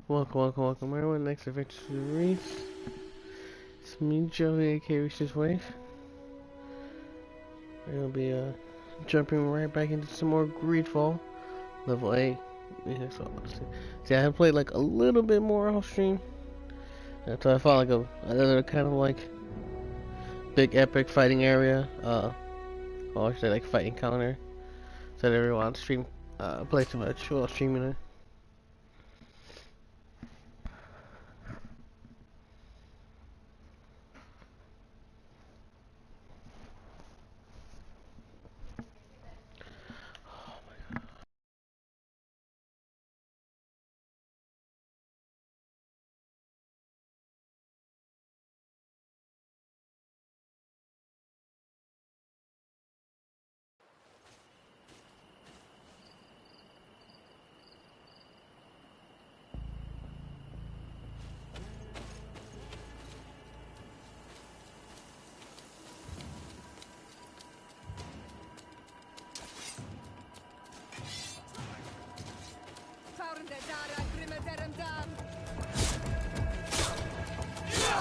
Welcome everyone. Next adventure to Reese. It's me, Joey, aka Reese's wife. We're gonna be jumping right back into some more GreedFall, level 8. Yeah, see, I have played like a little bit more off stream until I found like another kind of like big epic fighting area. Or I should say like fight encounter. So that everyone on stream play too much while streaming it.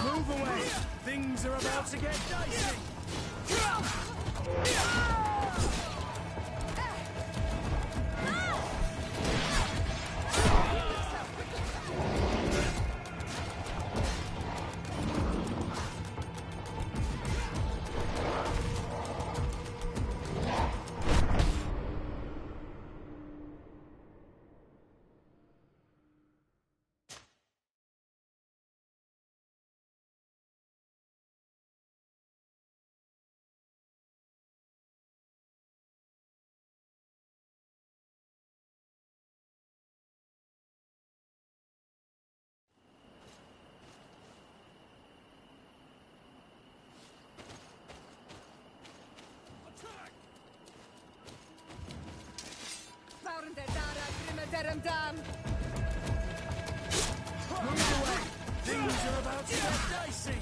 Move away! Things are about to get dicey! Move away! Things are about to get dicey!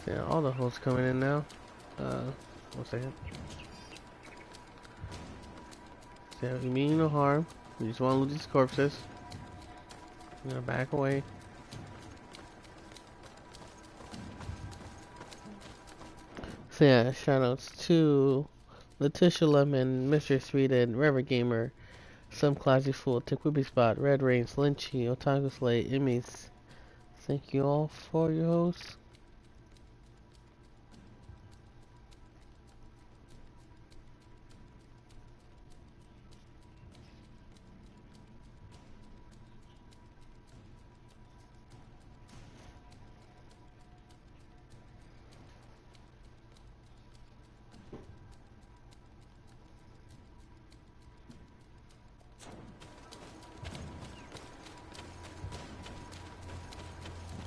Yeah, all the hosts coming in now. One second. So we mean no harm. We just want to loot these corpses. I'm gonna back away. So yeah, shoutouts to Letitia Lemon, Mr. Sweet, and Rever Gamer, Some Classy Fool, Tick Whippy Spot, Red Rains, Lynchy, Otaku Slay, Emmys. Thank you all for your hosts.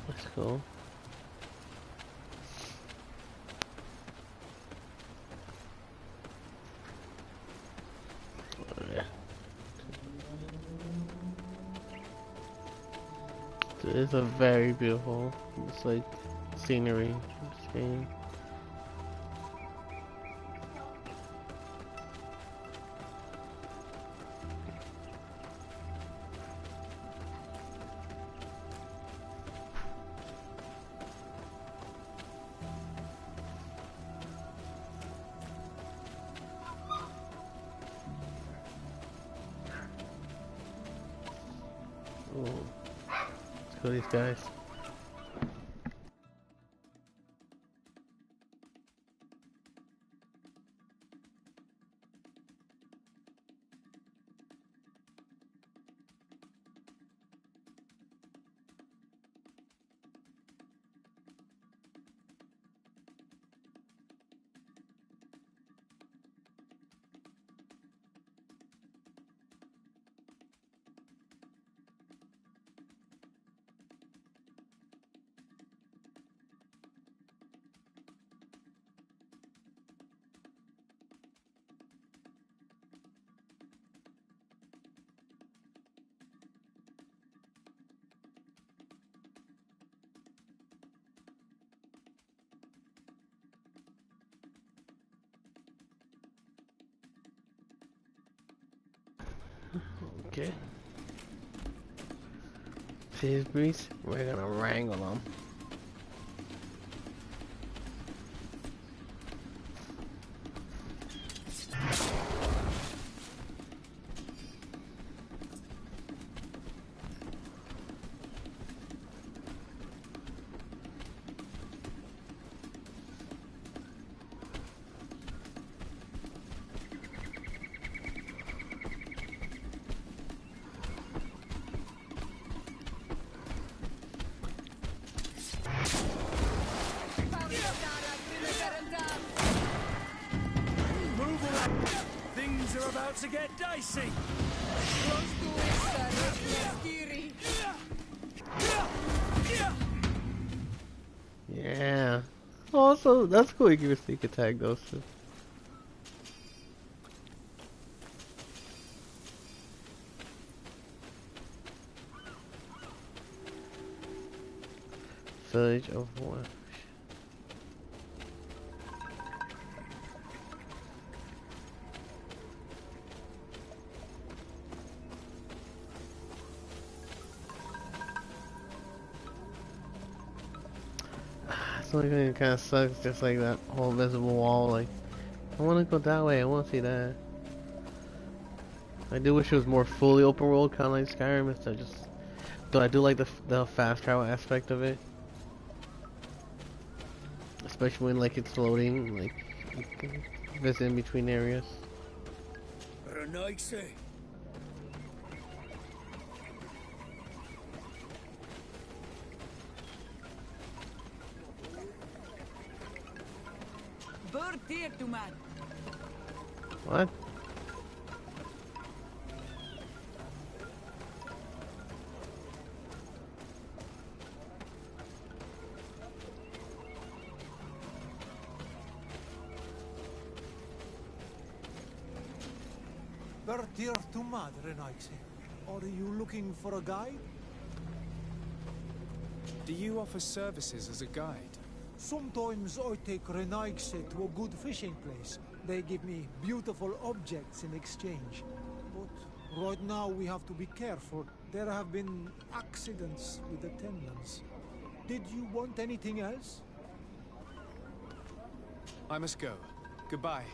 That's cool. Yeah. It's a very beautiful, it's like scenery in this game. Ooh. Let's kill these guys. Okay. See these beasts? We're gonna wrangle them. Move along. Things are about to get dicey. Yeah. Also, that's cool. You can a sneak attack those too. Village of War. It's only thing that kind of sucks, just like that whole visible wall. Like, I want to go that way. I want to see that. I do wish it was more fully open world, kind of like Skyrim, instead of just. Though I do like the fast travel aspect of it, especially when like it's floating, like you can visit in between areas. What? Bertir to madre, Are you looking for a guide? Do you offer services as a guide? Sometimes I take Renaigse to a good fishing place. They give me beautiful objects in exchange. But right now we have to be careful. There have been accidents with attendants. Did you want anything else? I must go. Goodbye.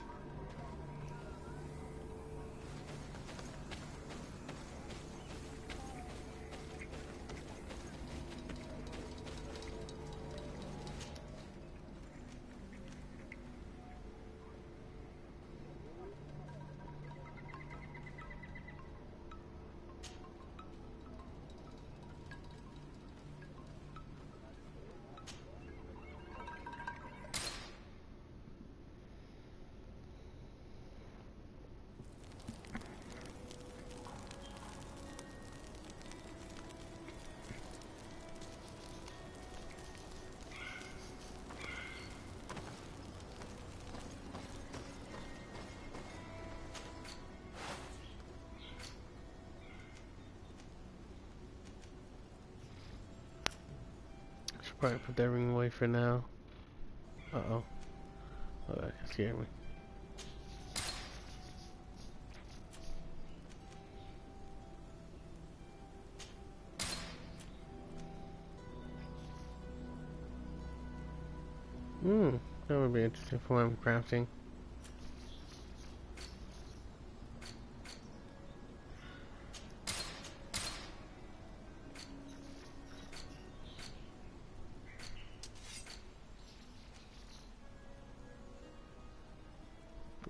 Probably put that ring away for now. Uh-oh. Oh, that scared me. That would be interesting for my crafting.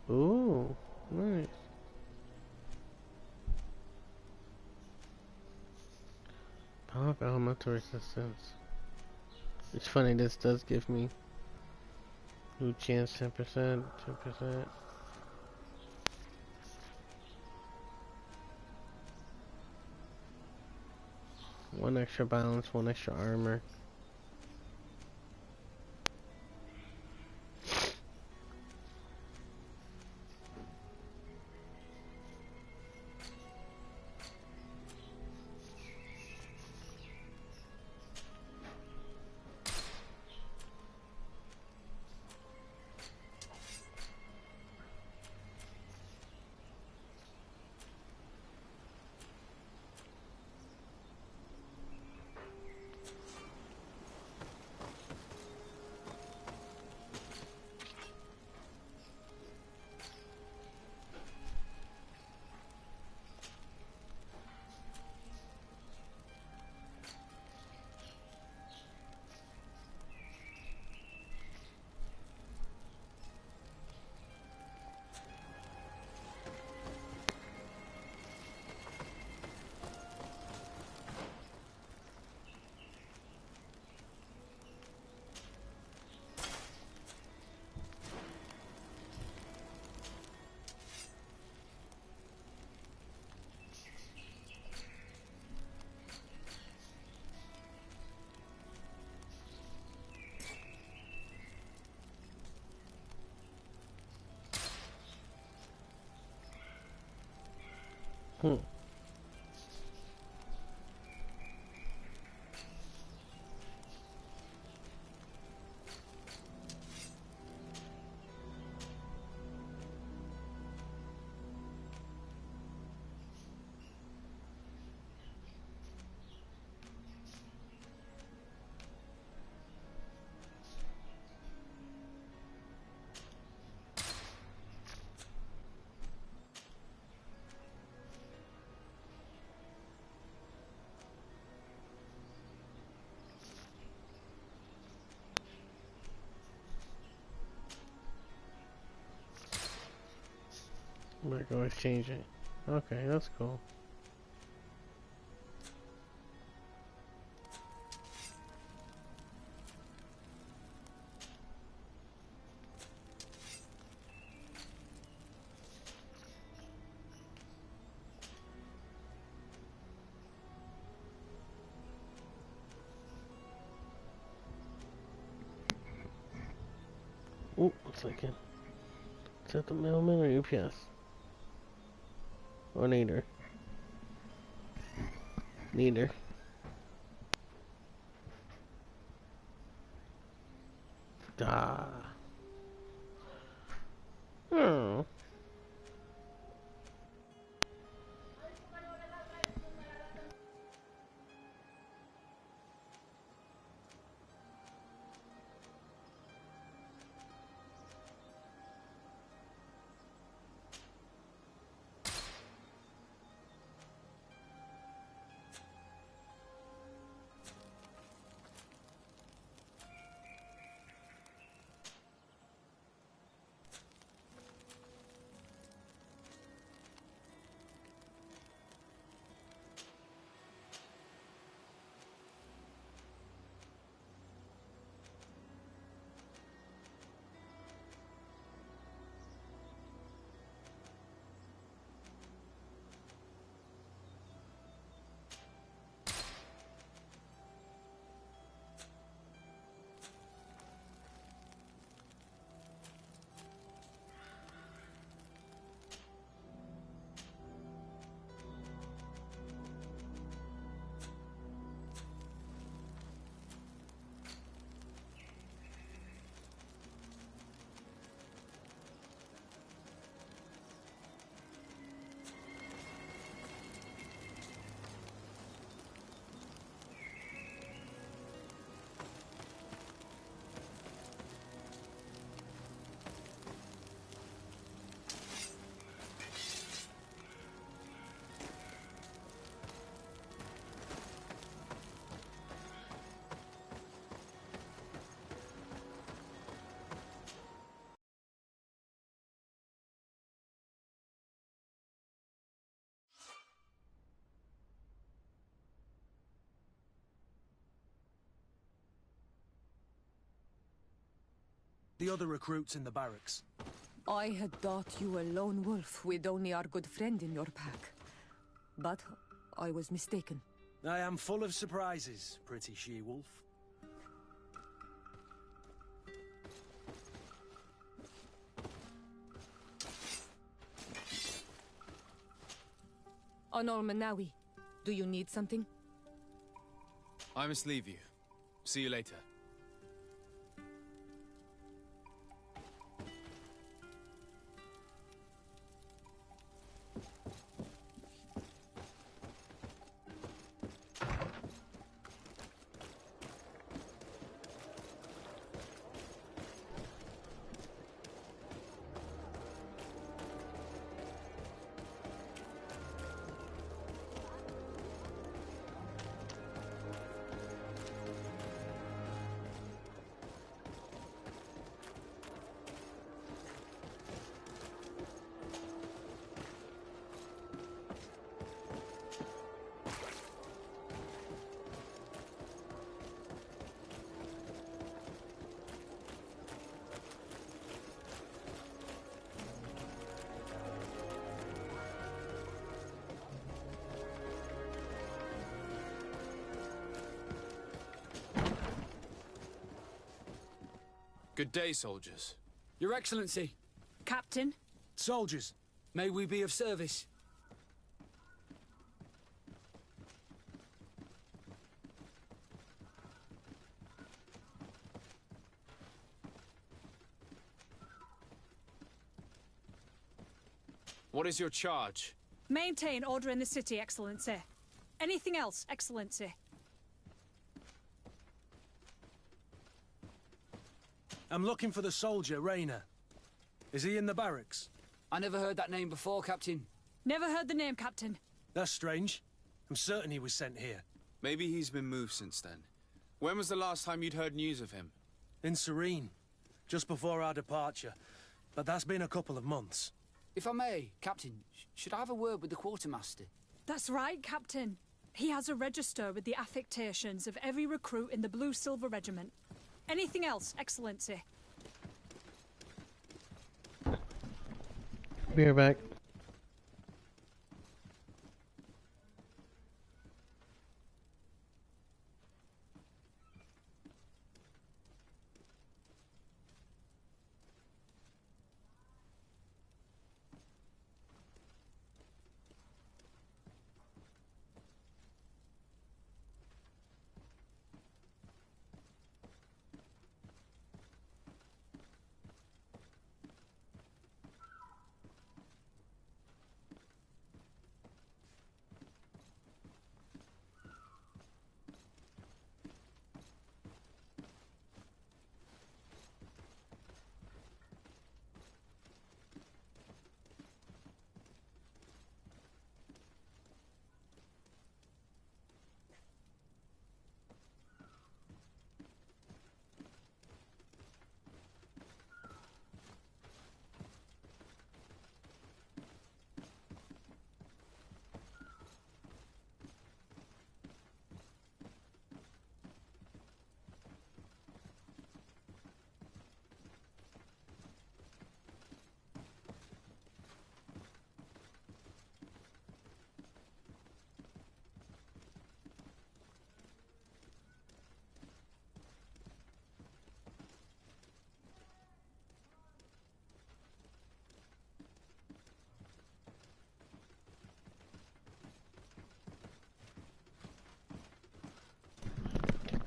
Ooh, nice. Power up elemental resistance. It's funny, this does give me new chance 10%, 10%. One extra balance, one extra armor. Hmm. Might go exchange it. Okay, that's cool. Ooh, 1 second. Is that the mailman or UPS? Or neither? Neither. Ah. Oh. The other recruits in the barracks. I had thought you a lone wolf with only our good friend in your pack. But I was mistaken. I am full of surprises, pretty she-wolf. Honor Manawi, do you need something? I must leave you. See you later. Good day, soldiers. Your Excellency. Captain? Soldiers, May we be of service? What is your charge? Maintain order in the city, Excellency. Anything else, Excellency? I'm looking for the soldier, Rayner. Is he in the barracks? I never heard that name before, Captain. Never heard the name, Captain. That's strange. I'm certain he was sent here. Maybe he's been moved since then. When was the last time you'd heard news of him? In Serene, just before our departure. But that's been a couple of months. If I may, Captain, should I have a word with the quartermaster? That's right, Captain. He has a register with the affectations of every recruit in the Blue-Silver Regiment. Anything else, Excellency? Be right back.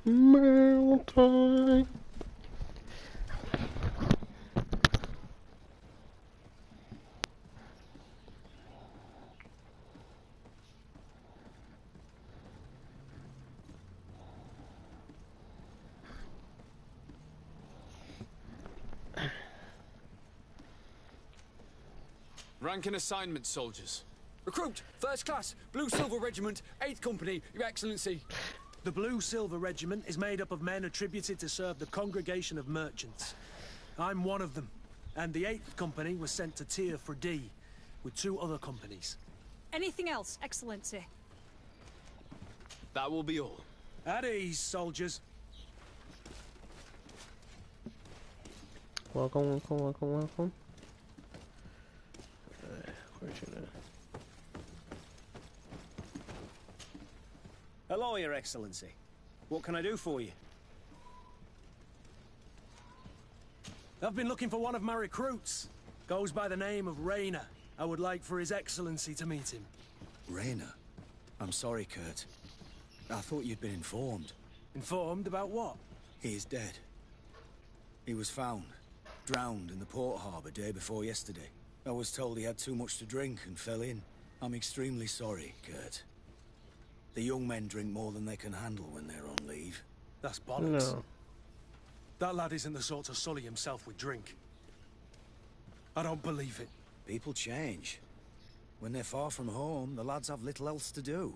Mountain. Rank and assignment, soldiers. Recruit, First Class, Blue-Silver Regiment, 8th Company, Your Excellency. The Blue-Silver Regiment is made up of men attributed to serve the Congregation of Merchants. I'm one of them, and the 8th Company was sent to Tier for D, with 2 other companies. Anything else, Excellency? That will be all. At ease, soldiers. Welcome, welcome, welcome, welcome. Where's you at? Hello, Your Excellency. What can I do for you? I've been looking for one of my recruits. Goes by the name of Rayner. I would like for His Excellency to meet him. Rayner? I'm sorry, Kurt. I thought you'd been informed. Informed about what? He is dead. He was found, drowned in the port harbour day before yesterday. I was told he had too much to drink and fell in. I'm extremely sorry, Kurt. The young men drink more than they can handle when they're on leave. That's bollocks. No. That lad isn't the sort to sully himself with drink. I don't believe it. People change. When they're far from home, the lads have little else to do.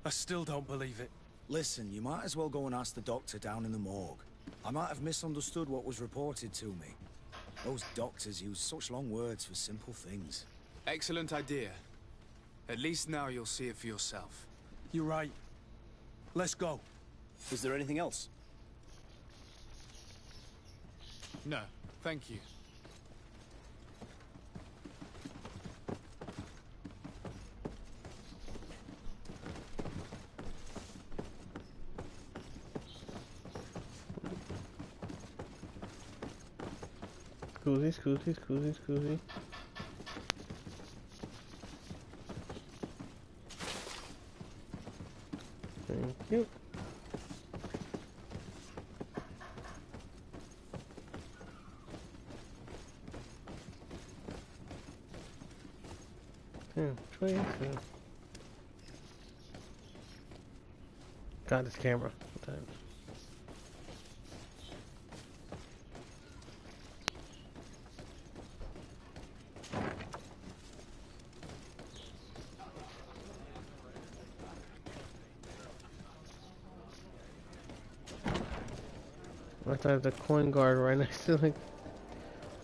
I still don't believe it. Listen, you might as well go and ask the doctor down in the morgue. I might have misunderstood what was reported to me. Those doctors use such long words for simple things. Excellent idea. At least now you'll see it for yourself. You're right. Let's go. Is there anything else? No, thank you. Scusi. Thank you. Got this camera sometimes. I thought the coin guard right next to like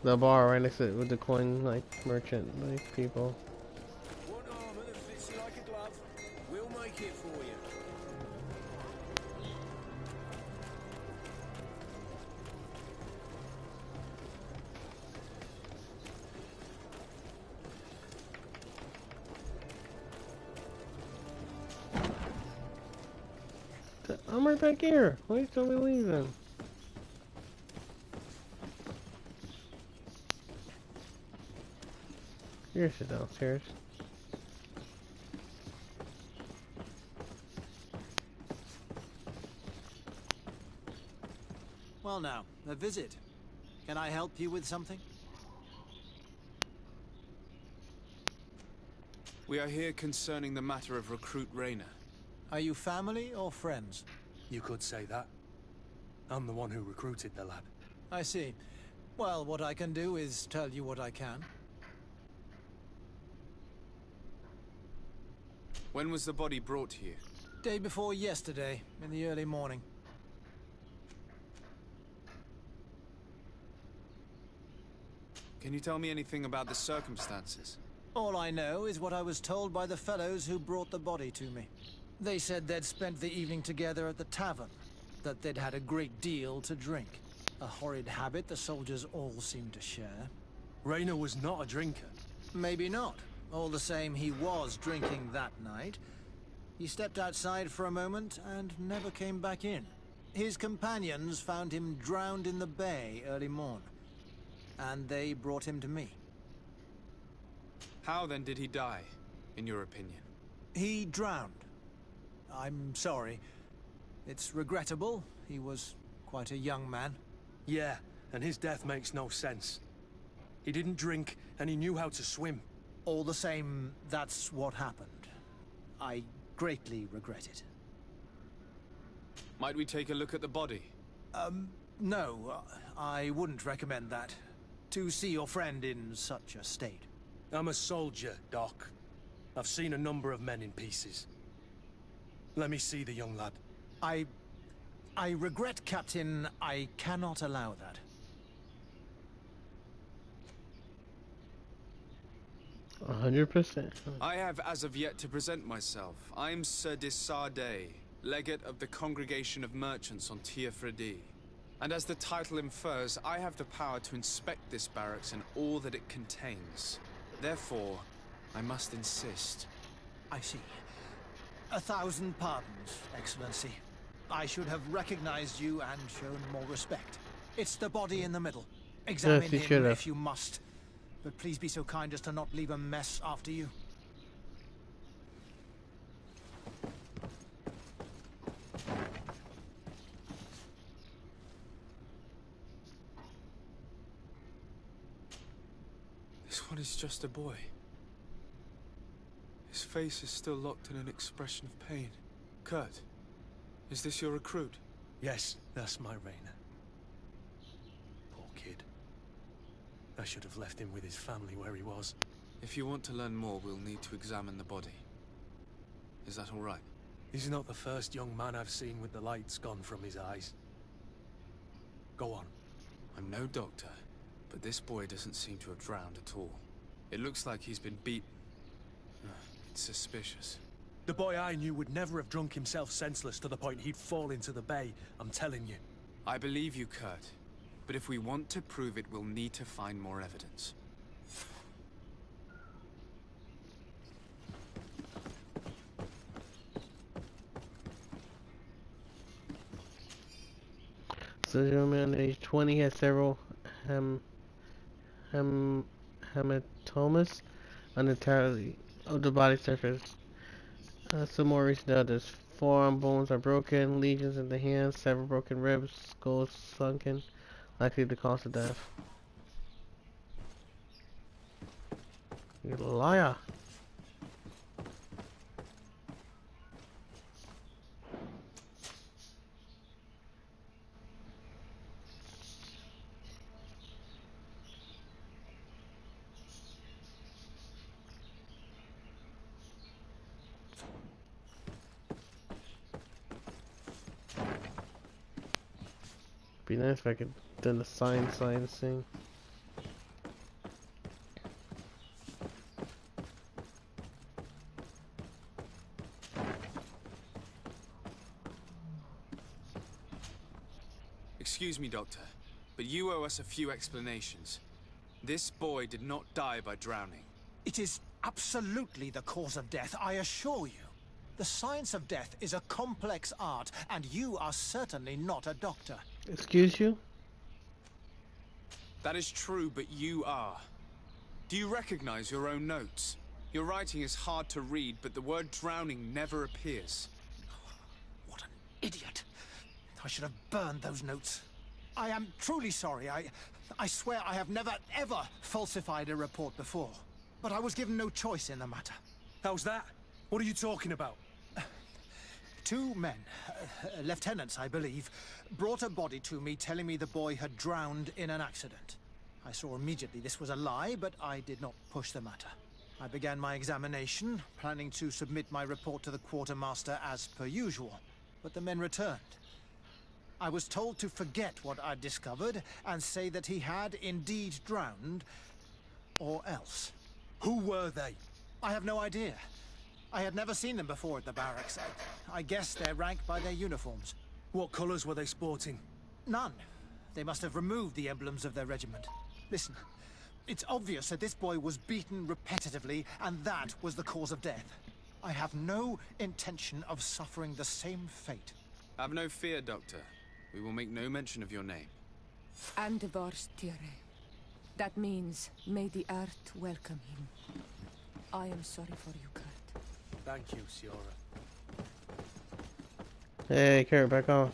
the bar right next to it with the coin like merchant like people. One armor that fits you like a glove. We'll make it for you. I'm right back here. Why you still leaving? Yours is downstairs. Well now, a visit. Can I help you with something? We are here concerning the matter of recruit Rayner. Are you family or friends? You could say that. I'm the one who recruited the lad. I see. Well, what I can do is tell you what I can. When was the body brought to you? Day before yesterday, in the early morning. Can you tell me anything about the circumstances? All I know is what I was told by the fellows who brought the body to me. They said they'd spent the evening together at the tavern, that they'd had a great deal to drink. A horrid habit the soldiers all seemed to share. Rayner was not a drinker. Maybe not. All the same, he was drinking that night. He stepped outside for a moment and never came back in. His companions found him drowned in the bay early morn, and they brought him to me. How then did he die, in your opinion? He drowned. I'm sorry. It's regrettable. He was quite a young man. Yeah, and his death makes no sense. He didn't drink, and he knew how to swim. All the same, that's what happened. I greatly regret it. Might we take a look at the body? No, I wouldn't recommend that. To see your friend in such a state. I'm a soldier, Doc. I've seen a number of men in pieces. Let me see the young lad. I regret, Captain. I cannot allow that. 100%. I have as of yet to present myself. I'm Sir Desardet, legate of the Congregation of Merchants on Tir Fredi. And as the title infers, I have the power to inspect this barracks and all that it contains. Therefore, I must insist. I see. 1,000 pardons, Excellency. I should have recognized you and shown more respect. It's the body in the middle. Examine Yes, you him should have. if you must. But please be so kind as to not leave a mess after you. This one is just a boy. His face is still locked in an expression of pain. Kurt, is this your recruit? Yes, that's my Raina. Poor kid. I should have left him with his family where he was. If you want to learn more, we'll need to examine the body. Is that all right? He's not the first young man I've seen with the lights gone from his eyes. Go on. I'm no doctor, but this boy doesn't seem to have drowned at all. It looks like he's been beaten. It's suspicious. The boy I knew would never have drunk himself senseless to the point he'd fall into the bay, I'm telling you. I believe you, Kurt. But if we want to prove it, we'll need to find more evidence. So the gentleman at age 20 has several hematomas on the entirety of the body surface. Some more recent others. Forearm bones are broken, lesions in the hands, several broken ribs, skulls sunken, likely the cause of death. You liar! Be nice if I could done the science thing. Excuse me, Doctor, but you owe us a few explanations. This boy did not die by drowning. It is absolutely the cause of death, I assure you. The science of death is a complex art, and you are certainly not a doctor. Excuse you? That is true, but you are. Do you recognize your own notes? Your writing is hard to read, but the word drowning never appears. What an idiot. I should have burned those notes. I am truly sorry. I swear I have never, ever falsified a report before. But I was given no choice in the matter. How's that? What are you talking about? Two men, lieutenants I believe, brought a body to me telling me the boy had drowned in an accident. I saw immediately this was a lie, but I did not push the matter. I began my examination, planning to submit my report to the quartermaster as per usual, but the men returned. I was told to forget what I'd discovered and say that he had indeed drowned, or else. Who were they? I have no idea. I had never seen them before at the barracks. I guess they're ranked by their uniforms. What colours were they sporting? None. They must have removed the emblems of their regiment. Listen, it's obvious that this boy was beaten repetitively, and that was the cause of death. I have no intention of suffering the same fate. Have no fear, Doctor. We will make no mention of your name. Andevars Tire. That means, may the earth welcome him. I am sorry for you, Kurt. Thank you, Siora. Hey, Kurt, back on.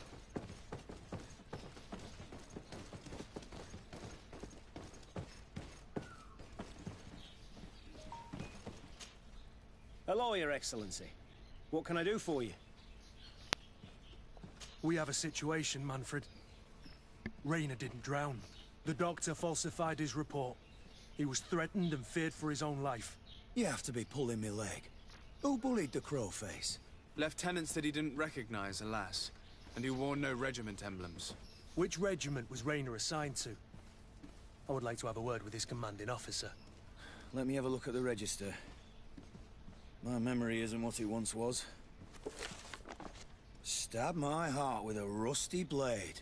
Hello, Your Excellency. What can I do for you? We have a situation, Manfred. Raina didn't drown. The doctor falsified his report. He was threatened and feared for his own life. You have to be pulling me leg. Who bullied the crowface? Lieutenants that he didn't recognize, alas, and who wore no regiment emblems. Which regiment was Raina assigned to? I would like to have a word with his commanding officer. Let me have a look at the register. My memory isn't what it once was. Stab my heart with a rusty blade.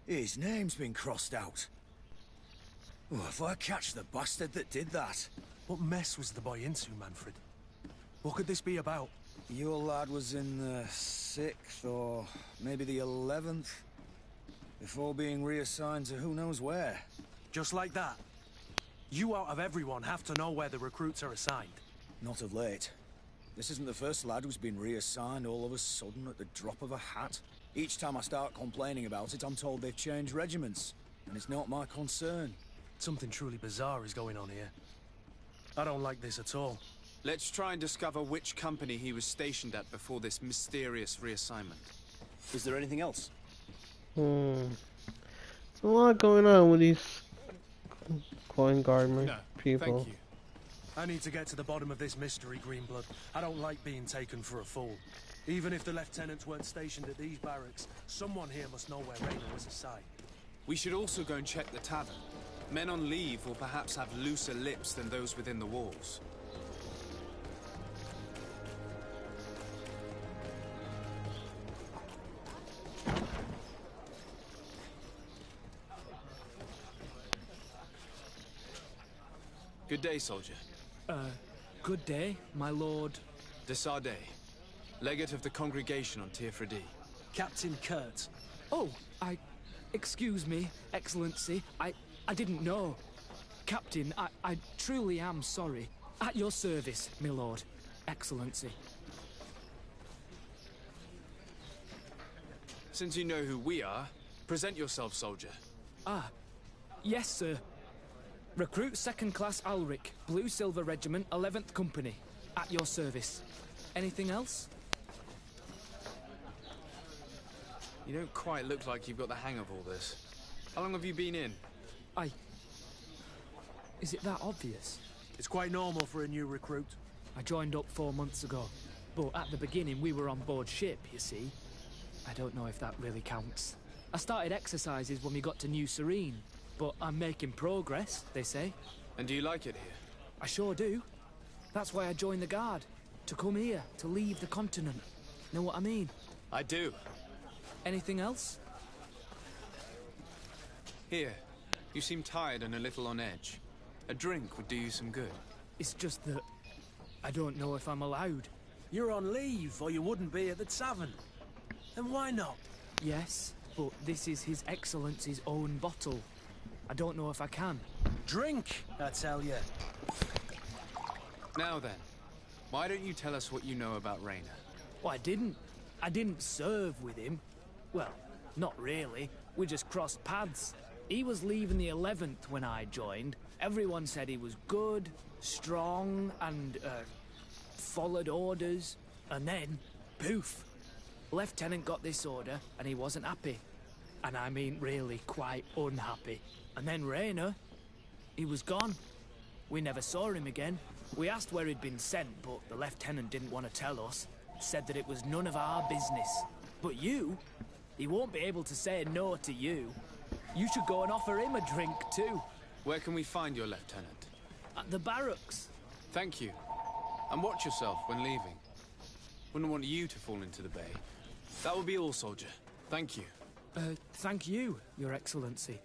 His name's been crossed out. Oh, if I catch the bastard that did that. What mess was the boy into, Manfred? What could this be about? Your lad was in the 6th or maybe the 11th, before being reassigned to who knows where. Just like that? You out of everyone have to know where the recruits are assigned. Not of late. This isn't the first lad who's been reassigned all of a sudden at the drop of a hat. Each time I start complaining about it, I'm told they've changed regiments, and it's not my concern. Something truly bizarre is going on here. I don't like this at all. Let's try and discover which company he was stationed at before this mysterious reassignment. Is there anything else? There's a lot going on with these coin guardman people. Thank you. I need to get to the bottom of this mystery, Greenblood. I don't like being taken for a fool. Even if the lieutenants weren't stationed at these barracks, someone here must know where Raynor was assigned. We should also go and check the tavern. Men on leave will perhaps have looser lips than those within the walls. Good day, soldier. Good day, my lord. De Sardet, legate of the congregation on Tirfredi. Captain Kurt. Oh, excuse me, Excellency. I didn't know. Captain, I truly am sorry. At your service, my lord. Excellency. Since you know who we are, present yourself, soldier. Ah, yes, sir. Recruit 2nd Class Alric, Blue Silver Regiment, 11th Company. At your service. Anything else? You don't quite look like you've got the hang of all this. How long have you been in? Is it that obvious? It's quite normal for a new recruit. I joined up 4 months ago. But at the beginning, we were on board ship, you see. I don't know if that really counts. I started exercises when we got to New Serene. But I'm making progress, they say. And do you like it here? I sure do. That's why I joined the Guard. To come here, to leave the continent. Know what I mean? I do. Anything else? Here. You seem tired and a little on edge. A drink would do you some good. It's just that I don't know if I'm allowed. You're on leave, or you wouldn't be at the tavern. Then why not? Yes, but this is His Excellency's own bottle. I don't know if I can. Drink, I tell you. Now then, why don't you tell us what you know about Raynor? Well, I didn't serve with him. Well, not really. We just crossed paths. He was leaving the 11th when I joined. Everyone said he was good, strong, and, followed orders. And then, poof. Lieutenant got this order, and he wasn't happy. And I mean really quite unhappy. And then Raynor, he was gone. We never saw him again. We asked where he'd been sent, but the lieutenant didn't want to tell us. Said that it was none of our business. But you, he won't be able to say no to you. You should go and offer him a drink too. Where can we find your lieutenant? At the barracks. Thank you. And watch yourself when leaving. Wouldn't want you to fall into the bay. That will be all, soldier. Thank you. Thank you, Your Excellency.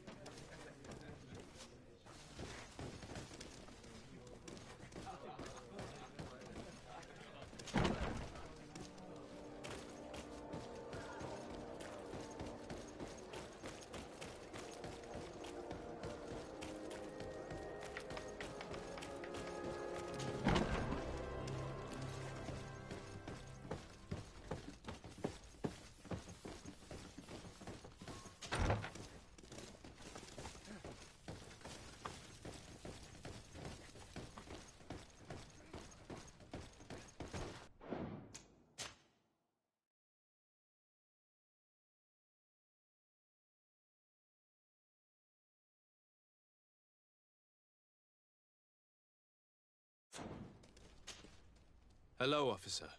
Hello, officer.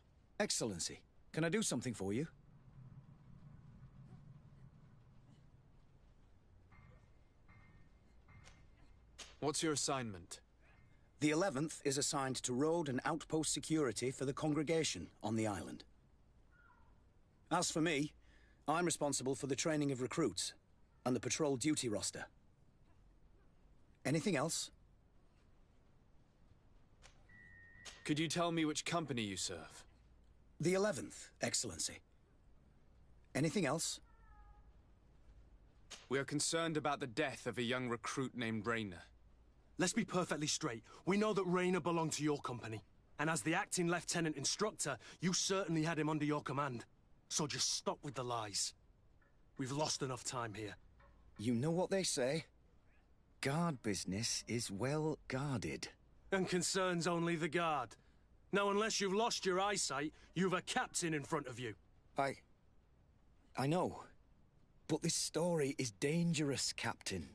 Excellency, can I do something for you? What's your assignment? The 11th is assigned to road and outpost security for the congregation on the island. As for me, I'm responsible for the training of recruits. and the patrol duty roster. Anything else? Could you tell me which company you serve? The 11th, Excellency. Anything else? We are concerned about the death of a young recruit named Rayner. Let's be perfectly straight. We know that Rayner belonged to your company. And as the acting lieutenant instructor, you certainly had him under your command. So just stop with the lies. We've lost enough time here. You know what they say? Guard business is well guarded. And concerns only the guard. Now, unless you've lost your eyesight, you've a captain in front of you. I know. But this story is dangerous, Captain.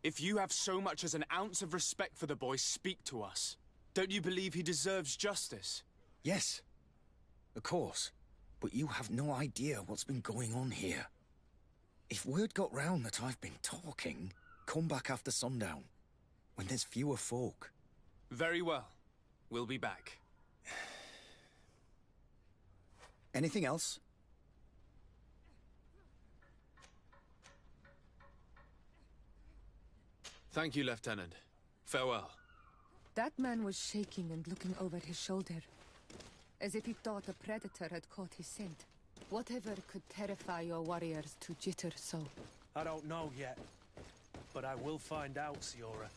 If you have so much as an ounce of respect for the boy, speak to us. Don't you believe he deserves justice? Yes, of course. But you have no idea what's been going on here. If word got round that I've been talking, come back after sundown, when there's fewer folk. Very well. We'll be back. Anything else? Thank you, Lieutenant. Farewell. That man was shaking and looking over his shoulder, as if he thought a predator had caught his scent. Whatever could terrify your warriors to jitter so? I don't know yet, but I will find out, Siora.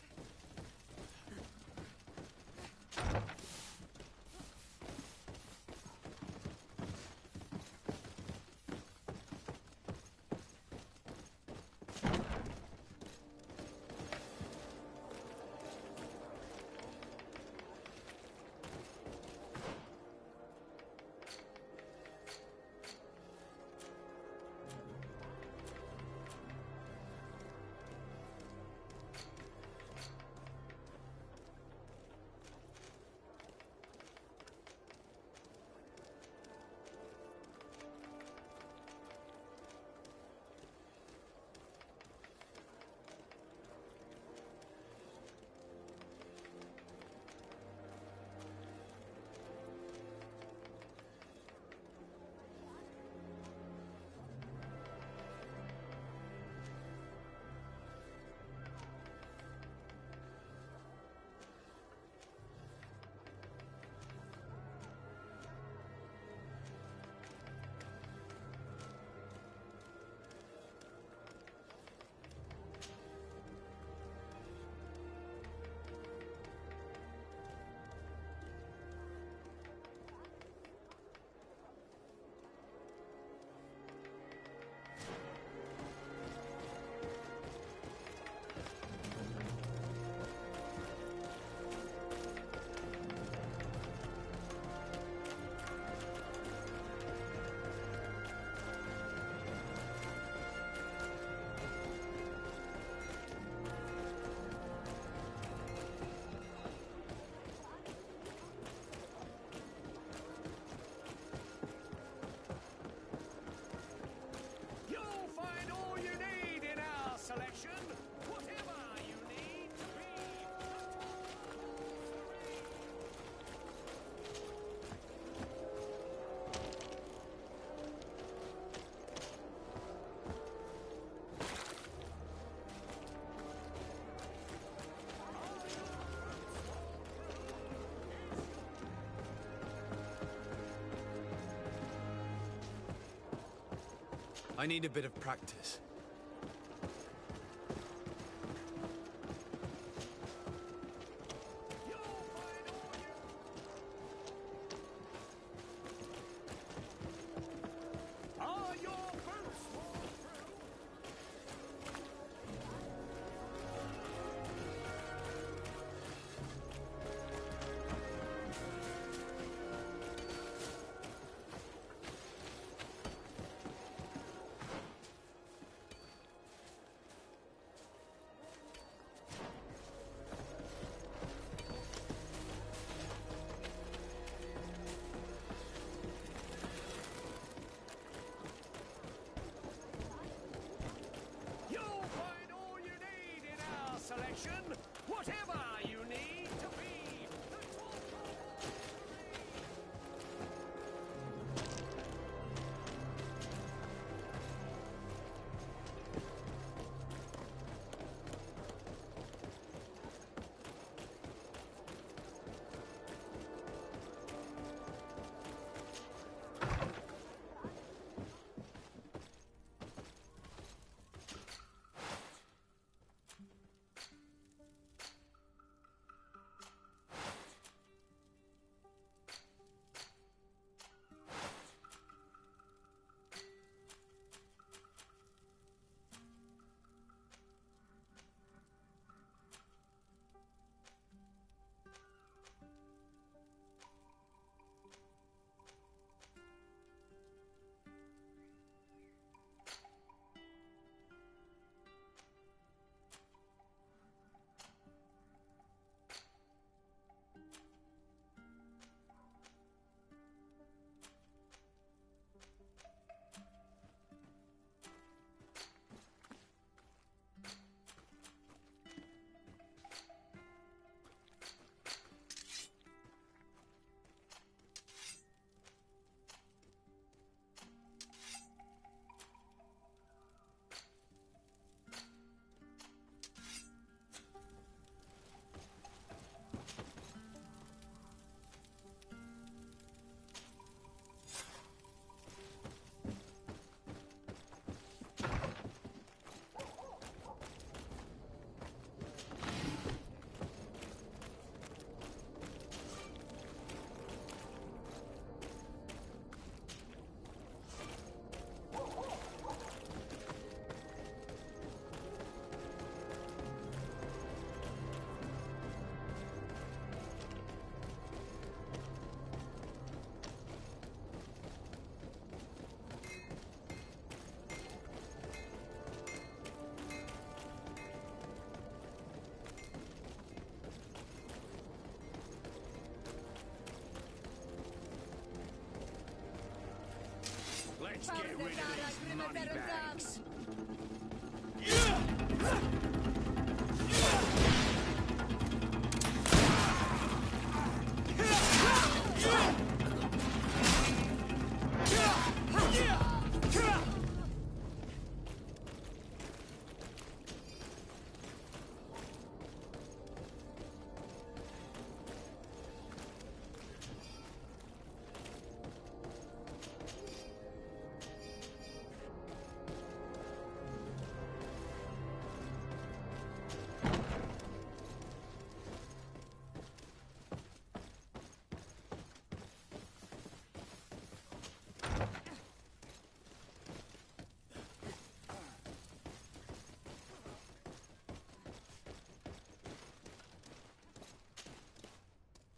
I need a bit of practice. Let's get rid of these moneybags.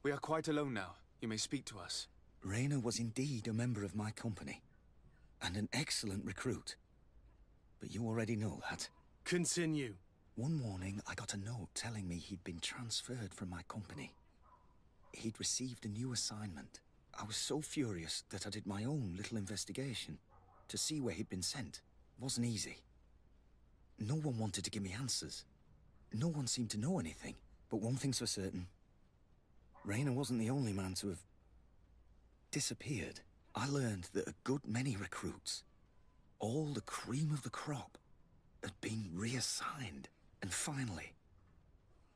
We are quite alone now. You may speak to us. Rayner was indeed a member of my company, and an excellent recruit. But you already know that. Continue. One morning, I got a note telling me he'd been transferred from my company. He'd received a new assignment. I was so furious that I did my own little investigation to see where he'd been sent. It wasn't easy. No one wanted to give me answers. No one seemed to know anything. But one thing's for certain. Rayner wasn't the only man to have disappeared. I learned that a good many recruits, all the cream of the crop, had been reassigned. And finally,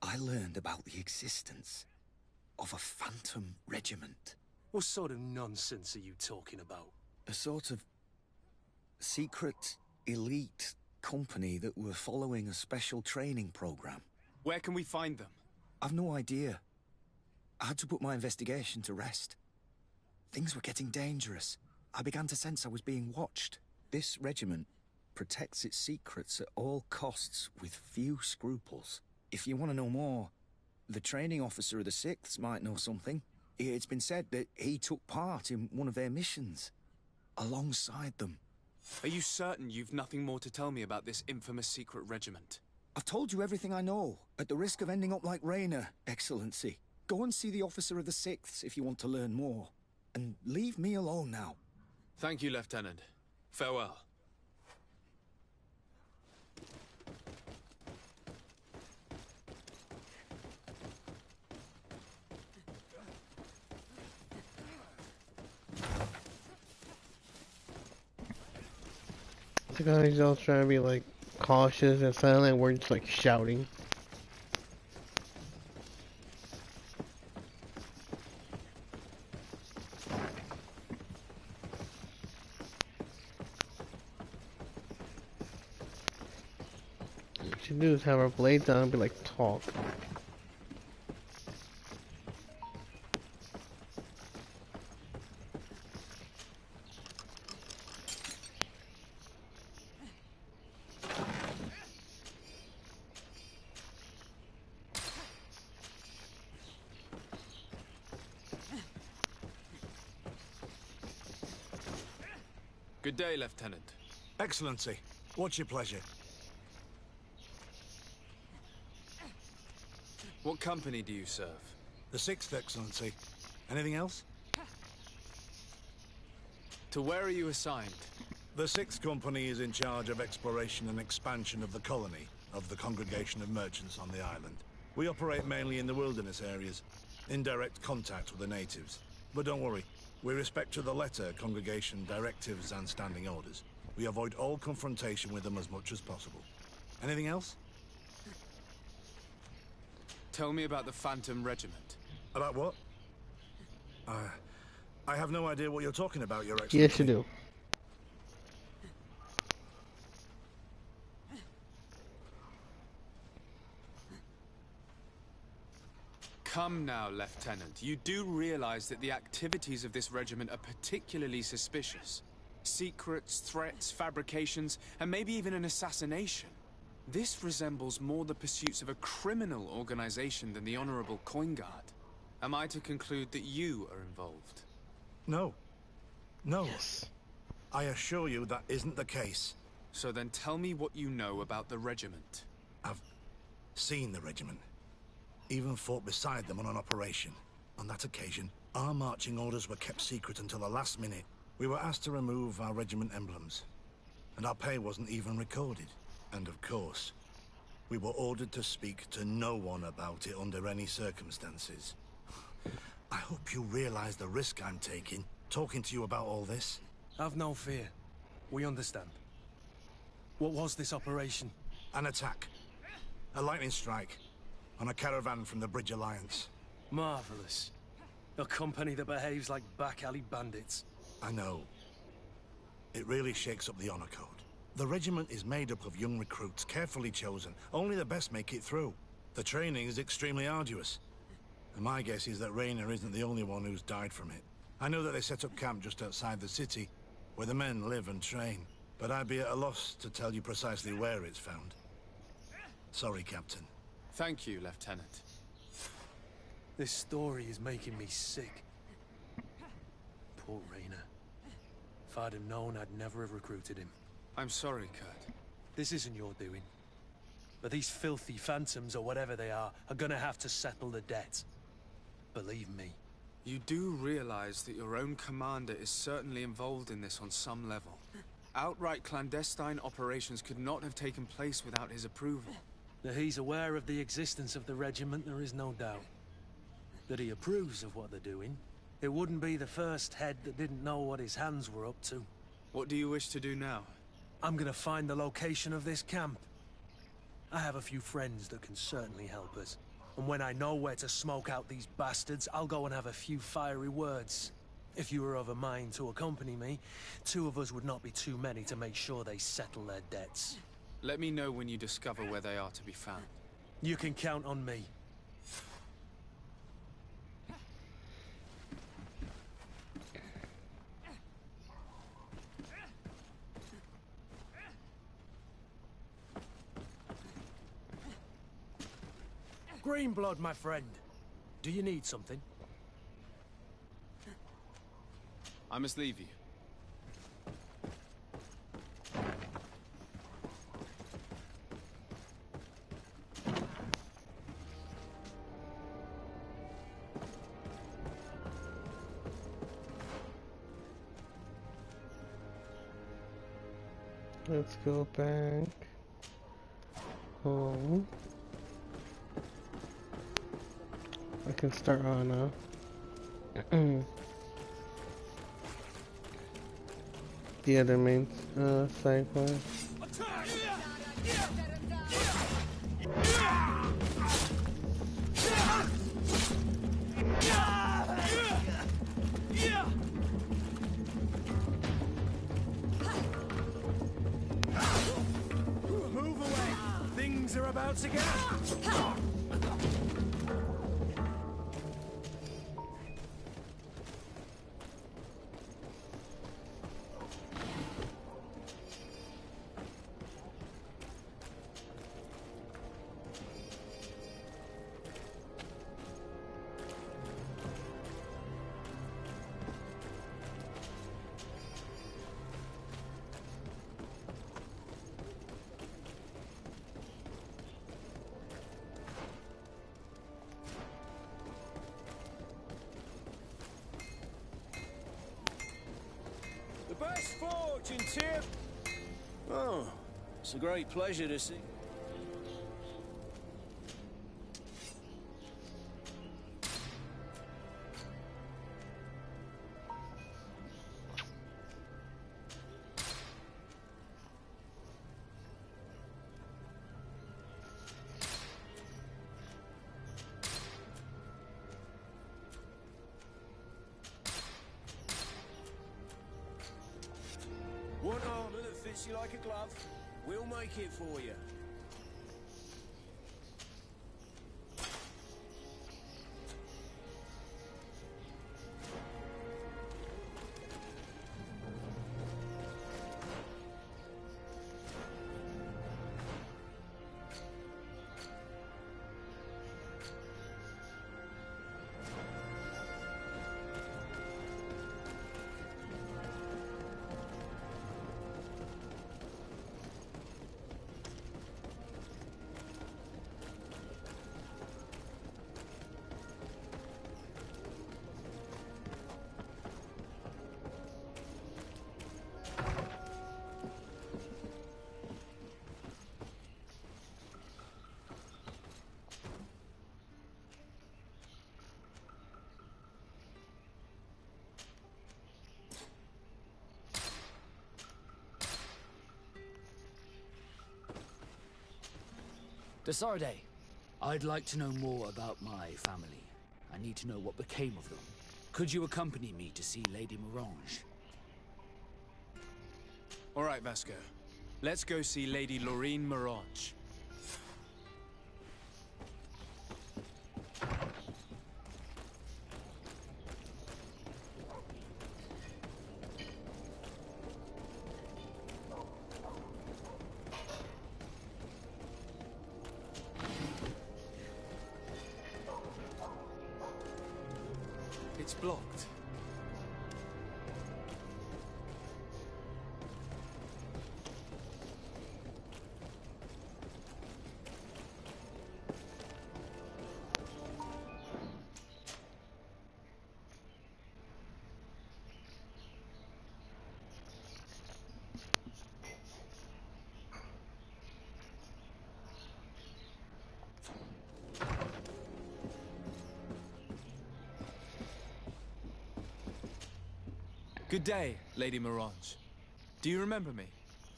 I learned about the existence of a phantom regiment. What sort of nonsense are you talking about? A sort of secret, elite company that were following a special training program. Where can we find them? I've no idea. I had to put my investigation to rest. Things were getting dangerous. I began to sense I was being watched. This regiment protects its secrets at all costs with few scruples. If you want to know more, the training officer of the 6th might know something. It's been said that he took part in one of their missions, alongside them. Are you certain you've nothing more to tell me about this infamous secret regiment? I've told you everything I know, at the risk of ending up like Rayner, Excellency. Go and see the officer of the 6th if you want to learn more. And leave me alone now. Thank you, Lieutenant. Farewell. The guys all trying to be like cautious and silent. We're just like shouting. What we should do is have our blades down and be like talk. Good day, Lieutenant. Excellency, what's your pleasure? What company do you serve? The 6th, Excellency. Anything else? To where are you assigned? The 6th Company is in charge of exploration and expansion of the colony of the Congregation of Merchants on the island. We operate mainly in the wilderness areas, in direct contact with the natives. But don't worry, we respect to the letter Congregation directives and standing orders. We avoid all confrontation with them as much as possible. Anything else? Tell me about the Phantom Regiment. About what? I have no idea what you're talking about, Your Excellency. Yes, you do. Come now, Lieutenant. You do realize that the activities of this regiment are particularly suspicious. Secrets, threats, fabrications, and maybe even an assassination. This resembles more the pursuits of a criminal organization than the Honorable Coin Guard. Am I to conclude that you are involved? No. No. Yes. I assure you that isn't the case. So then tell me what you know about the regiment. I've seen the regiment. Even fought beside them on an operation. On that occasion, our marching orders were kept secret until the last minute. We were asked to remove our regiment emblems, and our pay wasn't even recorded. And of course, we were ordered to speak to no one about it under any circumstances. I hope you realize the risk I'm taking, talking to you about all this. Have no fear. We understand. What was this operation? An attack. A lightning strike. On a caravan from the Bridge Alliance. Marvelous. A company that behaves like back-alley bandits. I know. It really shakes up the honor code. The regiment is made up of young recruits, carefully chosen. Only the best make it through. The training is extremely arduous. And my guess is that Raynor isn't the only one who's died from it. I know that they set up camp just outside the city, where the men live and train. But I'd be at a loss to tell you precisely where it's found. Sorry, Captain. Thank you, Lieutenant. This story is making me sick. Poor Raynor. If I'd have known, I'd never have recruited him. I'm sorry, Kurt. This isn't your doing. But these filthy phantoms, or whatever they are gonna have to settle the debt. Believe me. You do realize that your own commander is certainly involved in this on some level. Outright clandestine operations could not have taken place without his approval. That he's aware of the existence of the regiment, there is no doubt. That he approves of what they're doing. It wouldn't be the first head that didn't know what his hands were up to. What do you wish to do now? I'm gonna find the location of this camp. I have a few friends that can certainly help us. And when I know where to smoke out these bastards, I'll go and have a few fiery words. If you were of a mind to accompany me, 2 of us would not be too many to make sure they settle their debts. Let me know when you discover where they are to be found. You can count on me. Greenblood, my friend. Do you need something? I must leave you. Let's go back home. I can start on the other main side quest. Move away! Things are about to get... The best fortune, Tip! Oh, it's a great pleasure to see. Want armor that fits you like a glove? We'll make it for you. Desarde, I'd like to know more about my family. I need to know what became of them. Could you accompany me to see Lady Morange? All right, Vasco. Let's go see Lady Lorraine Morange. It's blocked. Good day, Lady Morange. Do you remember me?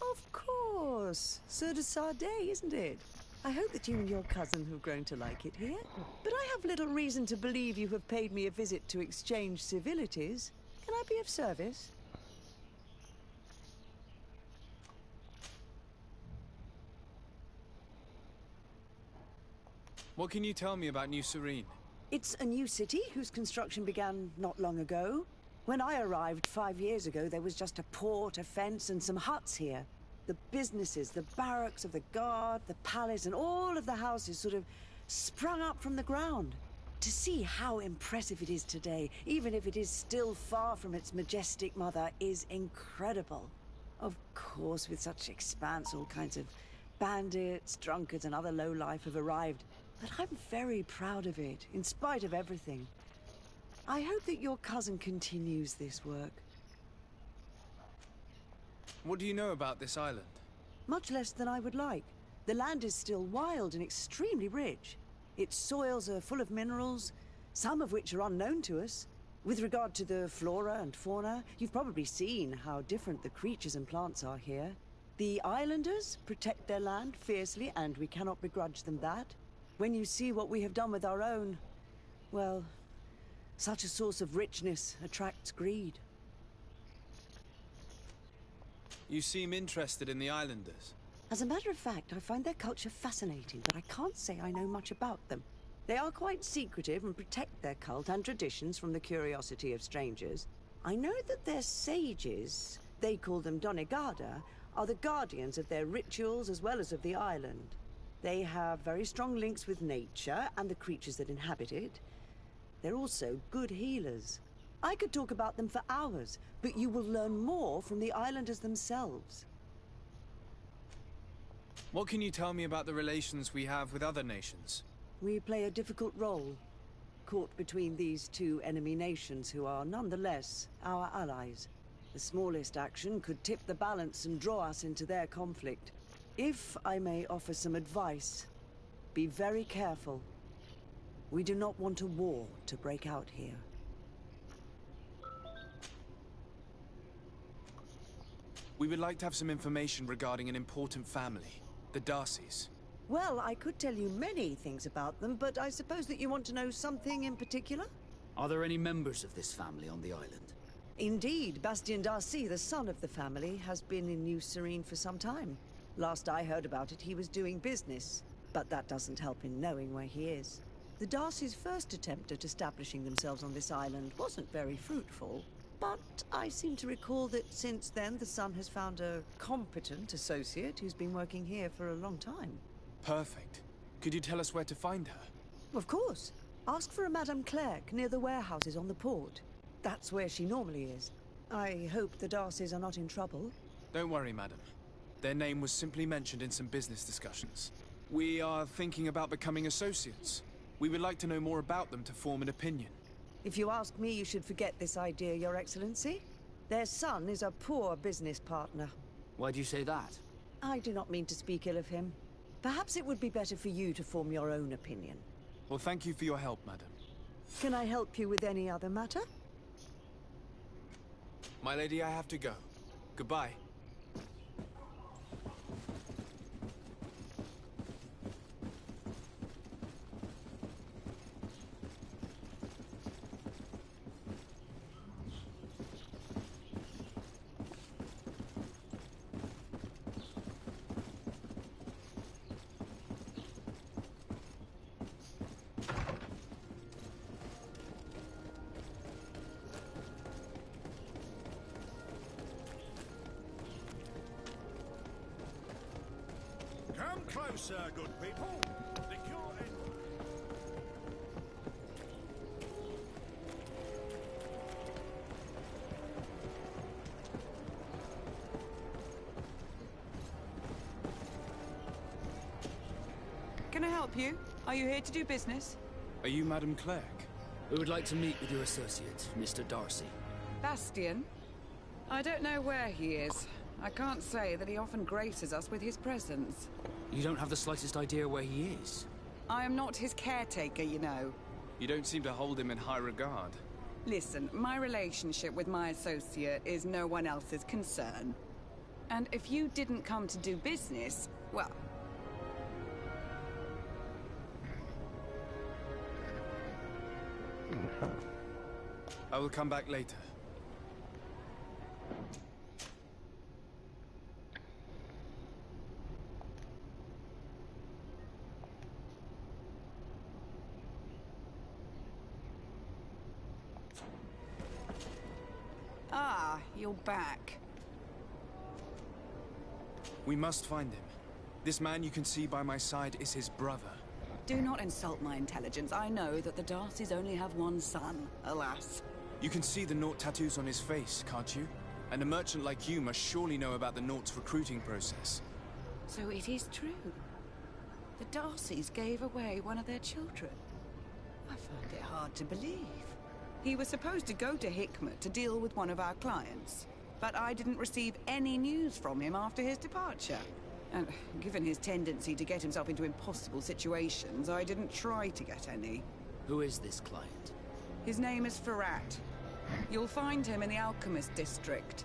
Of course. Sir de Sardet, isn't it? I hope that you and your cousin have grown to like it here. But I have little reason to believe you have paid me a visit to exchange civilities. Can I be of service? What can you tell me about New Serene? It's a new city whose construction began not long ago. When I arrived 5 years ago, there was just a port, a fence, and some huts here. The businesses, the barracks of the guard, the palace, and all of the houses sort of sprung up from the ground. To see how impressive it is today, even if it is still far from its majestic mother, is incredible. Of course, with such expanse, all kinds of bandits, drunkards, and other lowlife have arrived. But I'm very proud of it, in spite of everything. I hope that your cousin continues this work. What do you know about this island? Much less than I would like. The land is still wild and extremely rich. Its soils are full of minerals, some of which are unknown to us. With regard to the flora and fauna, you've probably seen how different the creatures and plants are here. The islanders protect their land fiercely, and we cannot begrudge them that. When you see what we have done with our own, well, such a source of richness attracts greed. You seem interested in the islanders. As a matter of fact, I find their culture fascinating, but I can't say I know much about them. They are quite secretive and protect their cult and traditions from the curiosity of strangers. I know that their sages, they call them Donegada, are the guardians of their rituals as well as of the island. They have very strong links with nature and the creatures that inhabit it. They're also good healers. I could talk about them for hours, but you will learn more from the islanders themselves. What can you tell me about the relations we have with other nations? We play a difficult role, caught between these two enemy nations who are nonetheless our allies. The smallest action could tip the balance and draw us into their conflict. If I may offer some advice, be very careful. We do not want a war to break out here. We would like to have some information regarding an important family, the Darcys. Well, I could tell you many things about them, but I suppose that you want to know something in particular? Are there any members of this family on the island? Indeed, Bastien Darcy, the son of the family, has been in New Serene for some time. Last I heard about it, he was doing business, but that doesn't help in knowing where he is. The Darcys' first attempt at establishing themselves on this island wasn't very fruitful, but I seem to recall that since then the son has found a competent associate who's been working here for a long time. Perfect. Could you tell us where to find her? Of course. Ask for a Madame Clerc near the warehouses on the port. That's where she normally is. I hope the Darcys are not in trouble. Don't worry, madam. Their name was simply mentioned in some business discussions. We are thinking about becoming associates. We would like to know more about them to form an opinion. If you ask me, you should forget this idea, Your Excellency. Their son is a poor business partner. Why do you say that? I do not mean to speak ill of him. Perhaps it would be better for you to form your own opinion. Well, thank you for your help, madam. Can I help you with any other matter? My lady, I have to go. Goodbye. Closer, good people. The cure is... Can I help you? Are you here to do business? Are you Madam Clerk? We would like to meet with your associate, Mr. Darcy. Bastian? I don't know where he is. I can't say that he often graces us with his presence. You don't have the slightest idea where he is? I am not his caretaker, you know. You don't seem to hold him in high regard. Listen, my relationship with my associate is no one else's concern. And if you didn't come to do business, well... I will come back later. Ah, you're back. We must find him. This man you can see by my side is his brother. Do not insult my intelligence. I know that the Darcys only have one son, alas. You can see the Naught tattoos on his face, can't you? And a merchant like you must surely know about the Naught's recruiting process. So it is true. The Darcys gave away one of their children. I find it hard to believe. He was supposed to go to Hikmet to deal with one of our clients, but I didn't receive any news from him after his departure. And given his tendency to get himself into impossible situations, I didn't try to get any. Who is this client? His name is Farrat. You'll find him in the Alchemist District.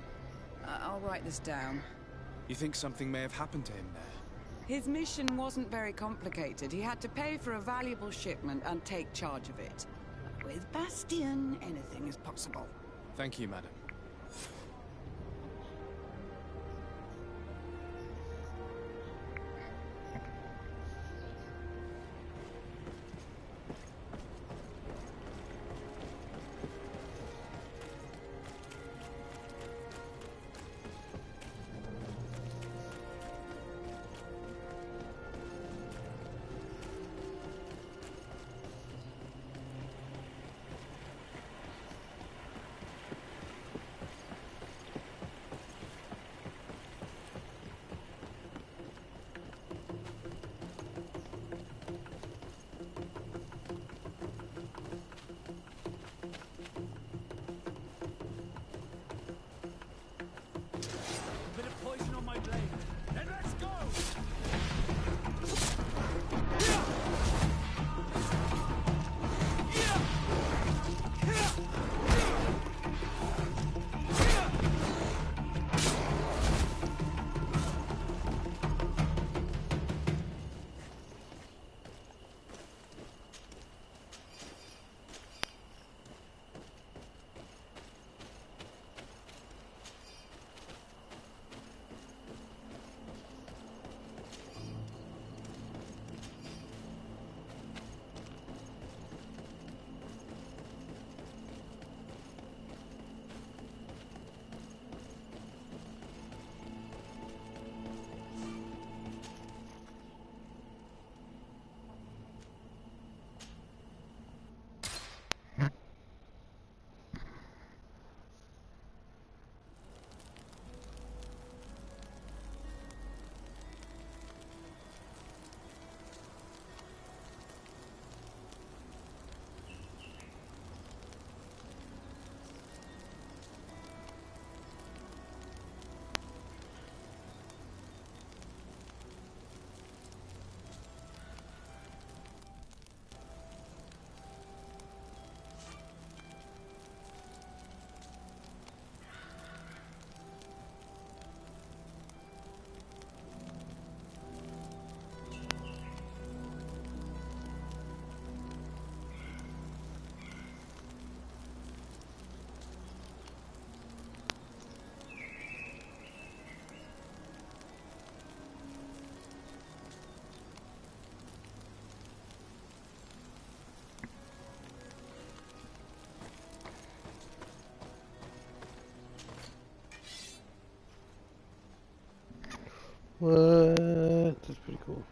I'll write this down. You think something may have happened to him there? His mission wasn't very complicated. He had to pay for a valuable shipment and take charge of it. With Bastian, anything is possible. Thank you, madam. What? This is pretty cool.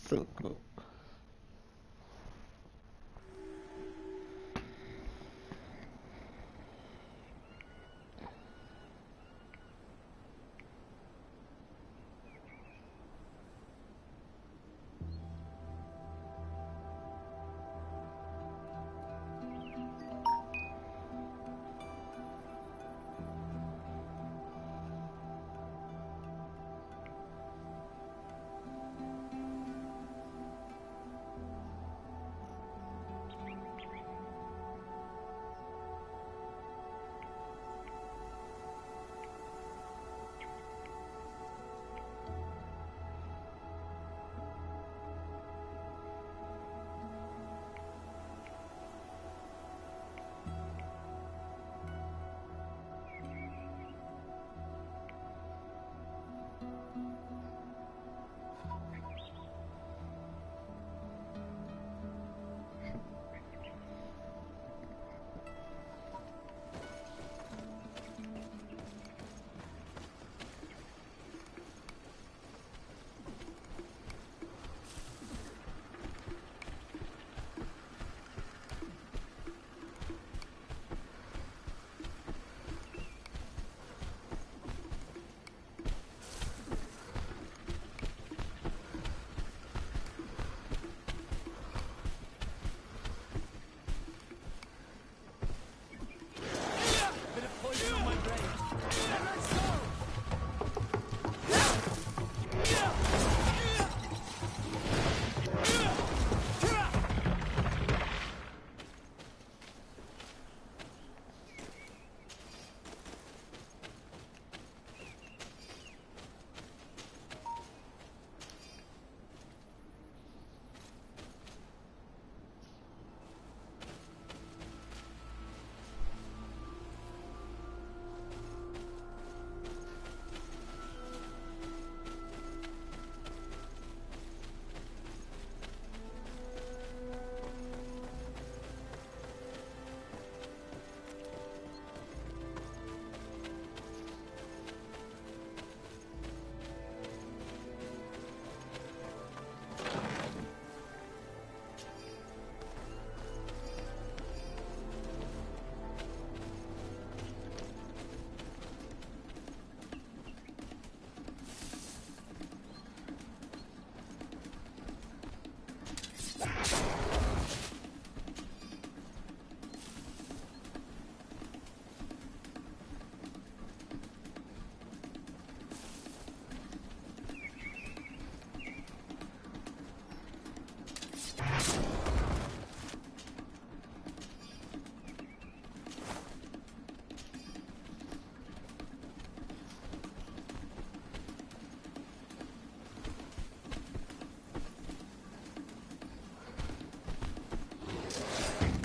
So cool.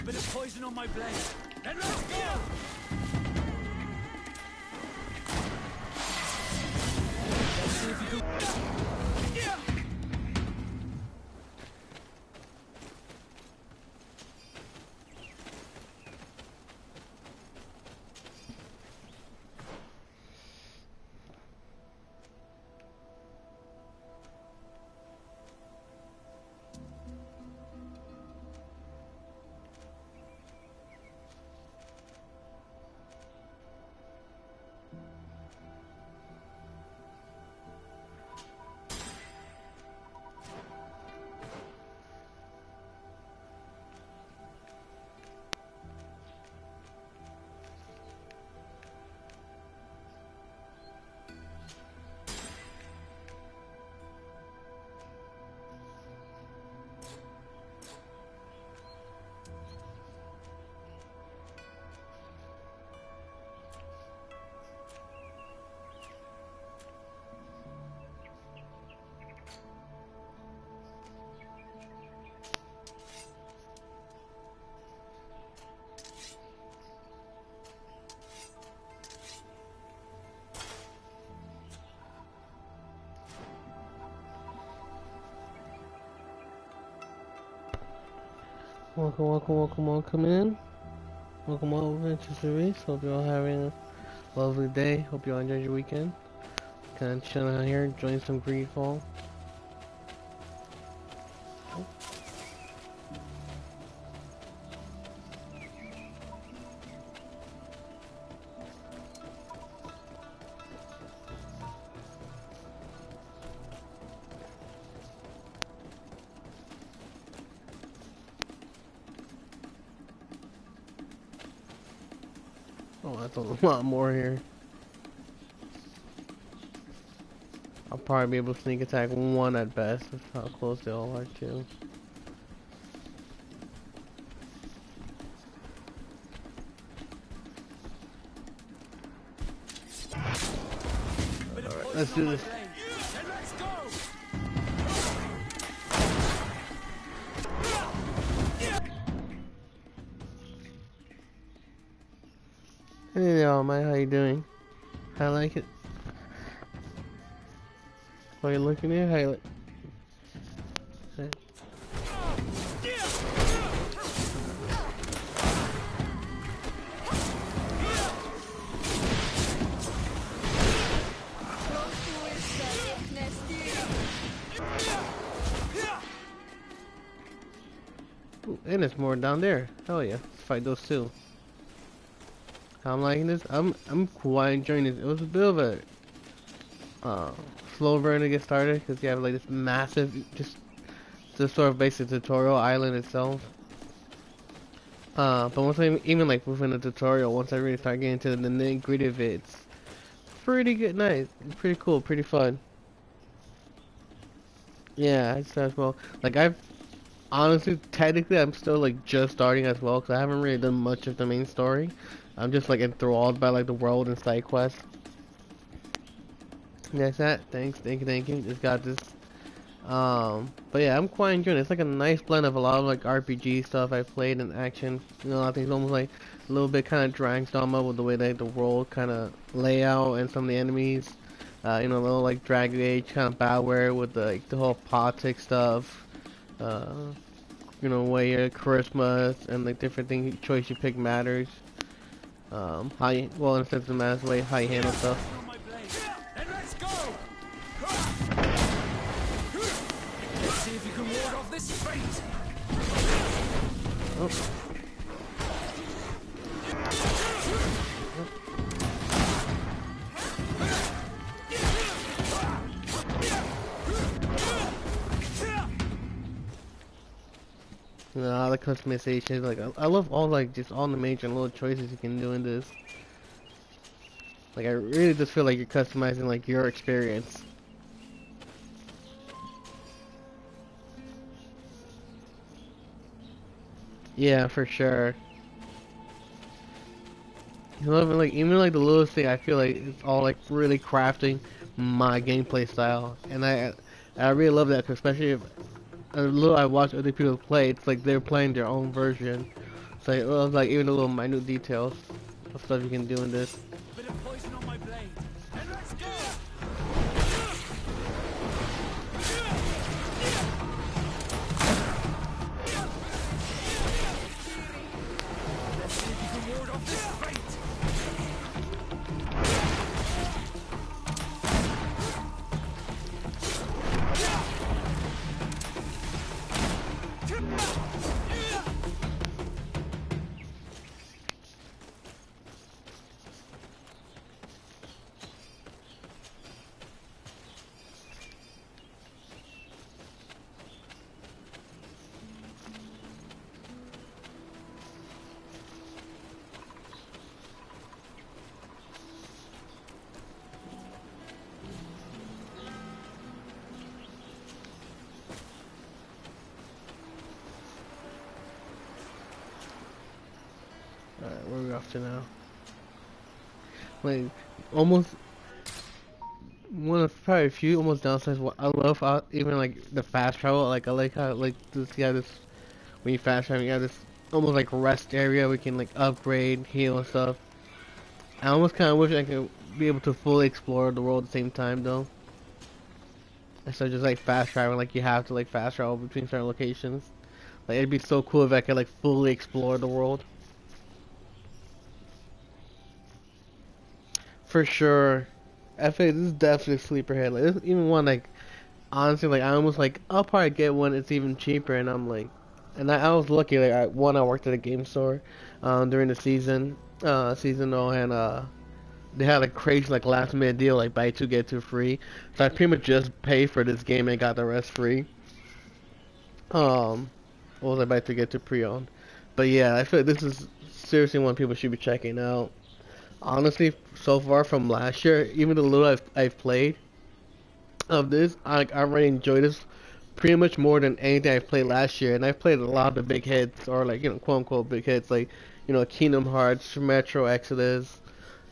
Bit of poison on my blade. Then let's go! Let's see if you can... Welcome in. Welcome all Adventure Series. Hope you're all having a lovely day. Hope you all enjoyed your weekend. Kind of chilling out here, enjoying some GreedFall. Oh, that's a lot more here. I'll probably be able to sneak attack one at best. That's how close they all are too. Alright, let's do this. Hey there, man. How you doing? I like it. While you're looking at highlight. Ooh, and there's more down there. Hell yeah, let's fight those two. How I'm liking this? I'm quite enjoying this. It was a bit of a slow burn to get started because you have like this massive, just sort of basic tutorial island itself. But once I even like within the tutorial, once I really start getting into the nitty gritty of it, it's pretty good, nice, pretty cool, pretty fun. Yeah, I just as well. Like I've honestly, technically, I'm still like just starting as well because I haven't really done much of the main story. I'm just like enthralled by like the world and side quests. That's that. Thanks, thank you, thank you. Just got this. But yeah, I'm quite enjoying it. It's like a nice blend of a lot of like RPG stuff I've played in action. You know, I think it's almost like a little bit kind of Dragon Dogma with the way that the world kind of layout and some of the enemies. You know, a little like Dragon Age kind of Bioware with the, like the whole politics stuff. You know, way your charisma and like different thing choice you pick matters. How you, well, in a sense, it matters way how you handle stuff. See if you can ward off this fate. Oh. You know, all the customizations, like I love all like just all the major little choices you can do in this. Like I really just feel like you're customizing like your experience. Yeah, for sure. You know, like even like the littlest thing, I feel like it's all like really crafting my gameplay style, and I really love that, 'cause especially if a little I watch other people play, it's like they're playing their own version. So like, well, like even the little minute details of stuff you can do in this. Bit of poison on my blade. And let's go. Let's see if you can ward off this fate. Alright, where are we off to now? Like, almost one of probably a few almost downsides. What I love, even like the fast travel. Like I like how like this, you have this when you fast travel, you have this almost like rest area we can like upgrade, heal and stuff. I almost kind of wish I could be able to fully explore the world at the same time though. Instead of just like fast traveling, like you have to like fast travel between certain locations. Like it'd be so cool if I could like fully explore the world. For sure. I feel like this is definitely a sleeper hit. Like this even one like honestly like I almost like I'll probably get one it's even cheaper, and I'm like, and I was lucky like I worked at a game store during the season though, and they had a crazy like last minute deal like buy two get two free. So I pretty much just paid for this game and got the rest free. What was I buy two get two pre-owned? But yeah, I feel like this is seriously one people should be checking out. Honestly, so far from last year, even the little I've played of this, I already enjoyed this pretty much more than anything I've played last year. And I've played a lot of the big hits, or like, you know, quote unquote big hits, like, you know, Kingdom Hearts, Metro Exodus.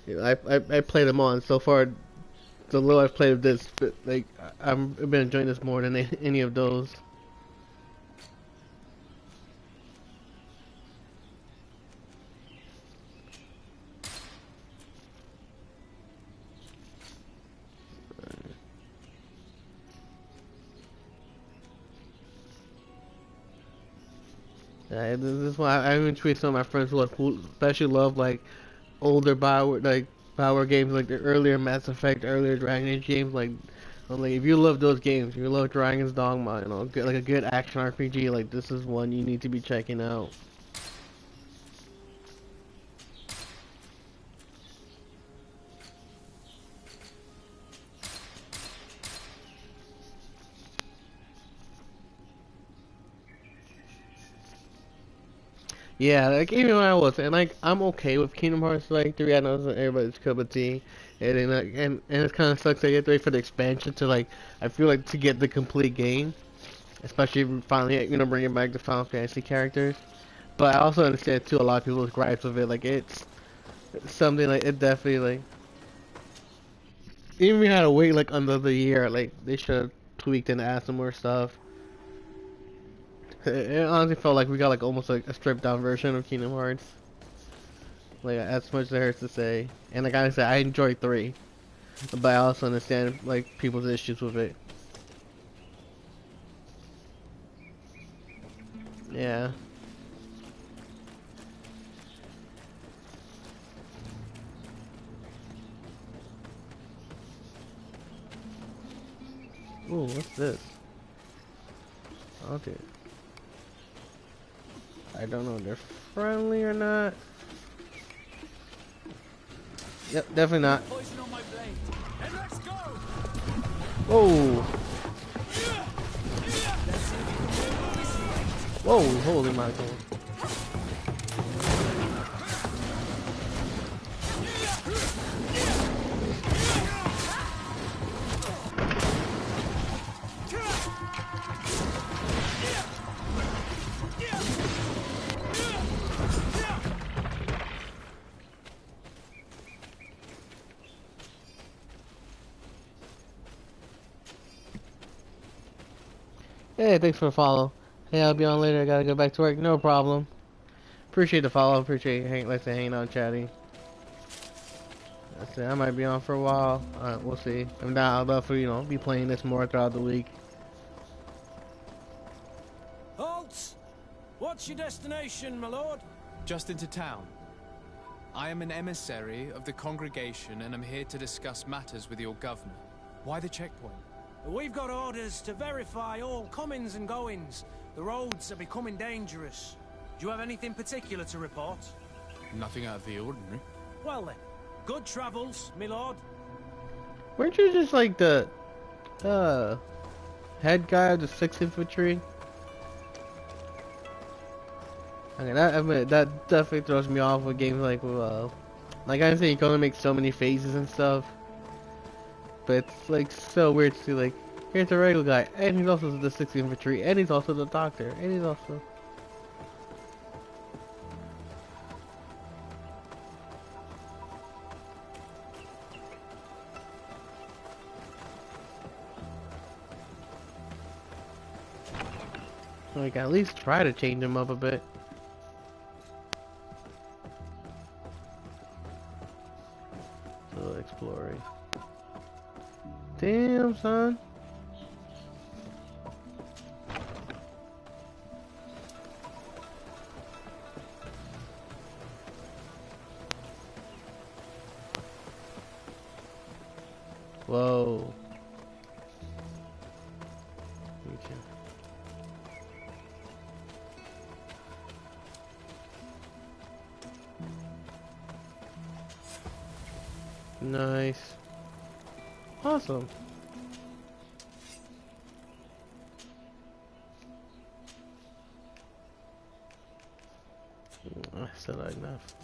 You know, I played them all, and so far, the little I've played of this, like, I've been enjoying this more than any of those. This is why I even tweet some of my friends who especially love like older Bioware games, like the earlier Mass Effect, earlier Dragon Age games. Like, I'm like, if you love those games, you love Dragon's Dogma, you know, like a good action RPG, like this is one you need to be checking out. Yeah, like even when I was, and like I'm okay with Kingdom Hearts like 3. I know it's not everybody's cup of tea, and then, like, and it kind of sucks that you have to wait for the expansion to like. I feel like to get the complete game, especially if we finally bringing back the Final Fantasy characters. But I also understand too a lot of people's gripes with it. Like it's something like it definitely like even if we had to wait like another year, like they should have tweaked and added some more stuff. It honestly felt like we got like almost like a stripped down version of Kingdom Hearts. Like as much as it hurts to say, and like I said, I enjoy 3, but I also understand like people's issues with it. Yeah. Ooh, what's this? Okay. I don't know if they're friendly or not. Yep, definitely not. Poison on my blade. And let's go. Whoa. Whoa, holy Michael. Hey, thanks for the follow. Hey, I'll be on later. I gotta go back to work. No problem. Appreciate the follow. Appreciate like hanging out, chatting. That's it. I might be on for a while. We'll see. If not, I'll definitely be playing this more throughout the week. Halt! What's your destination, my lord? Just into town. I am an emissary of the congregation and am here to discuss matters with your governor. Why the checkpoint? We've got orders to verify all comings and goings. The roads are becoming dangerous. Do you have anything particular to report? Nothing out of the ordinary. Well then, good travels, my lord. Weren't you just like the head guy of the 6th Infantry? Okay, that definitely throws me off with games like I say you can only make so many faces and stuff. But it's like so weird to see like here's a regular guy and he's also the 6th Infantry and he's also the doctor and he's also like at least try to change him up a bit. So exploring. Damn, son. Whoa. Okay. Nice. Awesome. Still not enough.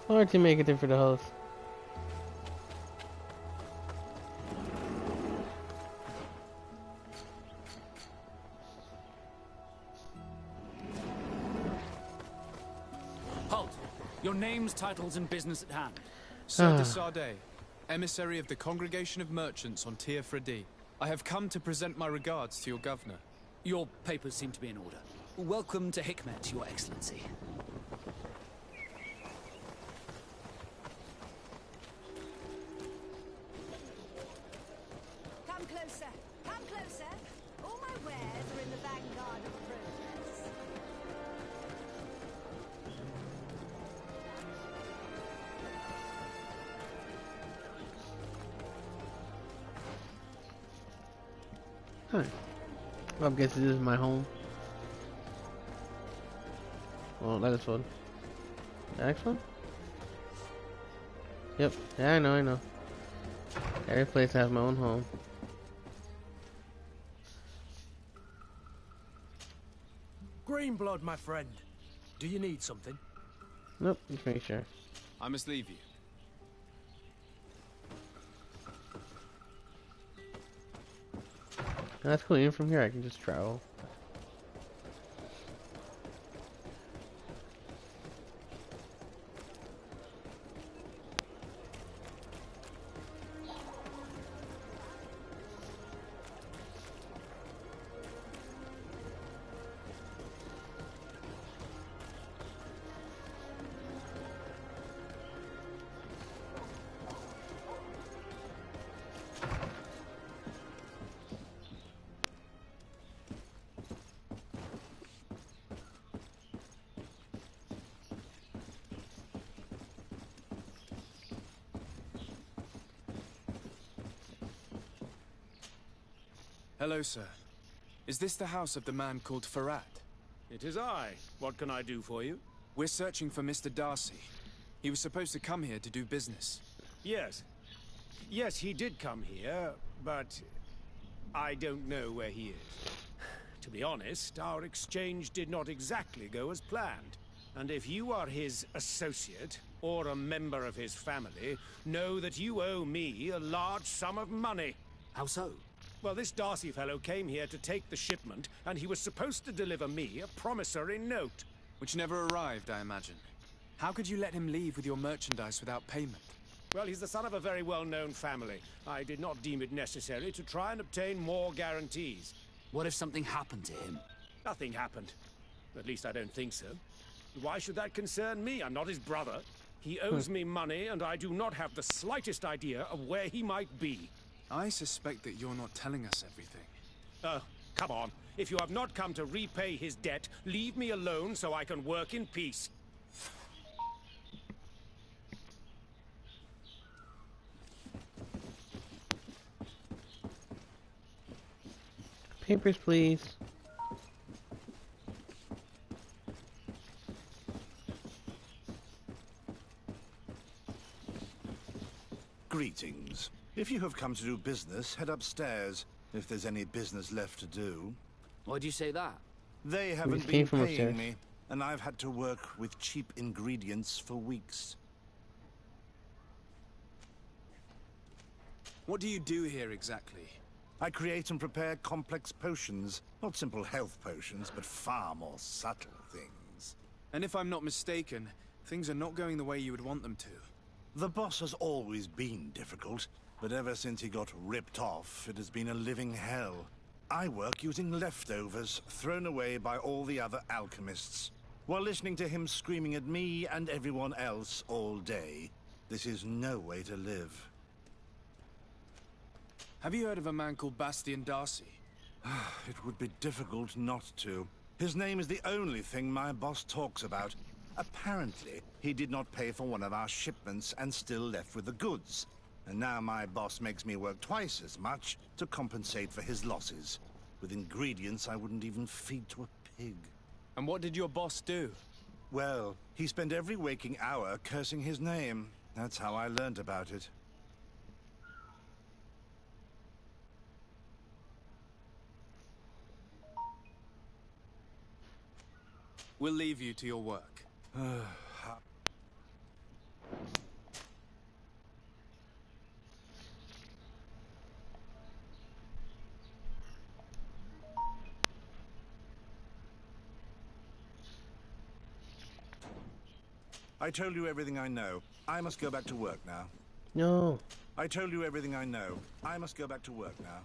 Hard to make it there for the host. Halt! Your names, titles, and business at hand. Sir de Sardet, emissary of the Congregation of Merchants on Tir Fredi. I have come to present my regards to your governor. Your papers seem to be in order. Welcome to Hikmet, Your Excellency. Come closer. Come closer. All my wares are in the vanguard of progress. Hi. I'm guessing this is my home. Well, that is fun. The next one? Yep. Yeah, I know. Every place has my own home. Greenblood, my friend. Do you need something? Nope, just make sure. I must leave you. That's cool, even from here I can just travel. Hello, sir. Is this the house of the man called Farad? It is I. What can I do for you? We're searching for Mr. Darcy. He was supposed to come here to do business. Yes. Yes, he did come here, but I don't know where he is. To be honest, our exchange did not exactly go as planned. And if you are his associate, or a member of his family, know that you owe me a large sum of money. How so? Well, this Darcy fellow came here to take the shipment, and he was supposed to deliver me a promissory note. Which never arrived, I imagine. How could you let him leave with your merchandise without payment? Well, he's the son of a very well-known family. I did not deem it necessary to try and obtain more guarantees. What if something happened to him? Nothing happened. At least I don't think so. Why should that concern me? I'm not his brother. He owes me money, and I do not have the slightest idea of where he might be. I suspect that you're not telling us everything. Oh, come on. If you have not come to repay his debt, leave me alone so I can work in peace. Papers, please. Greetings. If you have come to do business, head upstairs, if there's any business left to do. Why'd you say that? They haven't came been from paying upstairs. me, and I've had to work with cheap ingredients for weeks. What do you do here exactly? I create and prepare complex potions. Not simple health potions, but far more subtle things. And if I'm not mistaken, things are not going the way you would want them to. The boss has always been difficult, but ever since he got ripped off, it has been a living hell. I work using leftovers thrown away by all the other alchemists, while listening to him screaming at me and everyone else all day. This is no way to live. Have you heard of a man called Bastian Darcy? It would be difficult not to. His name is the only thing my boss talks about. Apparently, he did not pay for one of our shipments and still left with the goods. And now my boss makes me work twice as much to compensate for his losses. With ingredients I wouldn't even feed to a pig. And what did your boss do? Well, he spent every waking hour cursing his name. That's how I learned about it. We'll leave you to your work. I told you everything I know. I must go back to work now. No. I told you everything I know. I must go back to work now.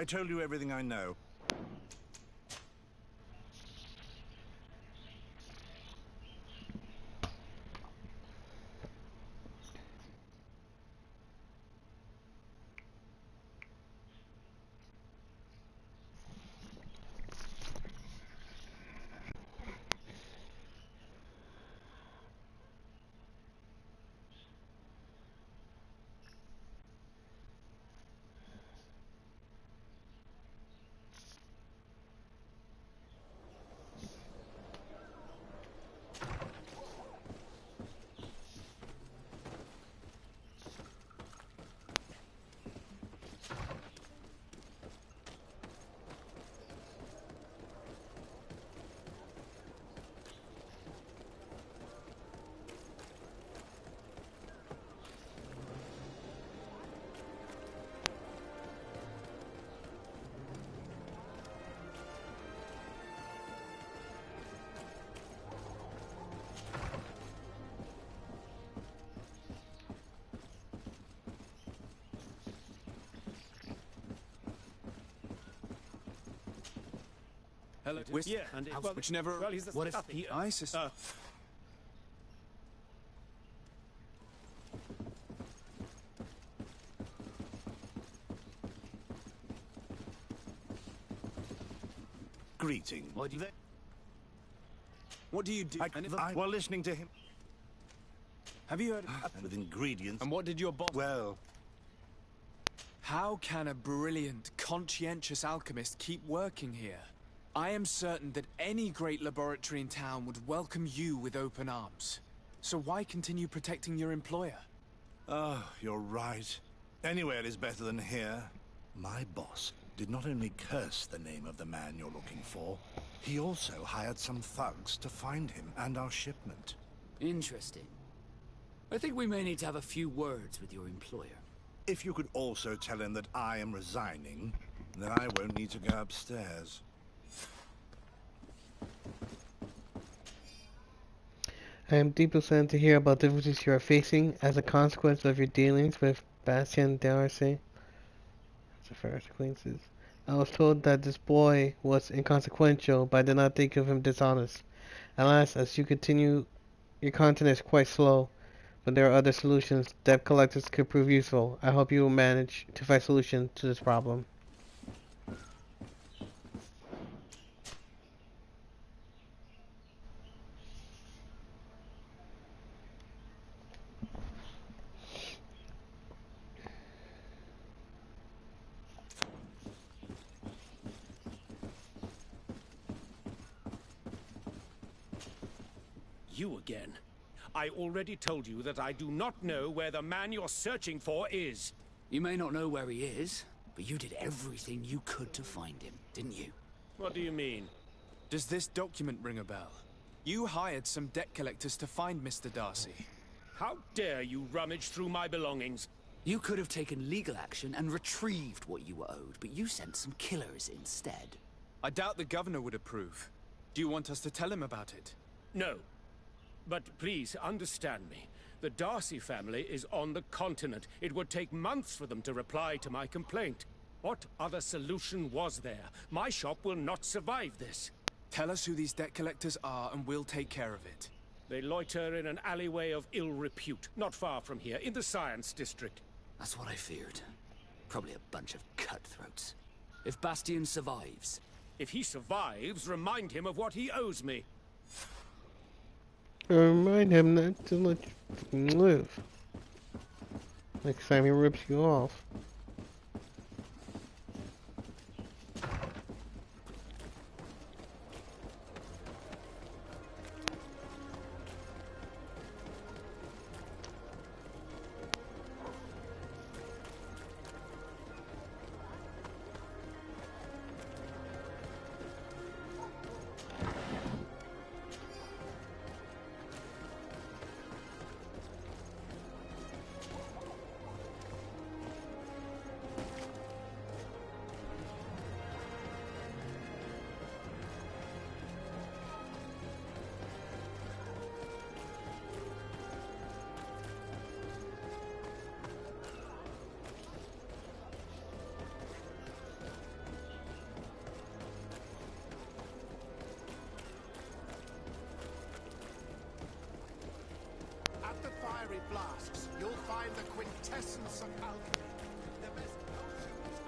I told you everything I know. Hello, Yeah, and which never. Well, he's What if nothing. he? I suspect. Greeting. What do you do? While listening to him. Have you heard? And with ingredients. And what did your boss? Well. How can a brilliant, conscientious alchemist keep working here? I am certain that any great laboratory in town would welcome you with open arms. So why continue protecting your employer? Oh, you're right. Anywhere is better than here. My boss did not only curse the name of the man you're looking for, he also hired some thugs to find him and our shipment. Interesting. I think we may need to have a few words with your employer. If you could also tell him that I am resigning, then I won't need to go upstairs. I am deeply saddened to hear about difficulties you are facing as a consequence of your dealings with Bastien Darcy. That's the first acquaintances. I was told that this boy was inconsequential, but I did not think of him dishonest. Alas, as you continue, your content is quite slow, but there are other solutions. Debt collectors could prove useful. I hope you will manage to find a solution to this problem. You again. I already told you that I do not know where the man you're searching for is. You may not know where he is, but you did everything you could to find him, didn't you? What do you mean? Does this document ring a bell? You hired some debt collectors to find Mr. Darcy. How dare you rummage through my belongings? You could have taken legal action and retrieved what you were owed, but you sent some killers instead. I doubt the governor would approve. Do you want us to tell him about it? No. But please, understand me. The Darcy family is on the continent. It would take months for them to reply to my complaint. What other solution was there? My shop will not survive this. Tell us who these debt collectors are and we'll take care of it. They loiter in an alleyway of ill repute, not far from here, in the Science District. That's what I feared. Probably a bunch of cutthroats. If Bastien survives, If he survives, remind him of what he owes me. Remind him not to let you live. Next time he rips you off. At the fiery flasks, you'll find the quintessence of alchemy. The best potions.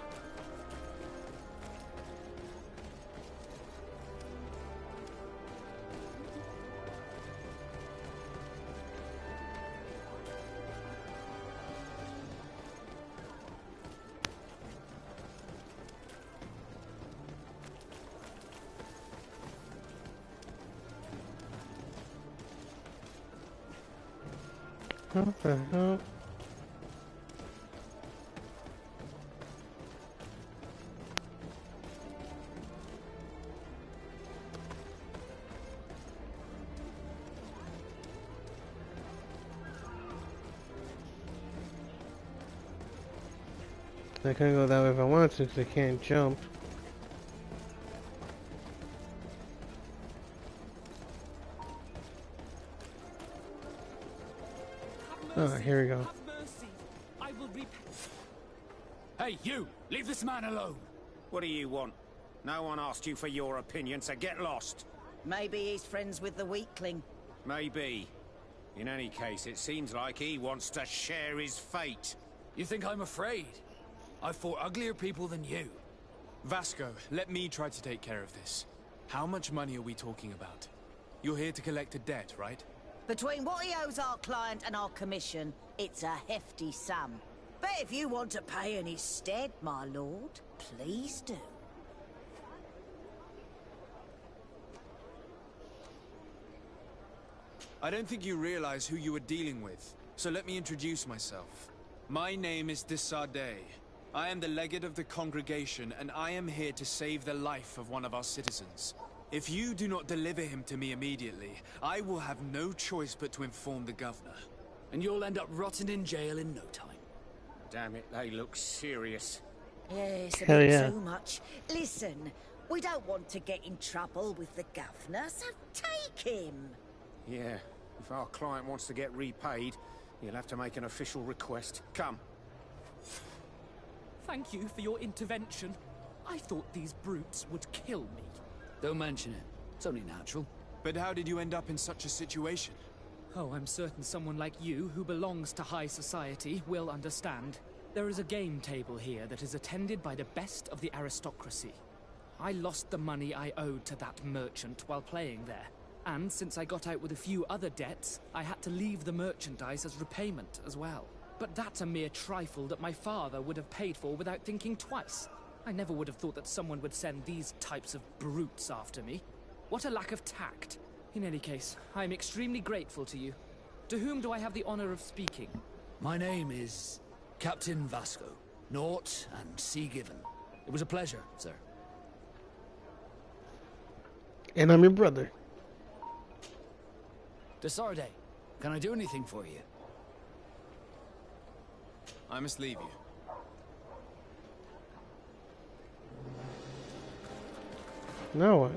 What the hell? I can't go that way if I want to because I can't jump. Oh, here we go. I will repay. Hey, you! Leave this man alone! What do you want? No one asked you for your opinion, so get lost. Maybe he's friends with the weakling. Maybe. In any case, it seems like he wants to share his fate. You think I'm afraid? I've fought uglier people than you. Vasco, let me try to take care of this. How much money are we talking about? You're here to collect a debt, right? Between what he owes our client and our commission, it's a hefty sum. But if you want to pay in his stead, my lord, please do. I don't think you realize who you are dealing with, so let me introduce myself. My name is de Sardet. I am the legate of the congregation, and I am here to save the life of one of our citizens. If you do not deliver him to me immediately, I will have no choice but to inform the governor. And you'll end up rotting in jail in no time. Damn it, they look serious. Yes, a Hell bit yeah. too much. Listen, we don't want to get in trouble with the governor, so take him. Yeah, if our client wants to get repaid, he'll have to make an official request. Come. Thank you for your intervention. I thought these brutes would kill me. Don't mention it. It's only natural. But how did you end up in such a situation? Oh, I'm certain someone like you, who belongs to high society, will understand. There is a game table here that is attended by the best of the aristocracy. I lost the money I owed to that merchant while playing there. And since I got out with a few other debts, I had to leave the merchandise as repayment as well. But that's a mere trifle that my father would have paid for without thinking twice. I never would have thought that someone would send these types of brutes after me. What a lack of tact. In any case, I am extremely grateful to you. To whom do I have the honor of speaking? My name is Captain Vasco. Naught and sea given. It was a pleasure, sir. And I'm your brother. De Sardet, can I do anything for you? I must leave you. Now what?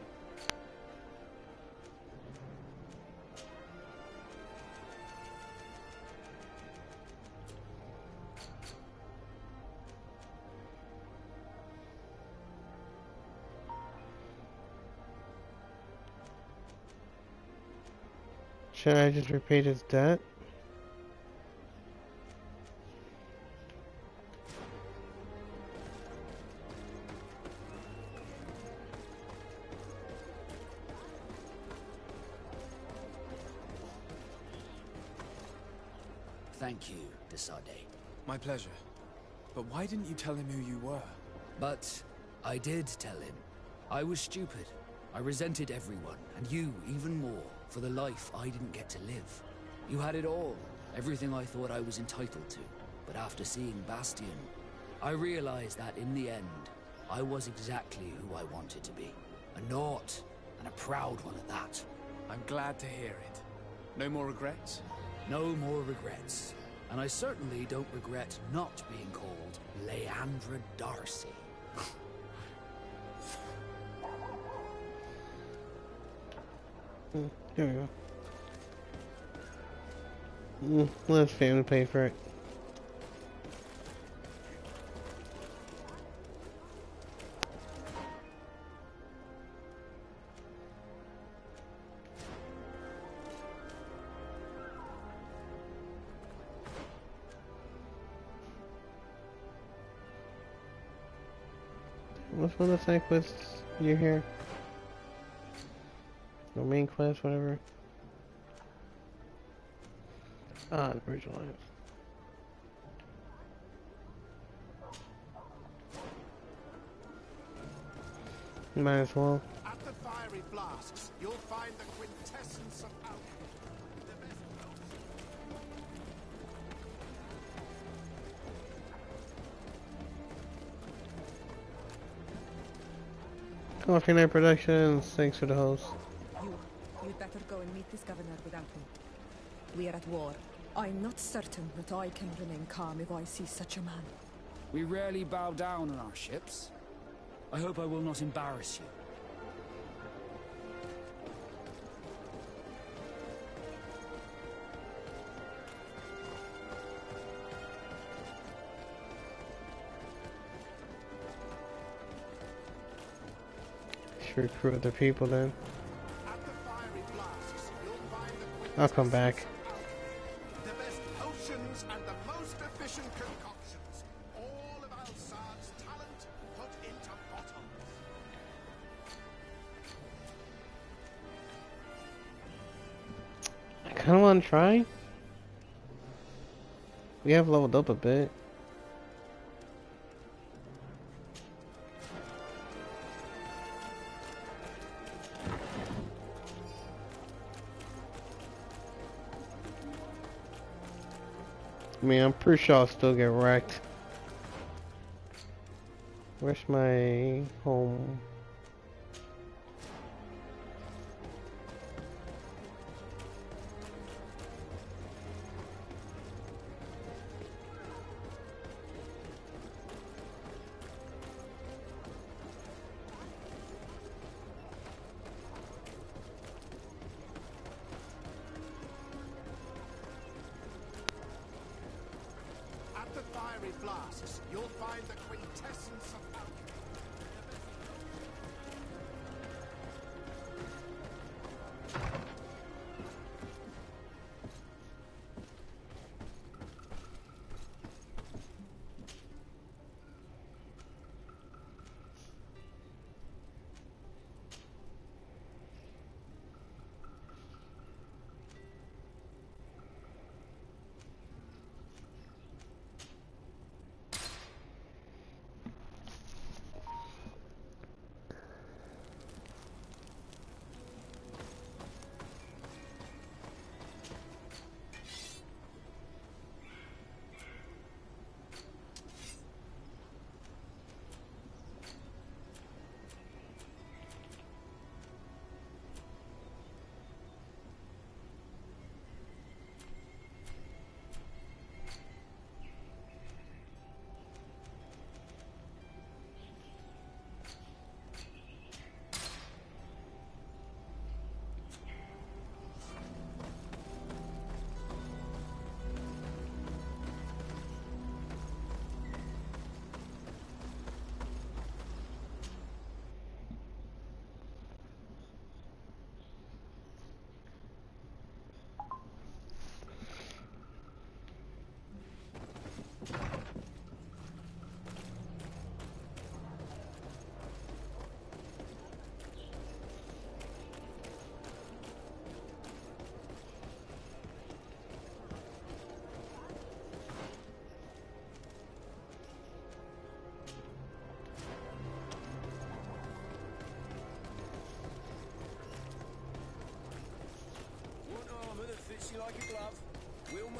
Should I just repay his debt? Thank you, Desade. My pleasure. But why didn't you tell him who you were? But I did tell him. I was stupid. I resented everyone, and you even more, for the life I didn't get to live. You had it all, everything I thought I was entitled to. But after seeing Bastion, I realized that in the end, I was exactly who I wanted to be. A naught, and a proud one at that. I'm glad to hear it. No more regrets? No more regrets. And I certainly don't regret not being called Leandra Darcy. Here we go. Let family pay for it. What's one of the side quests you're here? No main quest, whatever. Ah, the Bridge Alliance. Might as well. At the fiery flasks, you'll find the quintessence of alchemy. The best Coffee Night Productions, thanks for the host. You'd better go and meet this governor without me. We are at war. I'm not certain that I can remain calm if I see such a man. We rarely bow down on our ships. I hope I will not embarrass you. Should recruit other people then. At the fiery flasks, you'll find the I'll come back. the best potions and the most efficient concoctions. All of Alsad's talent put into bottles. I kinda wanna try. We have leveled up a bit. I mean, I'm pretty sure I'll still get wrecked. Where's my home? At the fiery flasks, you'll find the quintessence of alchemy.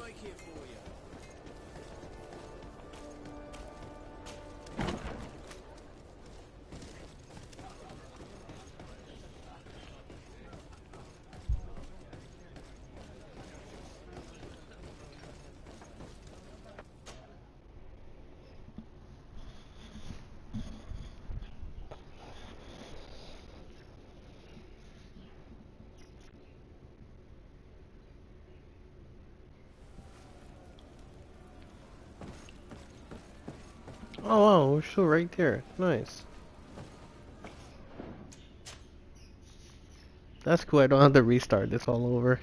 like here for you? Oh wow, we're still right there. Nice. That's cool. I don't have to restart this all over.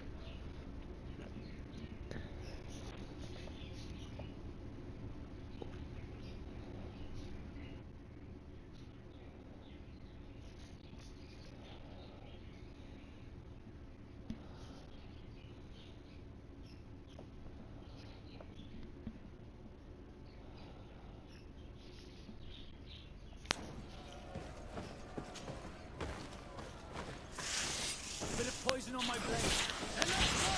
Bit of poison on my blade. And let's go!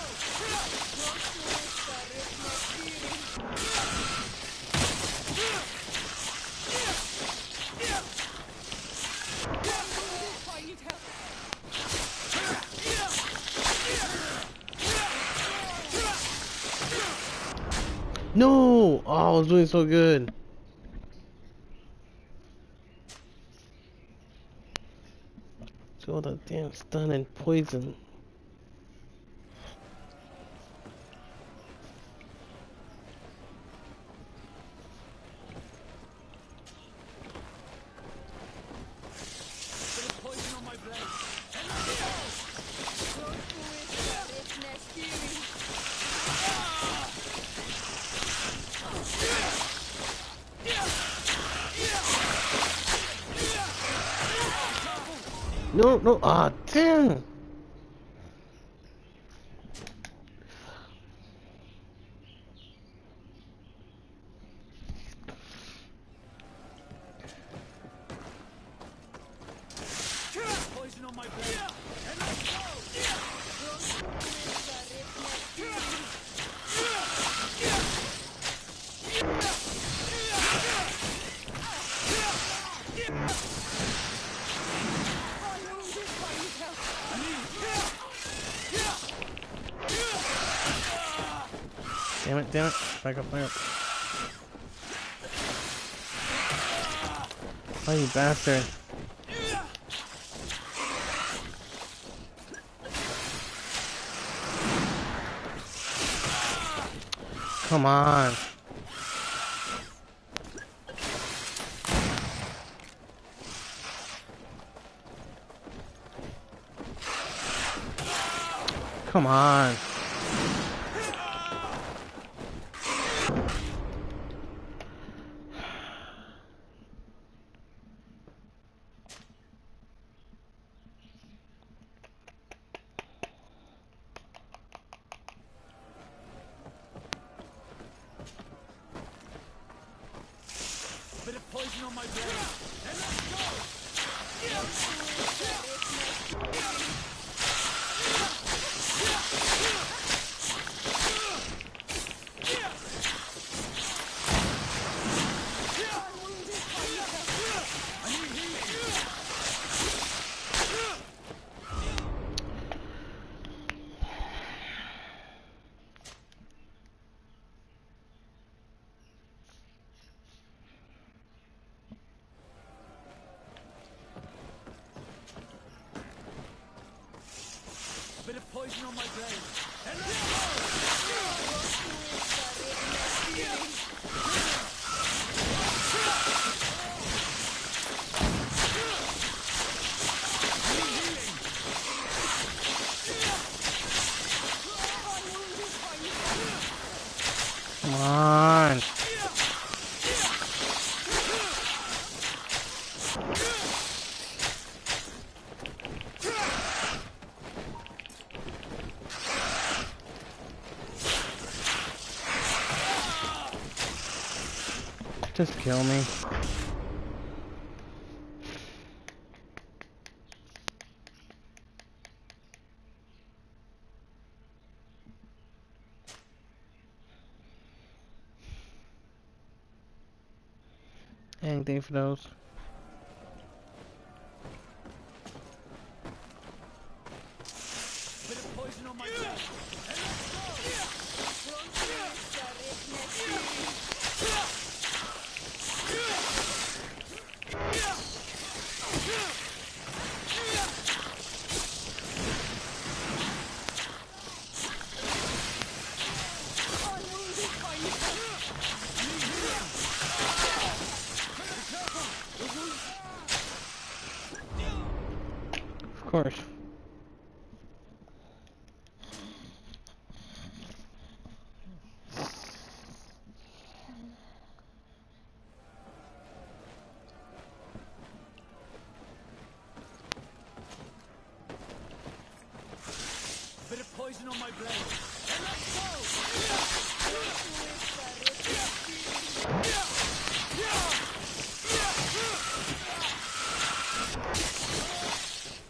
No! Oh, I was doing so good. So all the damn stun and poison. Bit of poison on my blade. And let's go! No, no, ah, damn! Poison on my blade. And let's go! Damn it, damn it. Back up, back up. Oh, you bastard. Come on. Come on. Bit of poison on my blade. And let's Bit of poison on my blade. And let's Come on. Just kill me. Anything for those. Bit of poison on my blade. And let's go! Of course. Bit of poison on my blade. And let's go!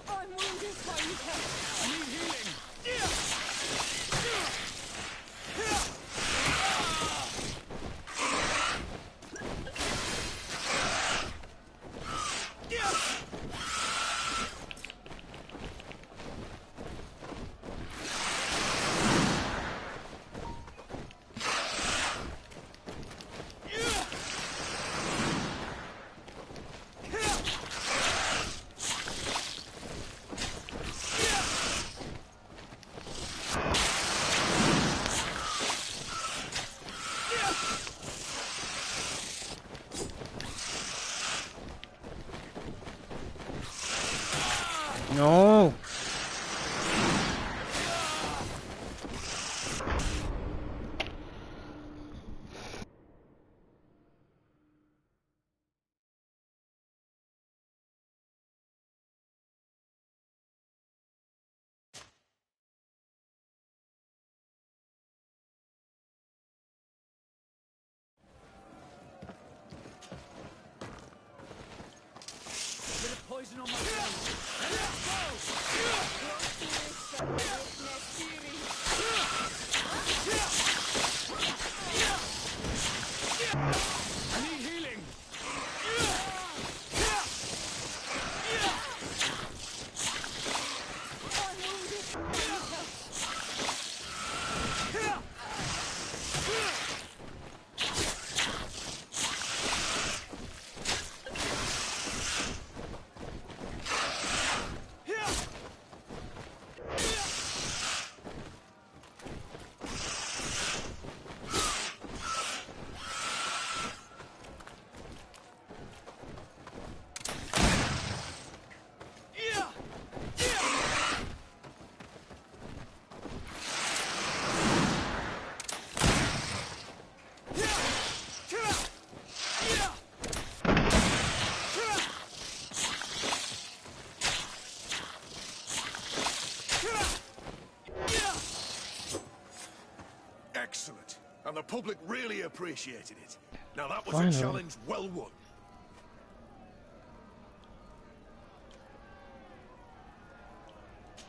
I'm wounded by you. I need healing. No. Bit of poison on my blade. And let's go! I need healing. Excellent. And the public really appreciated it. Now that was Finally. a challenge well won.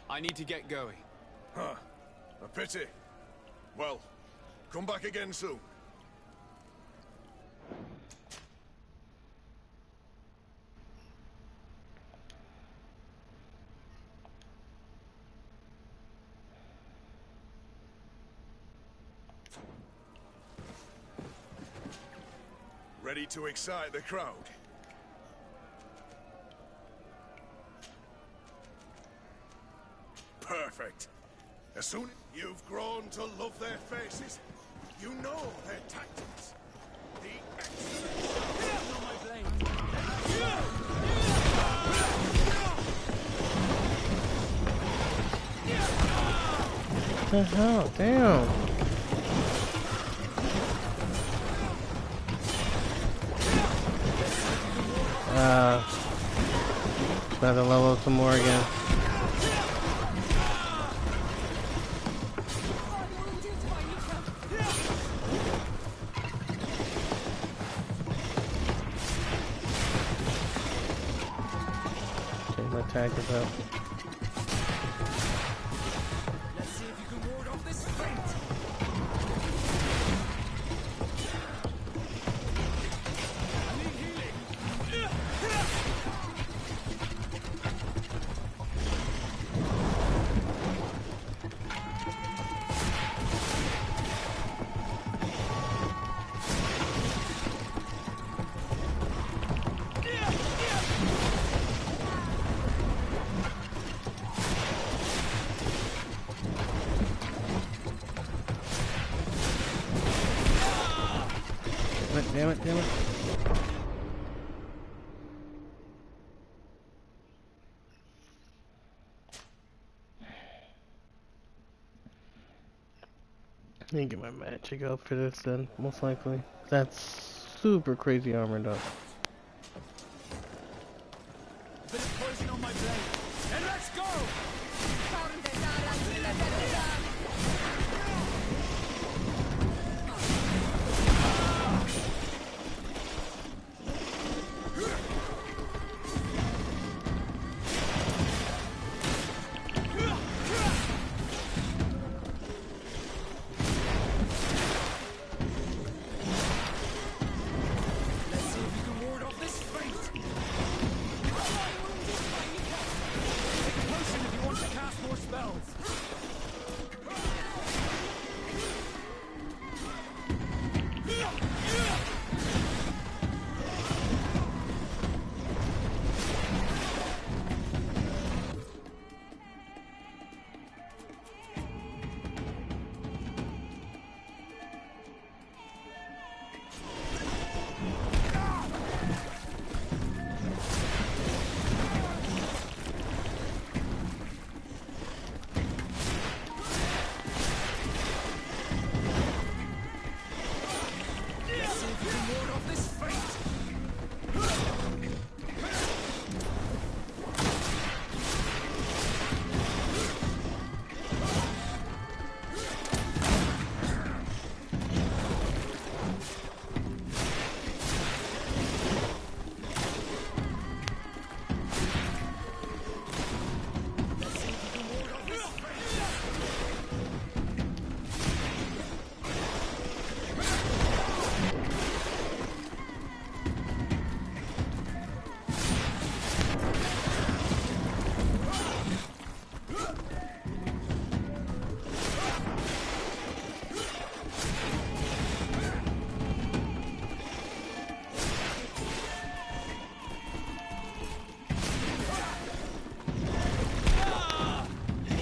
I need to get going. Huh. A pity. Well, come back again soon. Ready to excite the crowd? Perfect. As soon as you've grown to love their faces, you know their tactics. The excellent On my blade. What the hell? Damn. About to level up some more again. Okay, my attack is up. Let's see if you can ward off this feint. I need healing. it, damn it. I need to get my magic up for this then, most likely. That's super crazy armor though. Bit of poison on my blade. And let's go!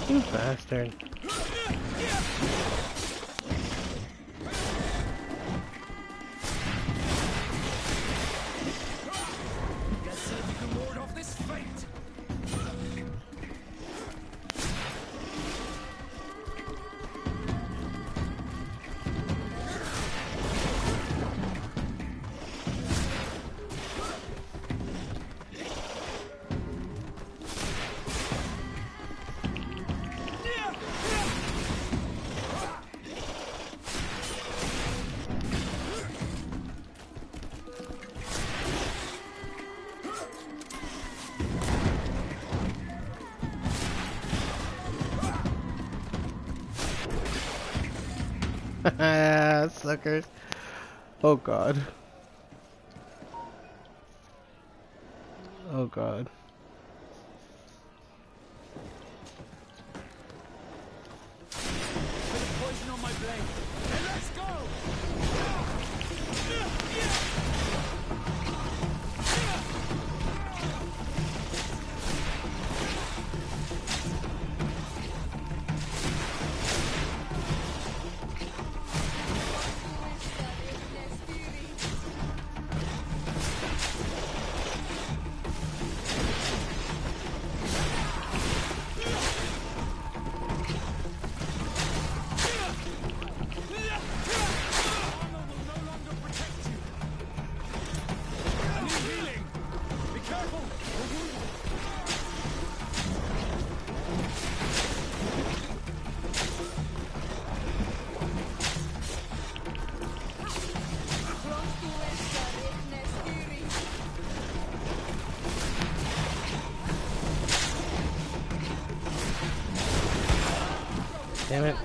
You bastard. Let's see if you can ward off this fate. Suckers. Oh god. Oh god. Bit of poison on my blade. And let's go! Damn it.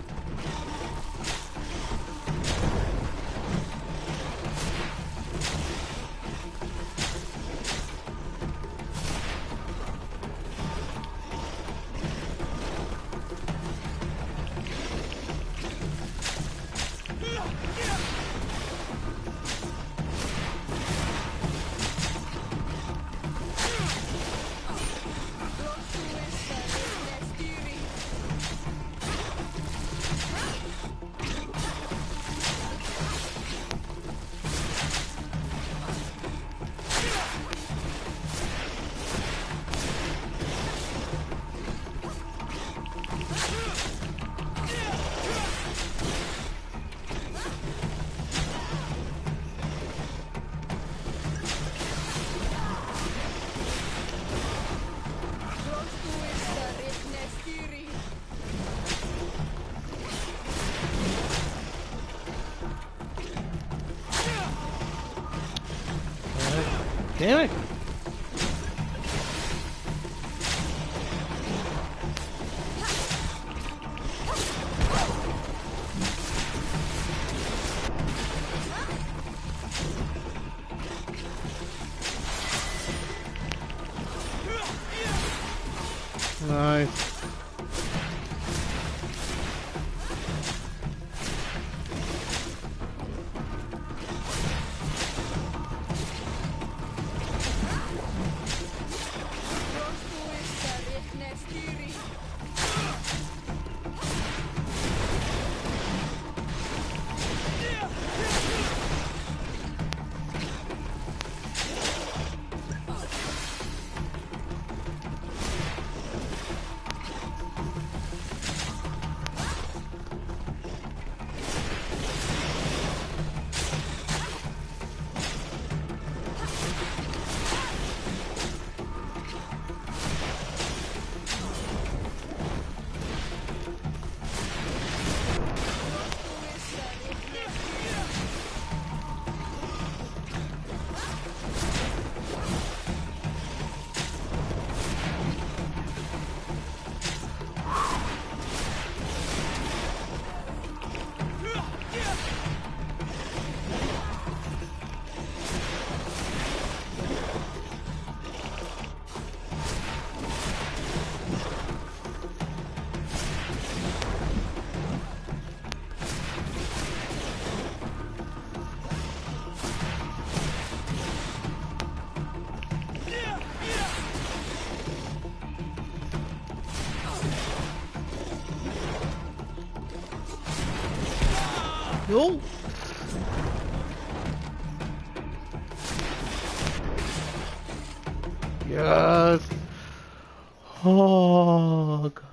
Damn it! Nice. Yo! Yes! Oh, God.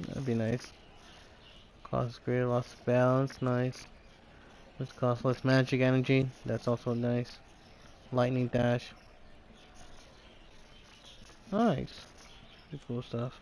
That'd be nice. Costs greater loss of balance, nice. Which costs less magic energy, that's also nice. Lightning dash. Nice. Pretty cool stuff.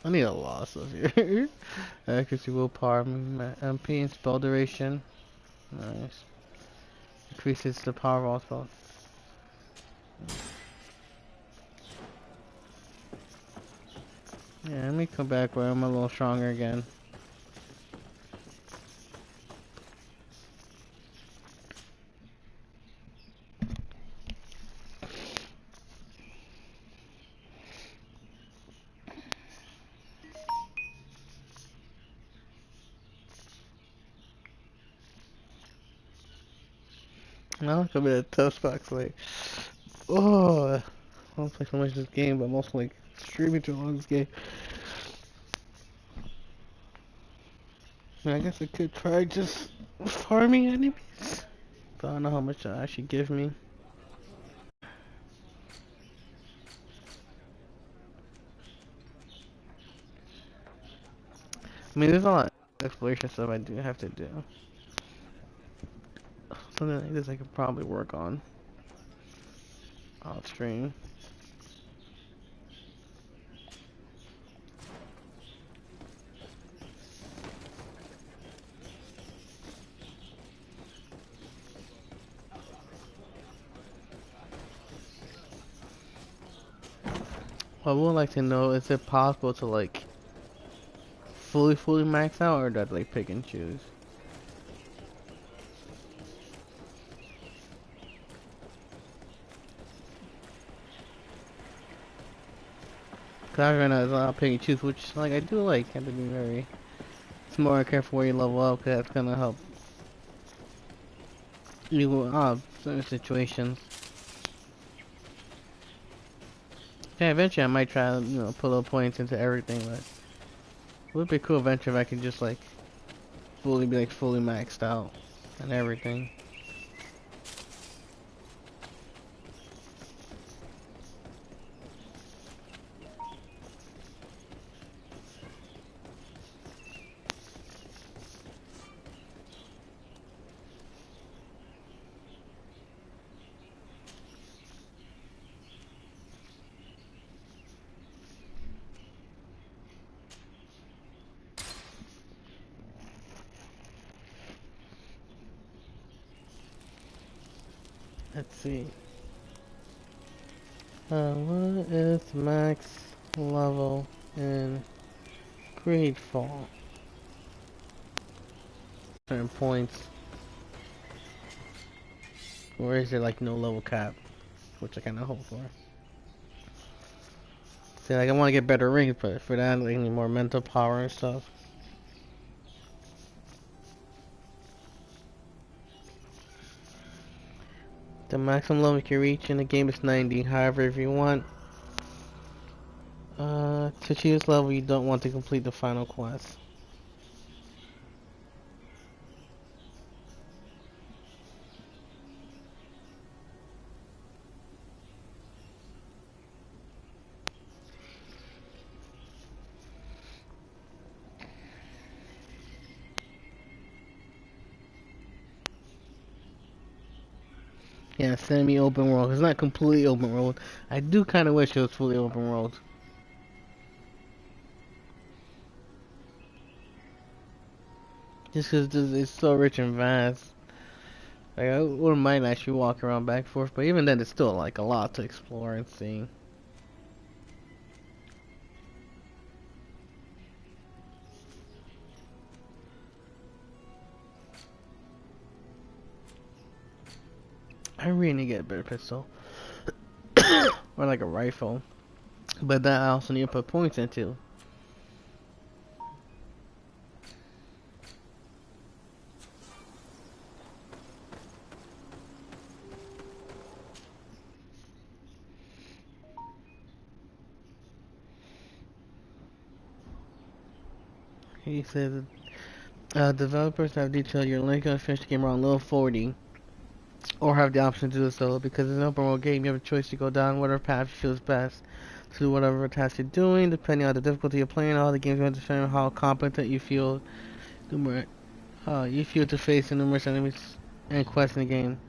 I need a lot of stuff here. Accuracy, willpower, MP, and spell duration. Nice. Increases the power of all spells. Yeah, let me come back where I'm a little stronger again. Now I'm coming at a tough spot, like, oh, I don't play so much this game, but I'm also like streaming too long this game. I guess I could try just farming enemies, but I don't know how much that actually give me. I mean, there's a lot of exploration stuff I do have to do. Something like this I could probably work on off stream. I would like to know, is it possible to like fully max out, or do I like pick and choose? Cause right now it's a lot of pick and choose, which like I do like. Have to be very smart and careful where you level up, cause that's gonna help you certain situations. Yeah, eventually I might try to, put little points into everything, but It would be cool eventually if I could just like fully be like fully maxed out and everything. Let's see. What is max level in GreedFall? Certain points. Or is there like no level cap? Which I kinda hope for. See, like I wanna get better rings, but for that like, I need more mental power and stuff. The maximum level you can reach in the game is 90. However, if you want to choose level, you don't want to complete the final quest. Yeah, semi-open world. It's not completely open world. I do kind of wish it was fully open world. Just because it's so rich and vast. Like, I wouldn't mind actually walking around back and forth, but even then, it's still like a lot to explore and see. I really need to get a better pistol. Or like a rifle. But that I also need to put points into. He said, developers have detailed you're only going to finish the game around level 40. Or have the option to do so. Because it's an open world game, you have a choice to go down whatever path you feel is best. To do whatever task you're doing, depending on the difficulty you're playing. All the games going to determine how competent you feel. You feel to face the numerous enemies and quests in the game.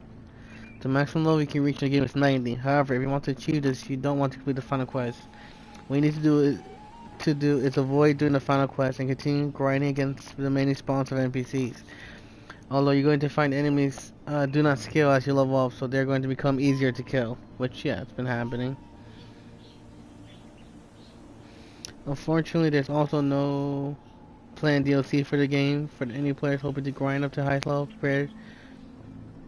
The maximum level you can reach in the game is 90. However, if you want to achieve this, you don't want to complete the final quest. What you need to do is avoid doing the final quest and continue grinding against the remaining spawns of NPCs. Although you're going to find enemies do not scale as you level up, so they're going to become easier to kill. Which, yeah, it's been happening. Unfortunately, there's also no planned DLC for the game for any players hoping to grind up to highest level.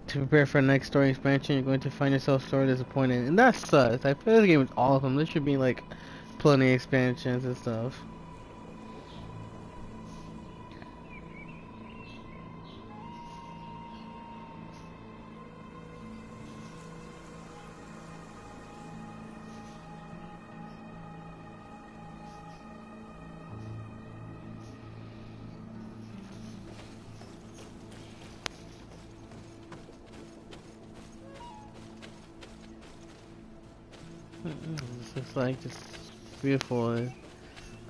Prepare for the next story expansion. You're going to find yourself sorely disappointed, and that sucks. I play this game with all of them. There should be like plenty of expansions and stuff. It's just like just beautiful.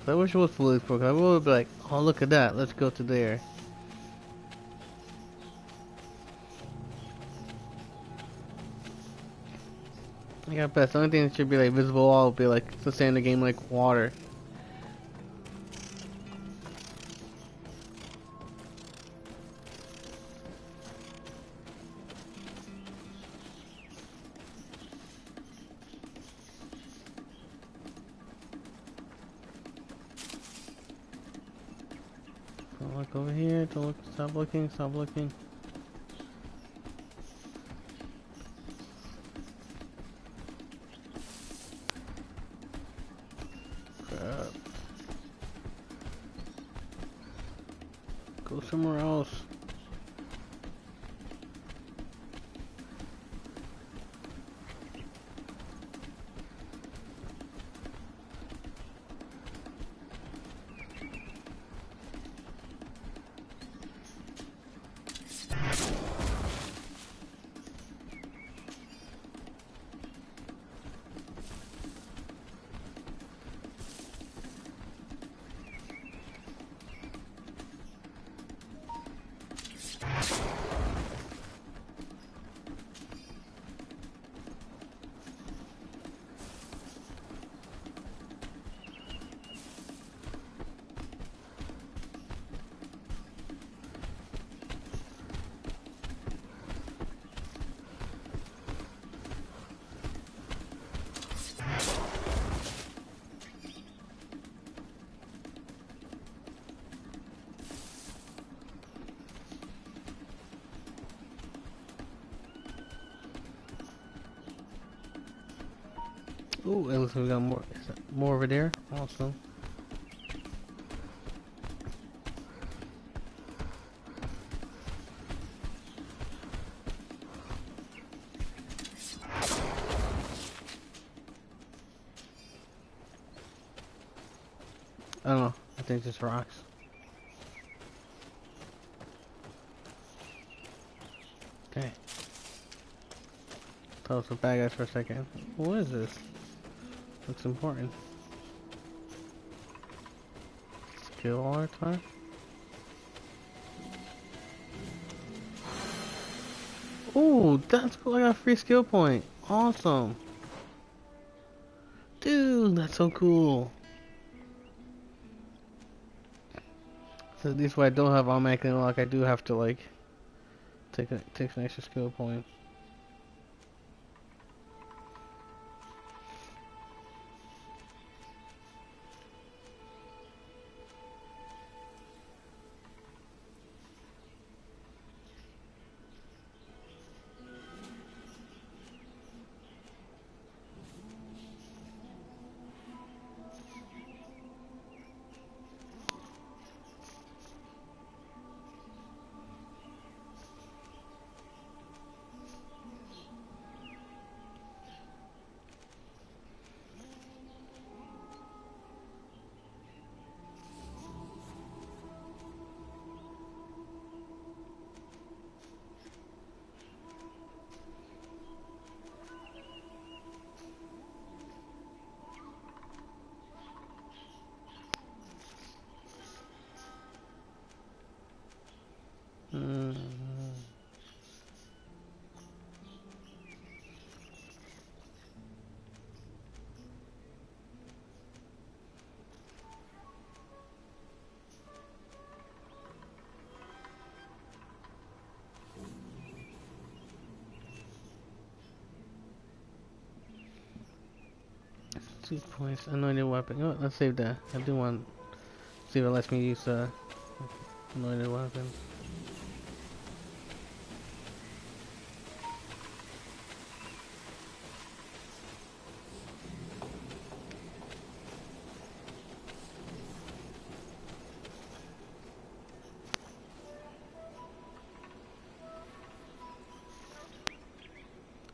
I wish it was fully broken. I would be like, oh look at that, let's go to there. I got best. The only thing that should be like visible wall would be like to stay in the game like water. Don't look over here. Don't look. Stop looking. Stop looking. Crap. Go somewhere else. Ooh, it looks like we got more over there. Awesome. I don't know. I think just rocks. Okay. Tell us some bad guys for a second. What is this? Looks important. Skill all the time? Ooh, that's cool. I got a free skill point. Awesome. Dude, that's so cool. So at least when I don't have automatic unlock, I do have to like take an extra skill point. Two points, anointed weapon. Oh, let's save that. I do want to see if it lets me use anointed weapon.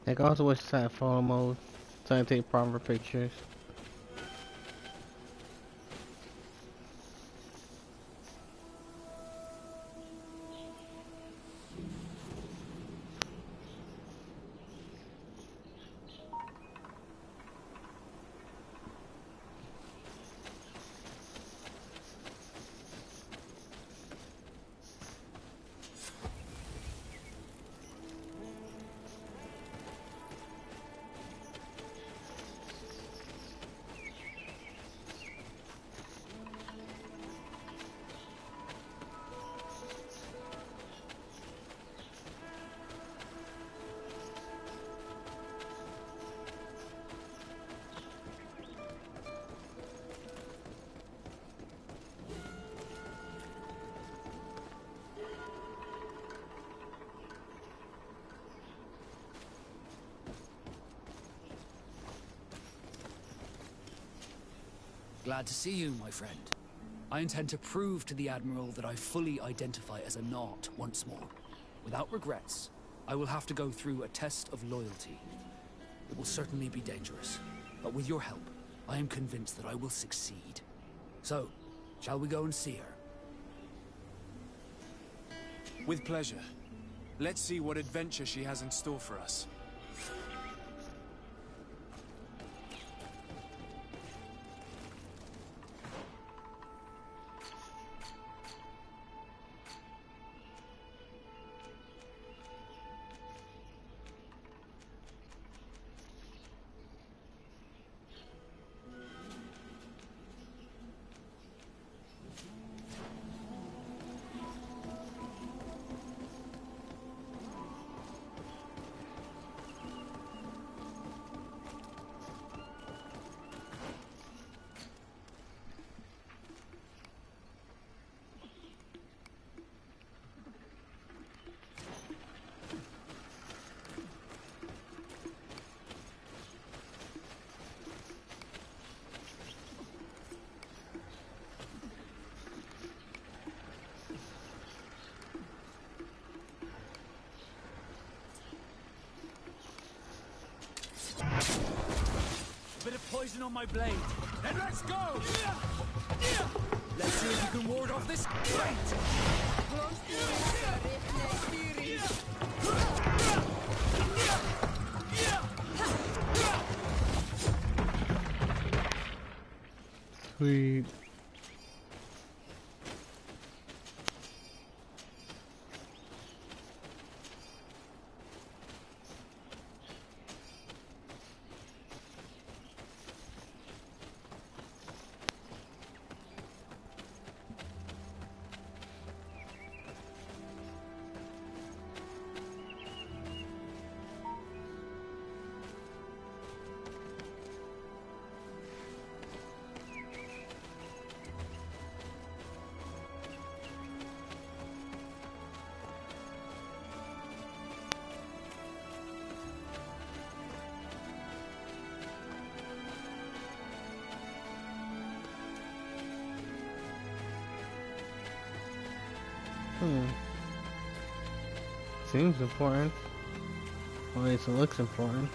I can also watch the photo mode, so I can take proper pictures. Glad to see you, my friend. I intend to prove to the Admiral that I fully identify as a Naut once more. Without regrets, I will have to go through a test of loyalty. It will certainly be dangerous, but with your help, I am convinced that I will succeed. So, shall we go and see her? With pleasure. Let's see what adventure she has in store for us. poison on my blade. Then let's go! Let's see if you can ward off this fight! Sweet. Seems important. Or at least it looks important.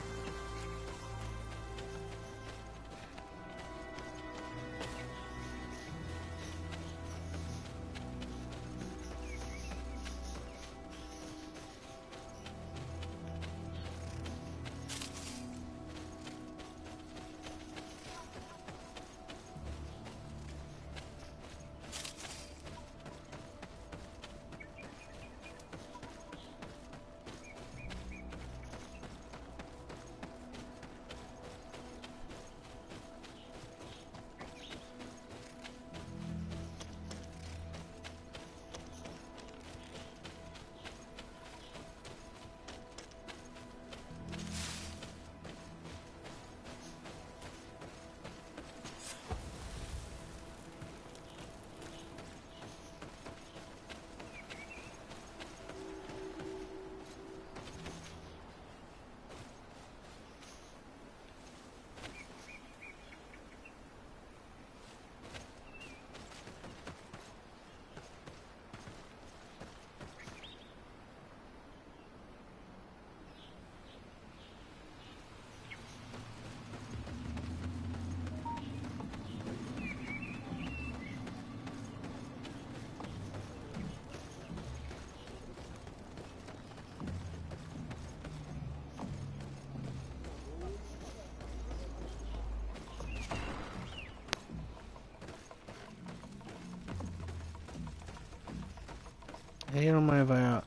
Hey, you don't mind if I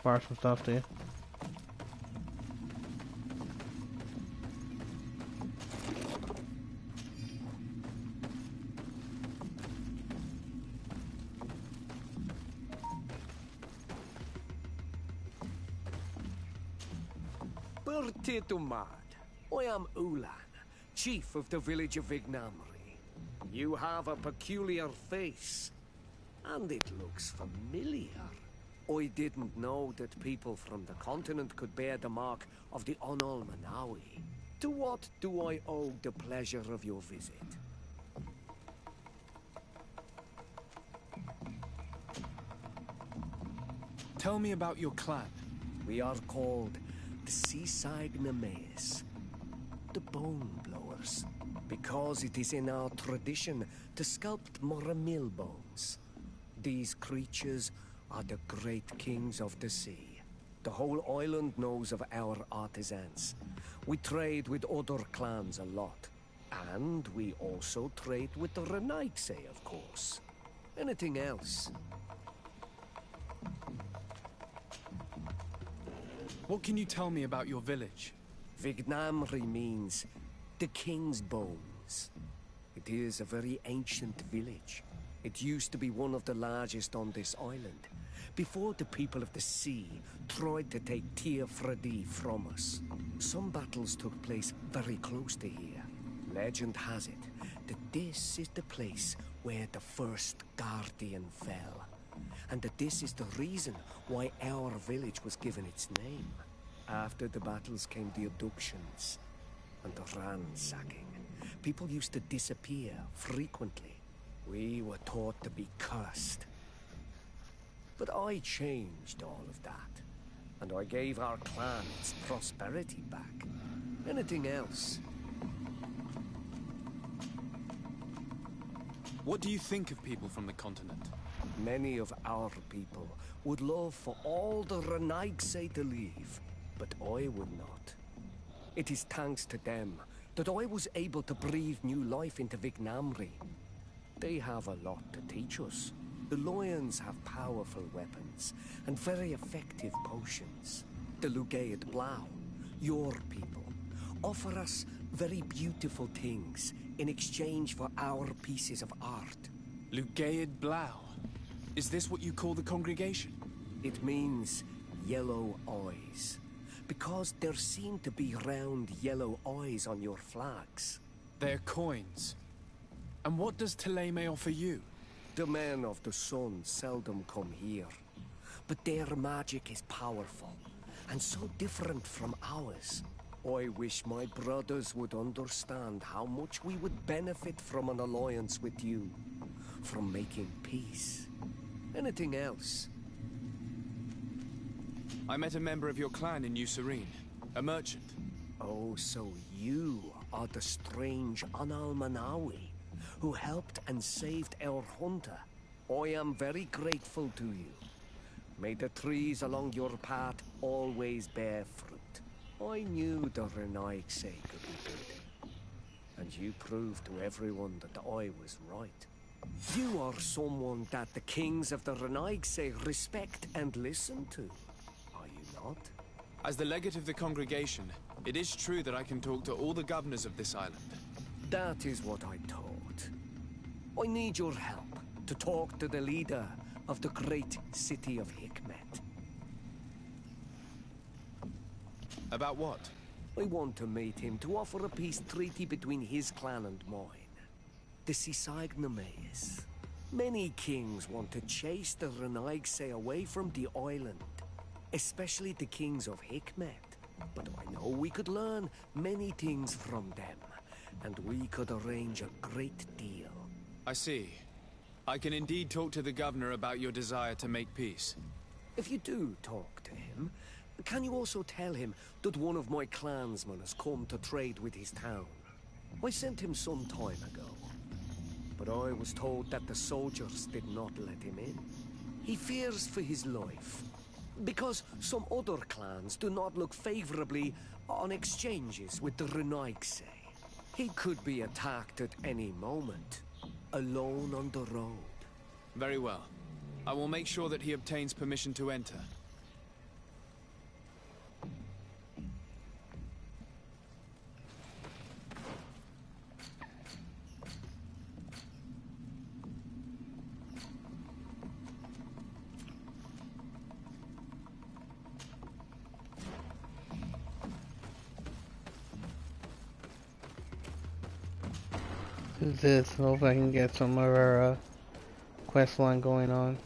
borrow some stuff, do you? Bertitumad, I am Ulan, chief of the village of Vignamri. You have a peculiar face, and it looks familiar. I didn't know that people from the continent could bear the mark of the Onol Manawi. To what do I owe the pleasure of your visit? Tell me about your clan. We are called the Seaside Nemes, the Bone Blowers, because it is in our tradition to sculpt Moramil bones. These creatures are the great kings of the sea. The whole island knows of our artisans. We trade with other clans a lot. And we also trade with the Renaigse, of course. Anything else? What can you tell me about your village? Vignamri means the king's bones. It is a very ancient village. It used to be one of the largest on this island, before the people of the sea tried to take Tir Fredi from us. Some battles took place very close to here. Legend has it that this is the place where the first Guardian fell, and that this is the reason why our village was given its name. After the battles came the abductions and the ransacking. People used to disappear frequently. We were taught to be cursed. But I changed all of that, and I gave our clan its prosperity back. Anything else? What do you think of people from the continent? Many of our people would love for all the Renaigse to leave, but I would not. It is thanks to them that I was able to breathe new life into Vignamri. They have a lot to teach us. The lions have powerful weapons and very effective potions. The Lugaid Blau, your people, offer us very beautiful things in exchange for our pieces of art. Lugaid Blau? Is this what you call the congregation? It means yellow eyes, because there seem to be round yellow eyes on your flags. They're coins. And what does Thélème offer you? The men of the sun seldom come here, but their magic is powerful, and so different from ours. I wish my brothers would understand how much we would benefit from an alliance with you, from making peace. Anything else? I met a member of your clan in New Serene, a merchant. Oh, so you are the strange Anal Manawi, who helped and saved our hunter. I am very grateful to you. May the trees along your path always bear fruit. I knew the Renaigse could be good, and you proved to everyone that I was right. You are someone that the kings of the Renaigse respect and listen to, are you not? As the legate of the congregation, it is true that I can talk to all the governors of this island. That is what I thought. I need your help to talk to the leader of the great city of Hikmet. About what? I want to meet him to offer a peace treaty between his clan and mine. The Sisagnames. Many kings want to chase the Renaigse away from the island, especially the kings of Hikmet. But I know we could learn many things from them, and we could arrange a great deal. I see. I can indeed talk to the governor about your desire to make peace. If you do talk to him, can you also tell him that one of my clansmen has come to trade with his town? I sent him some time ago, but I was told that the soldiers did not let him in. He fears for his life, because some other clans do not look favorably on exchanges with the Renaigse. He could be attacked at any moment, alone on the road. Very well. I will make sure that he obtains permission to enter. Who's this? Hope I can get some of our quest line going on.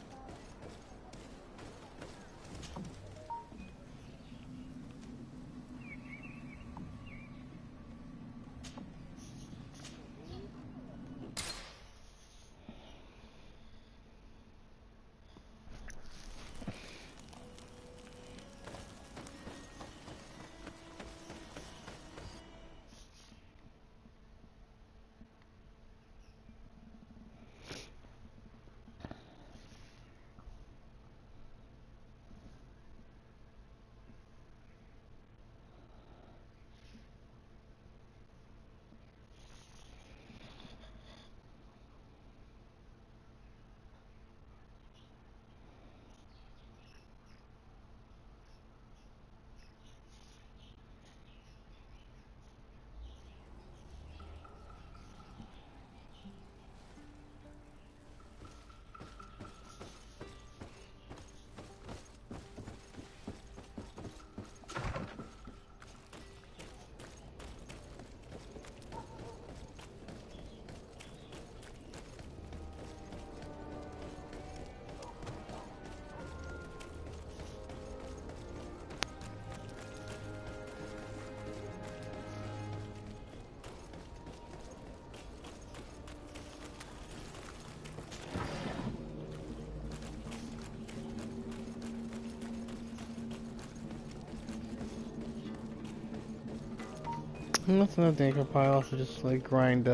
That's another thing I could probably also just like grind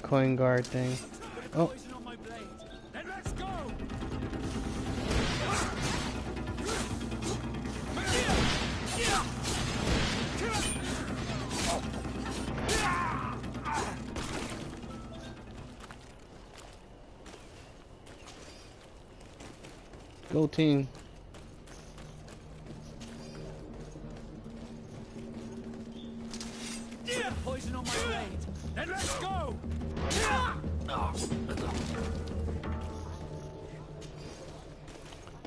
coin guard thing. Oh. Then let's go! Go team. Poison on my blade. Then let's go!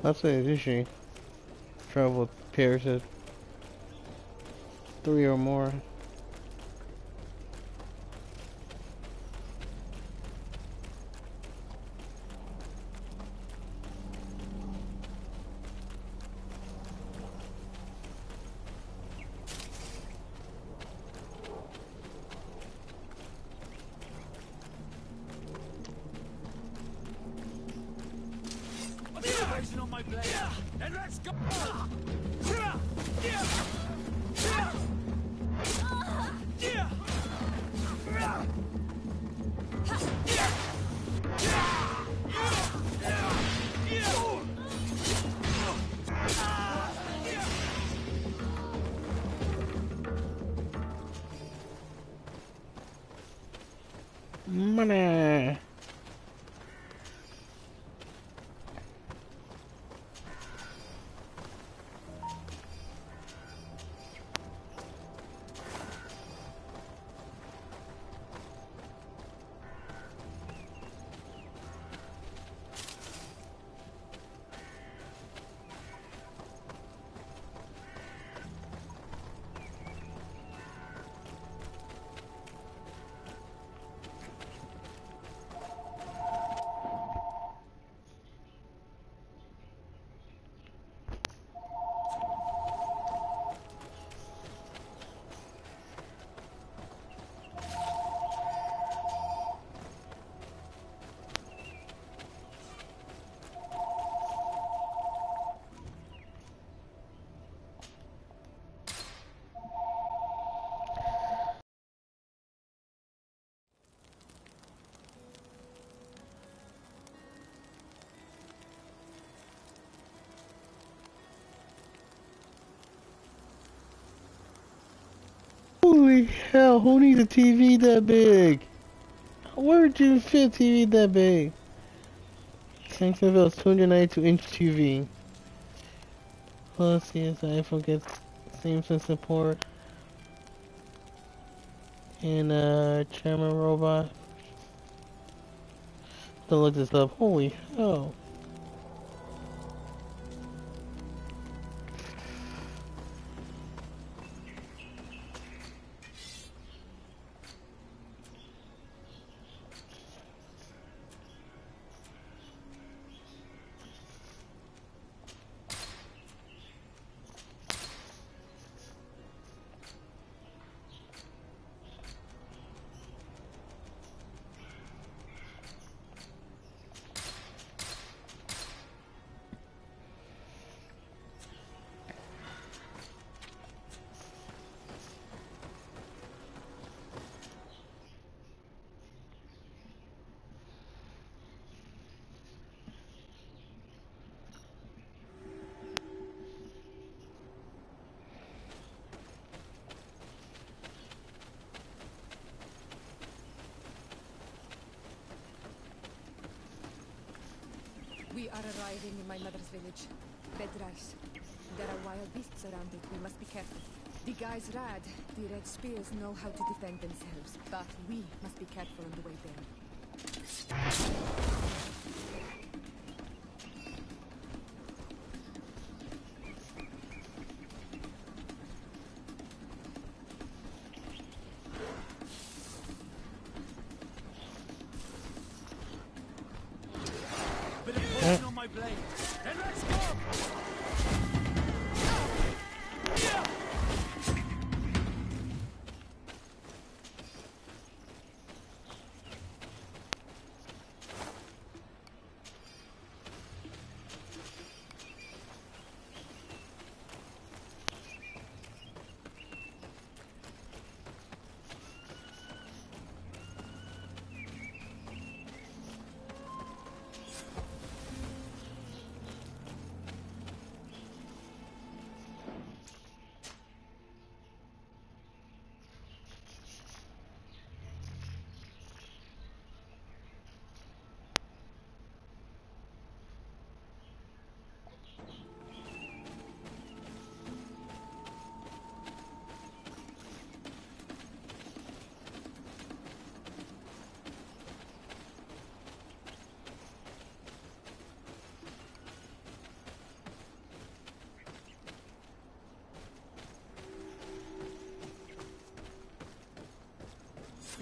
That's it, is she? Trouble with pierces. 3 or more. Poison on my blade. Then let's go! Money. Holy hell, who needs a TV that big? Where would you fit a TV that big? Samsung's 292-inch TV. Plus, yes, the iPhone gets Samsung support. And, Chairman Robot. To look this up. Holy hell. We are arriving in my mother's village. Red rice. There are wild beasts around it. We must be careful. The guys rad. The red spears know how to defend themselves. But we must be careful on the way there. Poison on my blade. Then let's go!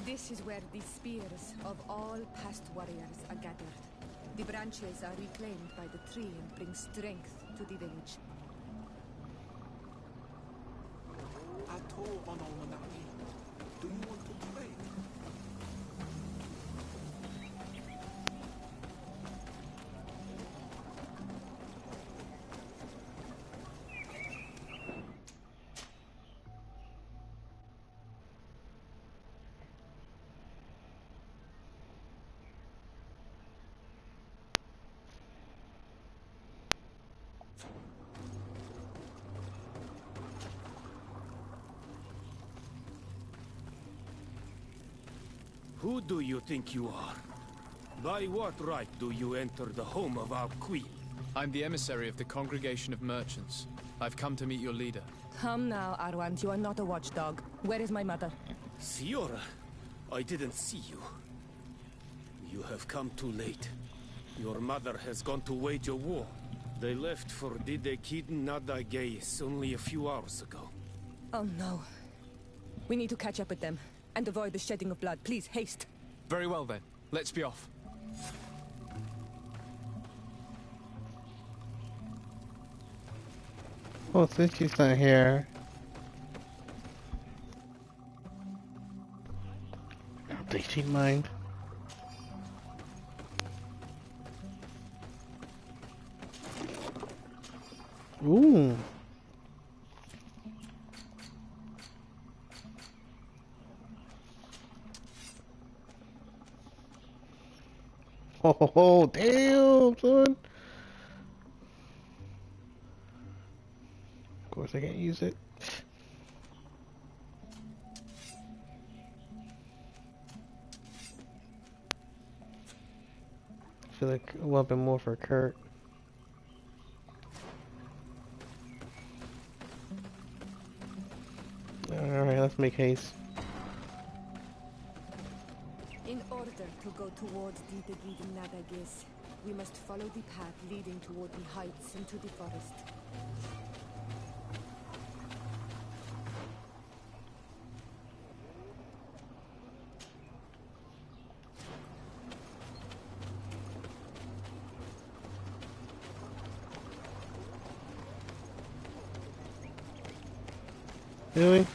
This is where the spears of all past warriors are gathered. The branches are reclaimed by the tree and bring strength to the village. Do you want to trade? Who do you think you are? By what right do you enter the home of our queen? I'm the emissary of the Congregation of Merchants. I've come to meet your leader. Come now, Arwant. You are not a watchdog. Where is my mother? Siora, I didn't see you. You have come too late. Your mother has gone to wage a war. They left for Didekid Nadagais only a few hours ago. Oh no. We need to catch up with them. And avoid the shedding of blood. Please, haste. Very well then. Let's be off. Well, since she's not here, I don't think she'd mind. Ooh. Oh, damn, son. Of course, I can't use it. I feel like a weapon more for Kurt. Alright, let's make haste. In order to go towards the Nadagis, we must follow the path leading toward the heights into the forest. Really?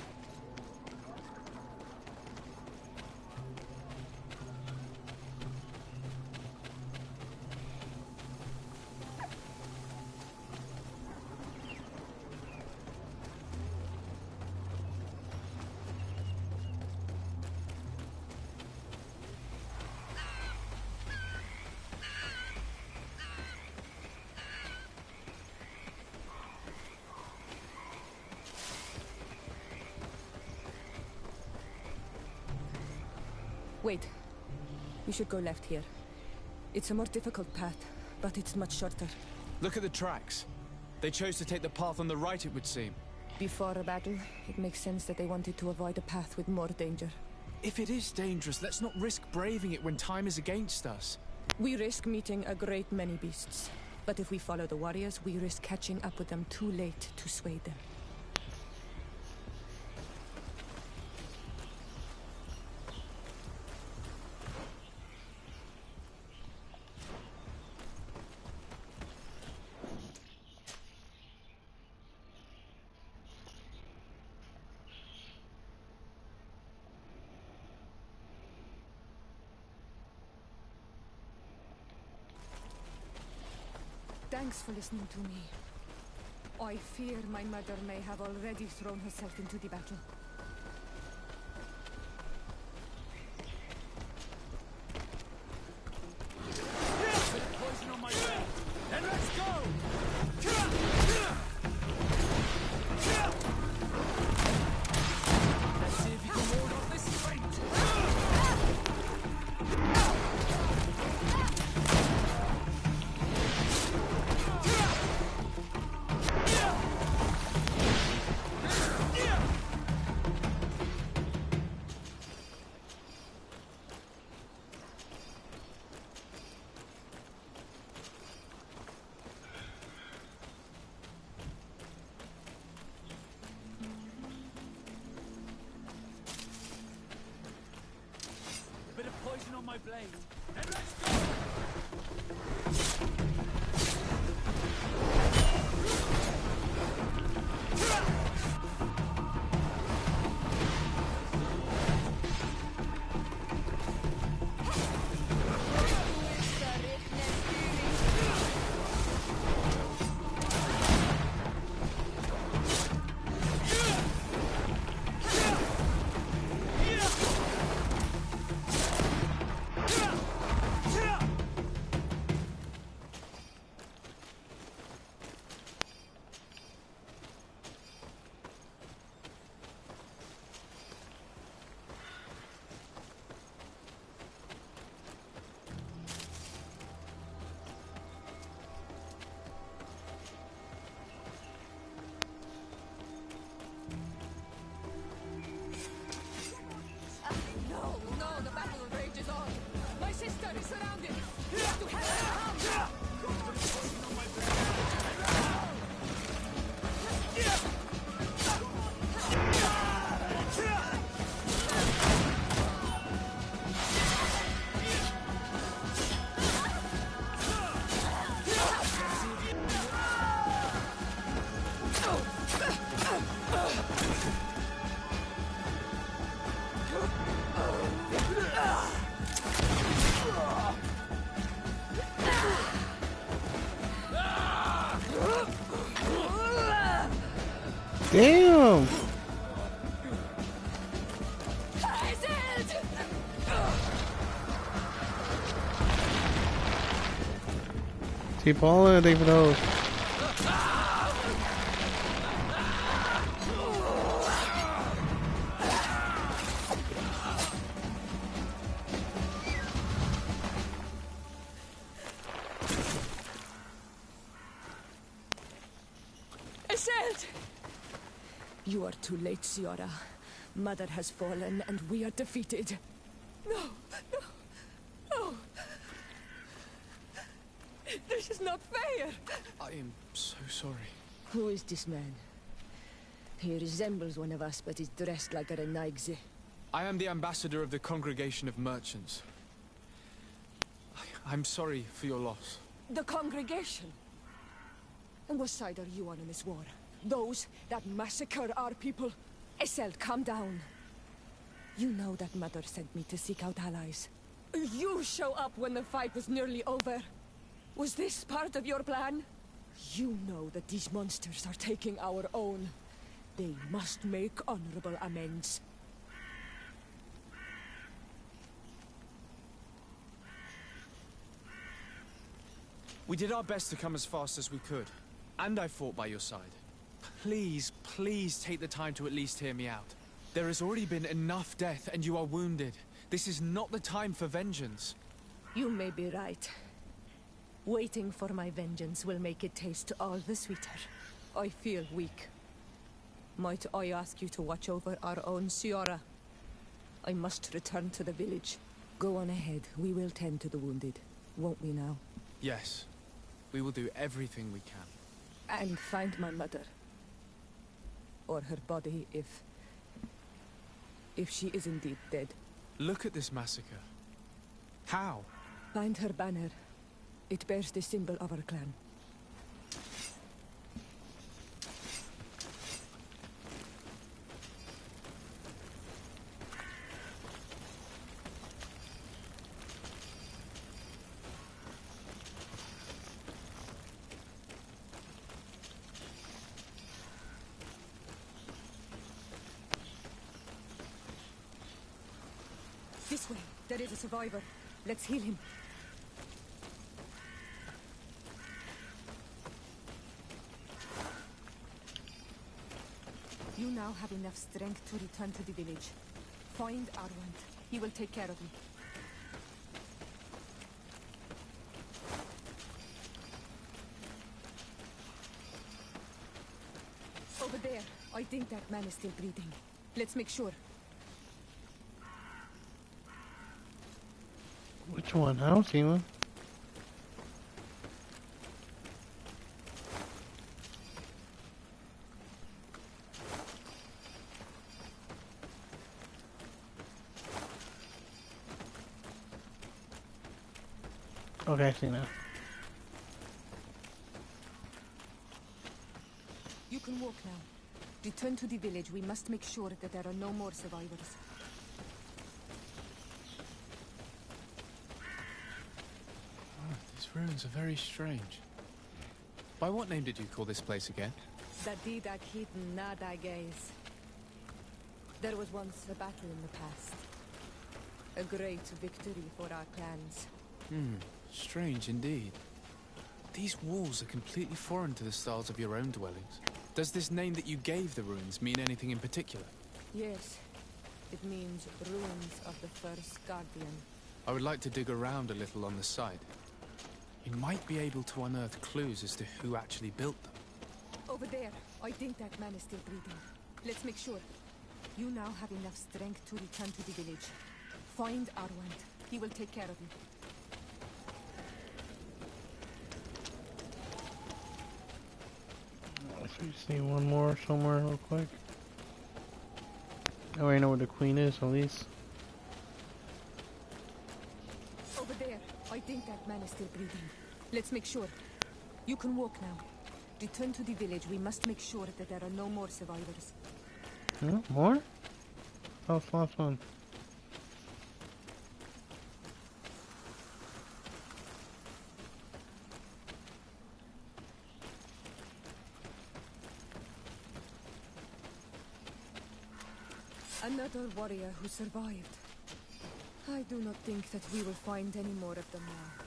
Wait. We should go left here. It's a more difficult path, but it's much shorter. Look at the tracks. They chose to take the path on the right, it would seem. Before a battle, it makes sense that they wanted to avoid a path with more danger. If it is dangerous, let's not risk braving it when time is against us. We risk meeting a great many beasts. But if we follow the warriors, we risk catching up with them too late to sway them. Thanks for listening to me. I fear my mother may have already thrown herself into the battle. Poison on my bed. And let's go! Let's see if you can ward off this fate. my blade. Then let's go! No, the battle rages on. My sister is surrounded. We have to help her. Damn! Keep all in, David Hose. Iselt! You are too late, Ciara. Mother has fallen, and we are defeated. No, no, no. This is not fair. I am so sorry. Who is this man? He resembles one of us, but is dressed like a Renaigze. I am the ambassador of the Congregation of Merchants. I'm sorry for your loss. The congregation? And what side are you on in this war? Those that massacre our people? Iselt, calm down. You know that Mother sent me to seek out allies. You show up when the fight was nearly over. Was this part of your plan? You know that these monsters are taking our own. They must make honorable amends. We did our best to come as fast as we could. And I fought by your side. Please, please take the time to at least hear me out. There has already been enough death and you are wounded. This is not the time for vengeance. You may be right. Waiting for my vengeance will make it taste all the sweeter. I feel weak. Might I ask you to watch over our own Ciara? I must return to the village. Go on ahead. We will tend to the wounded. Won't we now? Yes. We will do everything we can. And find my mother. Or her body, if she is indeed dead. Look at this massacre. How? Find her banner. It bears the symbol of our clan. This way. There is a survivor. Let's heal him. You now have enough strength to return to the village. Find Arwand. He will take care of you. Over there. I think that man is still breathing. Let's make sure. Which one? I don't see one. Okay, I see now. You can walk now. Return to the village. We must make sure that there are no more survivors. Oh, these ruins are very strange. By what name did you call this place again? Dadidak Hidden Nadagays. There was once a battle in the past. A great victory for our clans. Strange indeed. These walls are completely foreign to the styles of your own dwellings. Does this name that you gave the ruins mean anything in particular? Yes. It means ruins of the first guardian. I would like to dig around a little on the site. You might be able to unearth clues as to who actually built them. Over there. I think that man is still breathing. Let's make sure. You now have enough strength to return to the village. Find Arwand. He will take care of you. Let's see one more somewhere real quick. I already know where the queen is, at least. Over there. I think that man is still breathing. Let's make sure. You can walk now. Return to the village. We must make sure that there are no more survivors. No, more? That was the last one. Another warrior who survived. I do not think that we will find any more of them now.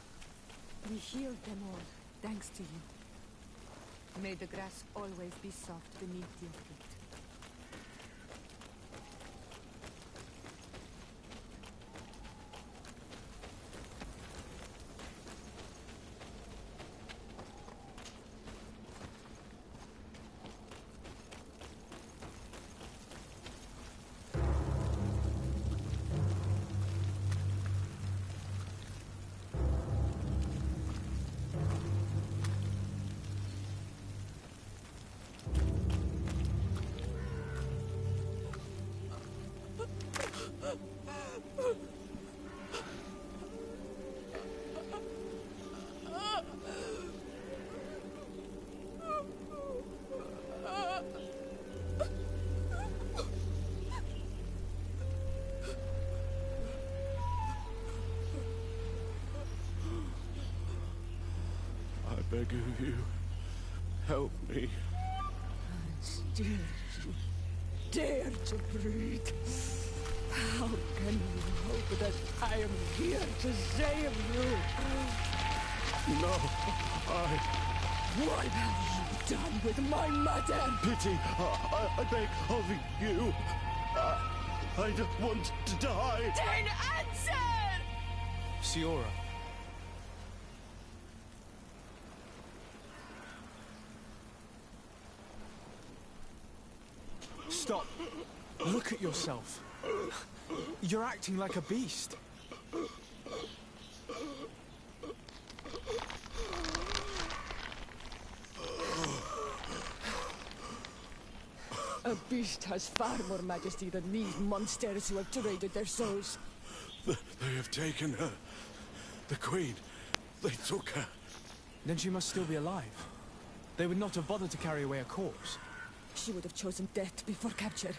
We healed them all, thanks to you. May the grass always be soft beneath your feet. I beg of you, help me. Still, you dare to breathe. How can you hope that I am here to save you? No, What have you done with my mother? Pity, I beg of you. I don't want to die. Then answer! Siora. Stop. Look at yourself. You're acting like a beast. A beast has far more majesty than these monsters who have traded their souls. They have taken her. The Queen. They took her. Then she must still be alive. They would not have bothered to carry away a corpse. She would have chosen death before capture.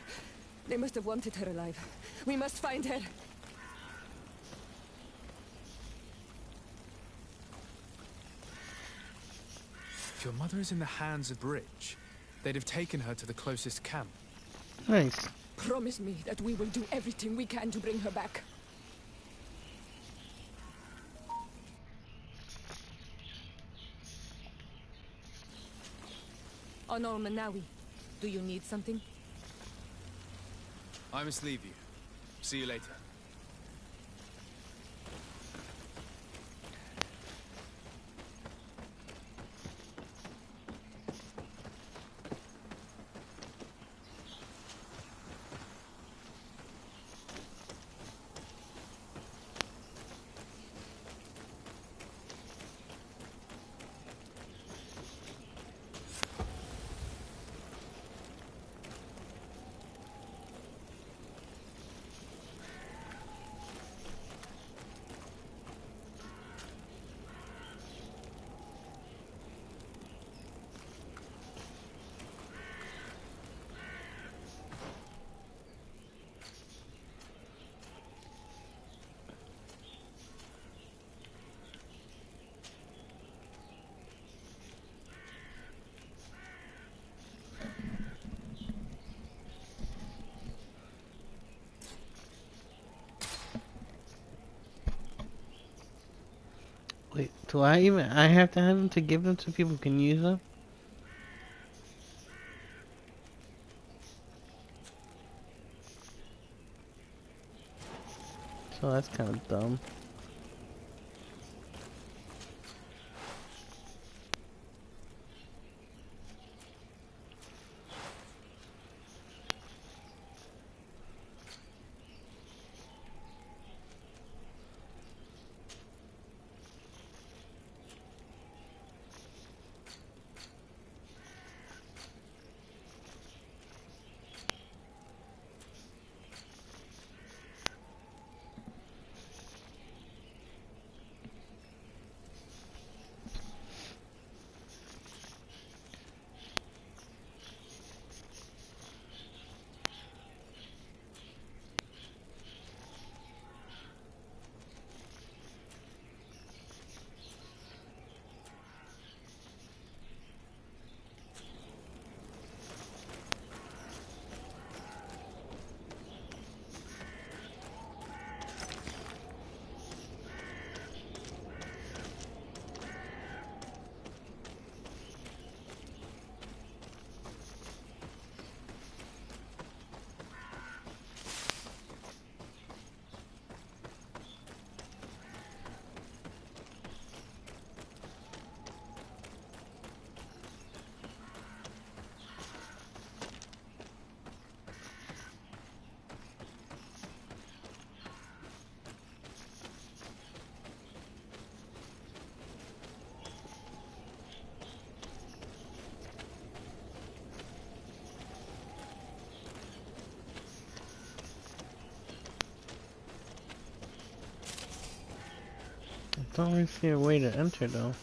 They must have wanted her alive. We must find her. If your mother is in the hands of Rich, they'd have taken her to the closest camp. Nice. Promise me that we will do everything we can to bring her back. Honor Manawi, do you need something? I must leave you. See you later. Do I have to have them to give them so people can use them? So that's kind of dumb. I don't really see a way to enter though.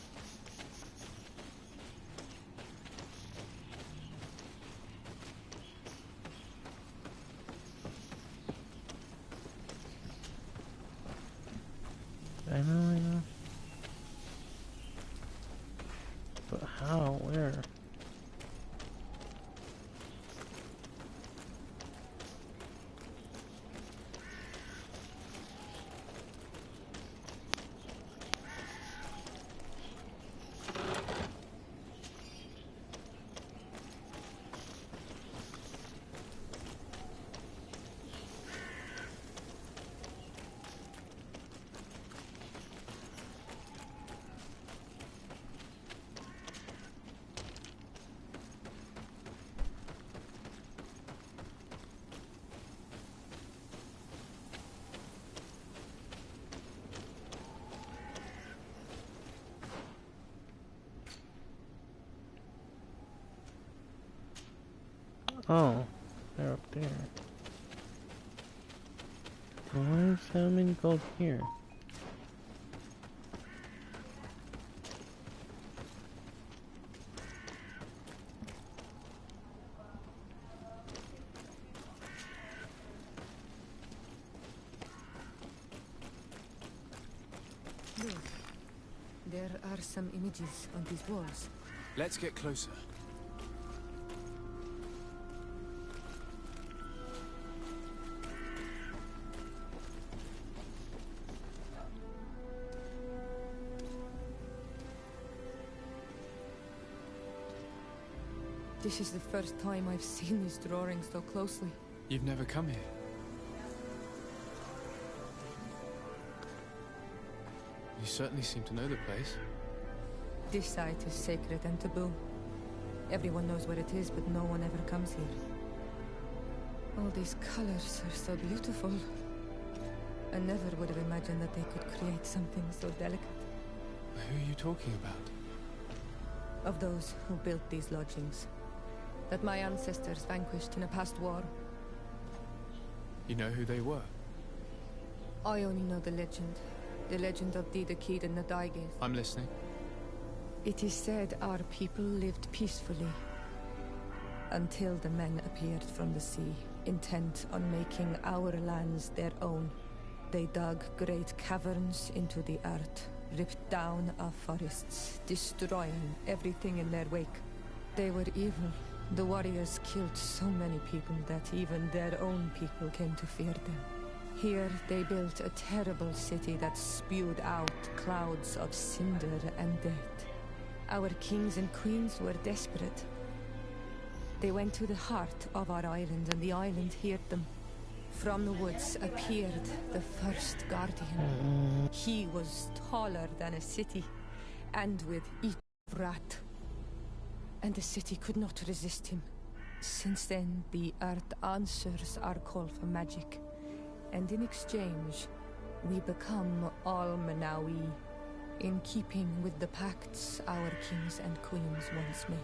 I know. But how? Where? Oh, they're up there. Why is so many gold here? Look, there are some images on these walls. Let's get closer. This is the first time I've seen these drawings so closely. You've never come here. You certainly seem to know the place. This site is sacred and taboo. Everyone knows where it is, but no one ever comes here. All these colors are so beautiful. I never would have imagined that they could create something so delicate. Who are you talking about? Of those who built these lodgings. That my ancestors vanquished in a past war. You know who they were? I only know the legend. The legend of the Kid and the Daiges. I'm listening. It is said our people lived peacefully. Until the men appeared from the sea, intent on making our lands their own. They dug great caverns into the earth, ripped down our forests, destroying everything in their wake. They were evil. The warriors killed so many people that even their own people came to fear them. Here they built a terrible city that spewed out clouds of cinder and death. Our kings and queens were desperate. They went to the heart of our island, and the island heard them. From the woods appeared the first guardian. He was taller than a city, and with each rat. And the city could not resist him. Since then, the earth answers our call for magic. And in exchange, we become Almanawi, in keeping with the pacts our kings and queens once made.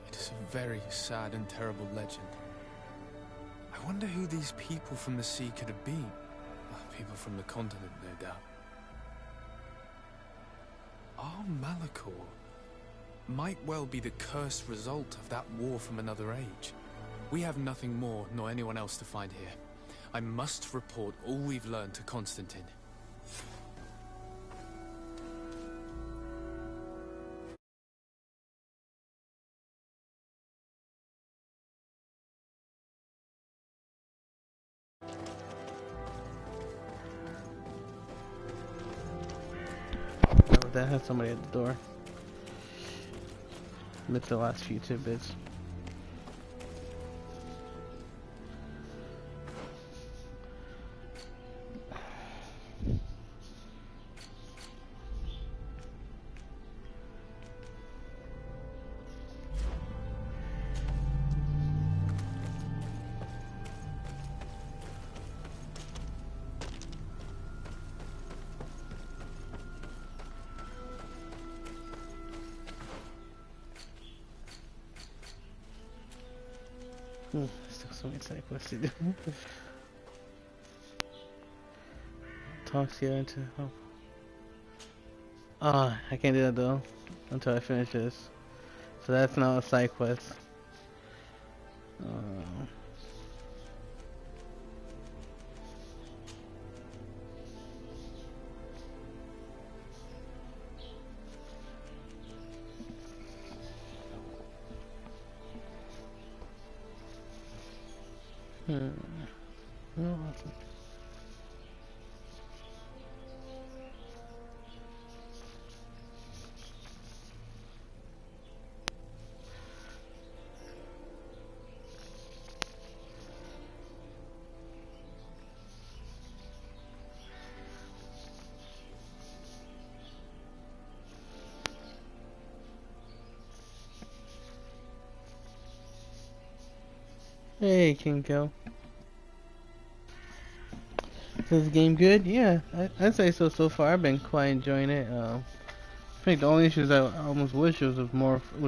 It is a very sad and terrible legend. I wonder who these people from the sea could have been. People from the continent, no doubt. Our Malachor might well be the cursed result of that war from another age. We have nothing more nor anyone else to find here. I must report all we've learned to Constantine. Oh, that has somebody at the door. Missed the last few tidbits. Still so many side quests to do. Talks you into help. Ah, I can't do that though until I finish this. So that's not a side quest. No, hey, Kinko. Is the game good? Yeah, I'd say so. So far, I've been quite enjoying it. I think the only issues I almost wish was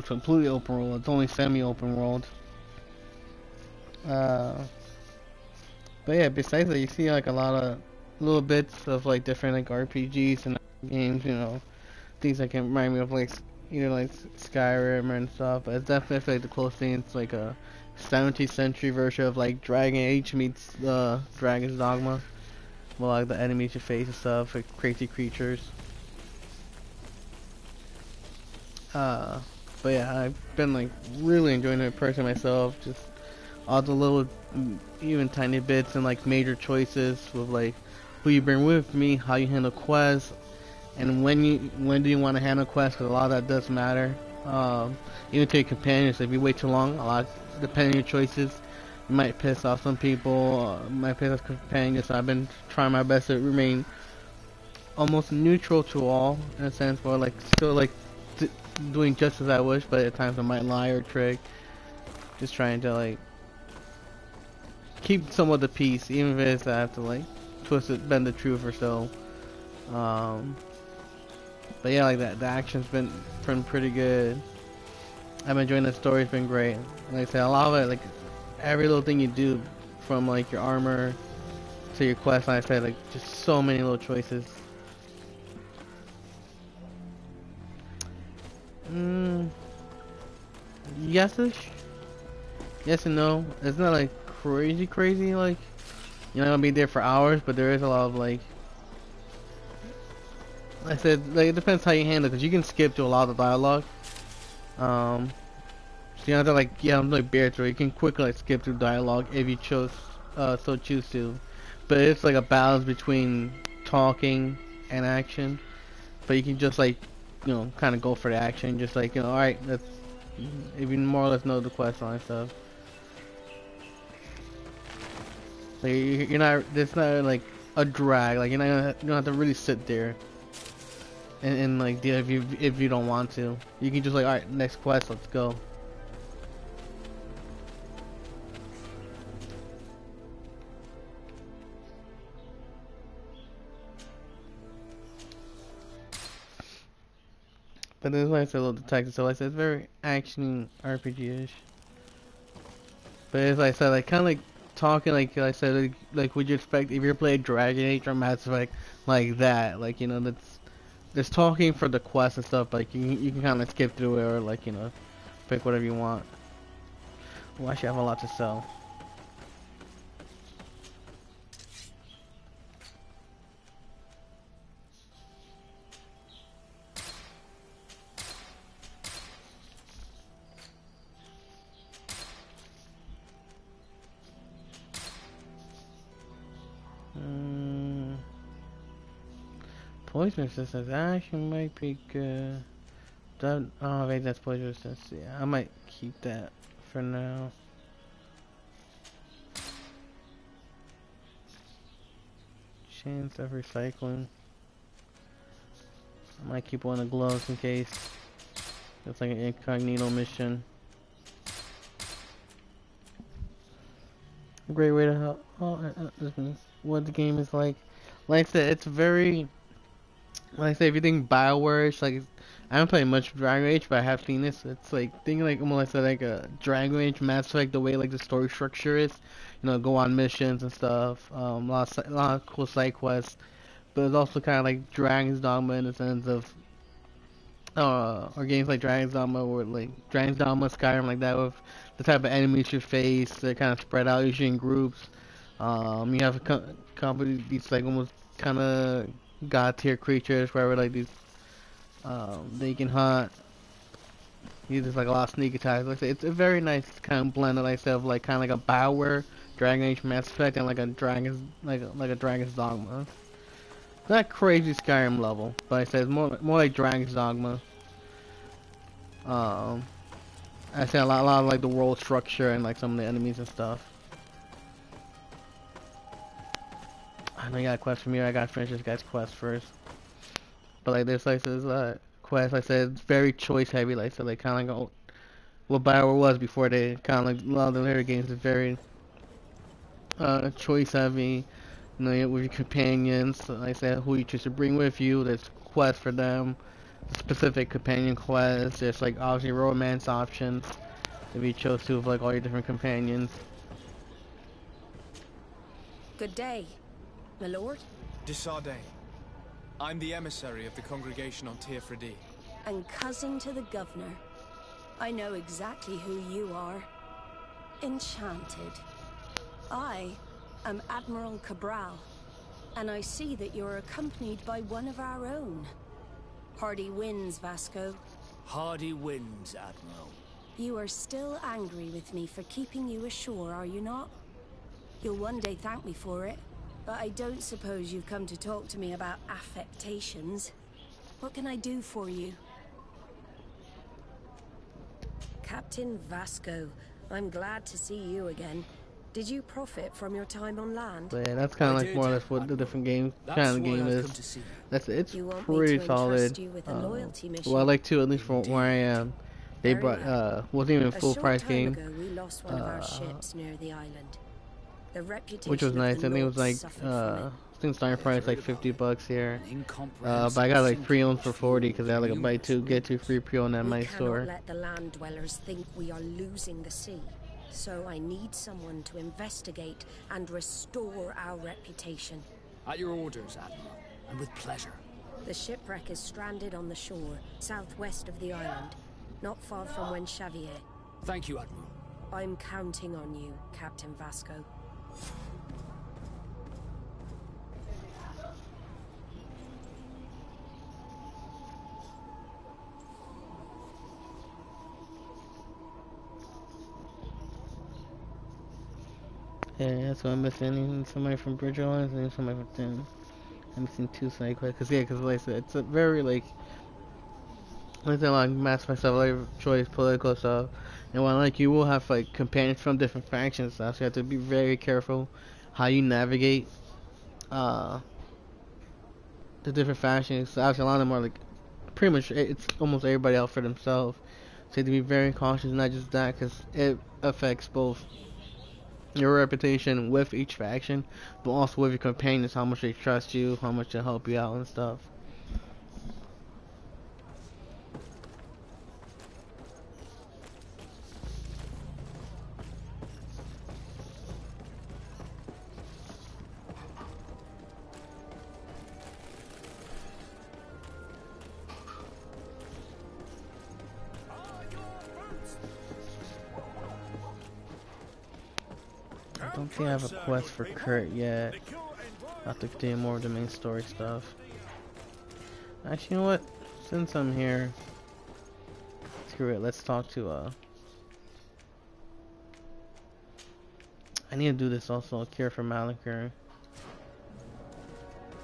completely open world. It's only semi-open world. But yeah, besides that, you see like a lot of little bits of like different like RPGs and games. You know, things that can remind me of like either like Skyrim and stuff. But it's definitely I feel like the closest thing. It's like a 17th century version of like Dragon Age meets Dragon's Dogma. Well, like the enemies you face and stuff, like crazy creatures. But yeah, I've been like really enjoying it personally myself. Just all the little, even tiny bits and like major choices with like who you bring with me, how you handle quests, and when do you want to handle quests? Because a lot of that does matter. Even to your companions, if you wait too long, a lot depending on your choices. Might piss off some people, might piss off companions, so I've been trying my best to remain almost neutral to all, in a sense, but like still like doing just as I wish, but at times I might lie or trick, just trying to like keep somewhat the peace, even if it's I have to like twist it, bend the truth or so. But yeah, like that, the action's been pretty good. I've been enjoying the story, it's been great. Like I said, a lot of it, like every little thing you do, from like your armor to your quest, like I said, like just so many little choices. Yes-ish. Yes and no. It's not like crazy, like you're not gonna be there for hours, but there is a lot of like I said, like it depends how you handle it, because you can skip to a lot of the dialogue. So you don't have to like, yeah, I'm like bear through. You can quickly like skip through dialogue if you so choose to. but it's like a balance between talking and action. But you can just like, you know, kind of go for the action, just like, you know, all right, let's even more or less know the quest line stuff. Like you're not, it's not like a drag. Like you don't have to really sit there and like deal if you don't want to. You can just like, all right, next quest, let's go. But then it's like I said, a little detective, so like I said, it's very action RPG-ish. But as I said, like kind of like talking, like I said, like would you expect if you play Dragon Age or Mass Effect like that? Like, you know, that's there's talking for the quest and stuff, but like you can kind of skip through it or like, you know, pick whatever you want. Well, actually, I have a lot to sell. Poison resistance actually might be good. Oh wait, that's poison resistance. Yeah, I might keep that for now. Chance of recycling. I might keep one of the gloves in case. It's like an incognito mission. A great way to help. What the game is like. Like I said, it's very. Like I said, if you think BioWare, like I haven't played much Dragon Age, but I have seen this. It's like thinking like almost like a Dragon Age Mass Effect, the way like the story structure is. You know, go on missions and stuff. A lot of cool side quests, but it's also kind of like Dragon's Dogma in the sense of or games like Dragon's Dogma or like Dragon's Dogma, Skyrim, like that, with the type of enemies you face. They're kind of spread out, usually in groups. You have a company, these like almost kind of god tier creatures, where like these they can hunt. Uses like a lot of sneak attacks. Like I say, it's a very nice kind of blend of like stuff, like kind of like a BioWare, Dragon Age Mass Effect, and like a Dragon's like a Dragon's Dogma. Not crazy Skyrim level, but I said it's more like Dragon's Dogma. I say a lot of like the world structure and like some of the enemies and stuff. I know you got a quest from here. I gotta finish this guy's quest first. But like this, like this quest, like I said, it's very choice heavy. Like so, like kind of like what BioWare was before they kind of like a lot of the later games is very choice heavy. You know, with your companions, like I said, who you choose to bring with you. There's quests for them, specific companion quests. There's like obviously romance options if you chose to with like all your different companions. Good day, my lord. Desardain. I'm the emissary of the congregation on Tir Freddy. And cousin to the governor. I know exactly who you are. Enchanted. I am Admiral Cabral, and I see that you're accompanied by one of our own. Hardy winds, Vasco. Hardy winds, Admiral. You are still angry with me for keeping you ashore, are you not? You'll one day thank me for it, but I don't suppose you've come to talk to me about affectations. What can I do for you? Captain Vasco, I'm glad to see you again. Did you profit from your time on land? But yeah, that's kind of like more or less what the different game kind of game is. It's pretty solid. Well, I like to, at least from where I am. They brought wasn't even a full price game. We lost one of our ships near the island. The reputation which was nice. I think it was like I think starting price like $50 here. But I got like pre-owned for 40 because I had like a buy two get two free pre-owned at my store. We cannot let the land dwellers think we are losing the sea. So I need someone to investigate and restore our reputation. At your orders, Admiral, and with pleasure. The shipwreck is stranded on the shore, southwest of the island, not far from Wen Xavier. Thank you, Admiral. I'm counting on you, Captain Vasco. Yeah, that's what I'm missing. I need somebody from Bridge Alliance and somebody from Tim. I'm missing two side quests. Cause like I said, it's a very like like mass stuff, like choice, political stuff. And when like you will have like companions from different factions stuff, so you have to be very careful how you navigate uh the different factions. So obviously a lot of them are like pretty much it's almost everybody out for themselves. So you have to be very cautious, not just that, because it affects both your reputation with each faction, but also with your companions, how much they trust you, how much they help you out and stuff. I don't think I have a quest for Kurt yet. I have to continue more of the main story stuff. Actually, you know what? Since I'm here, screw it. Let's talk to I need to do this also. A cure for Malachar.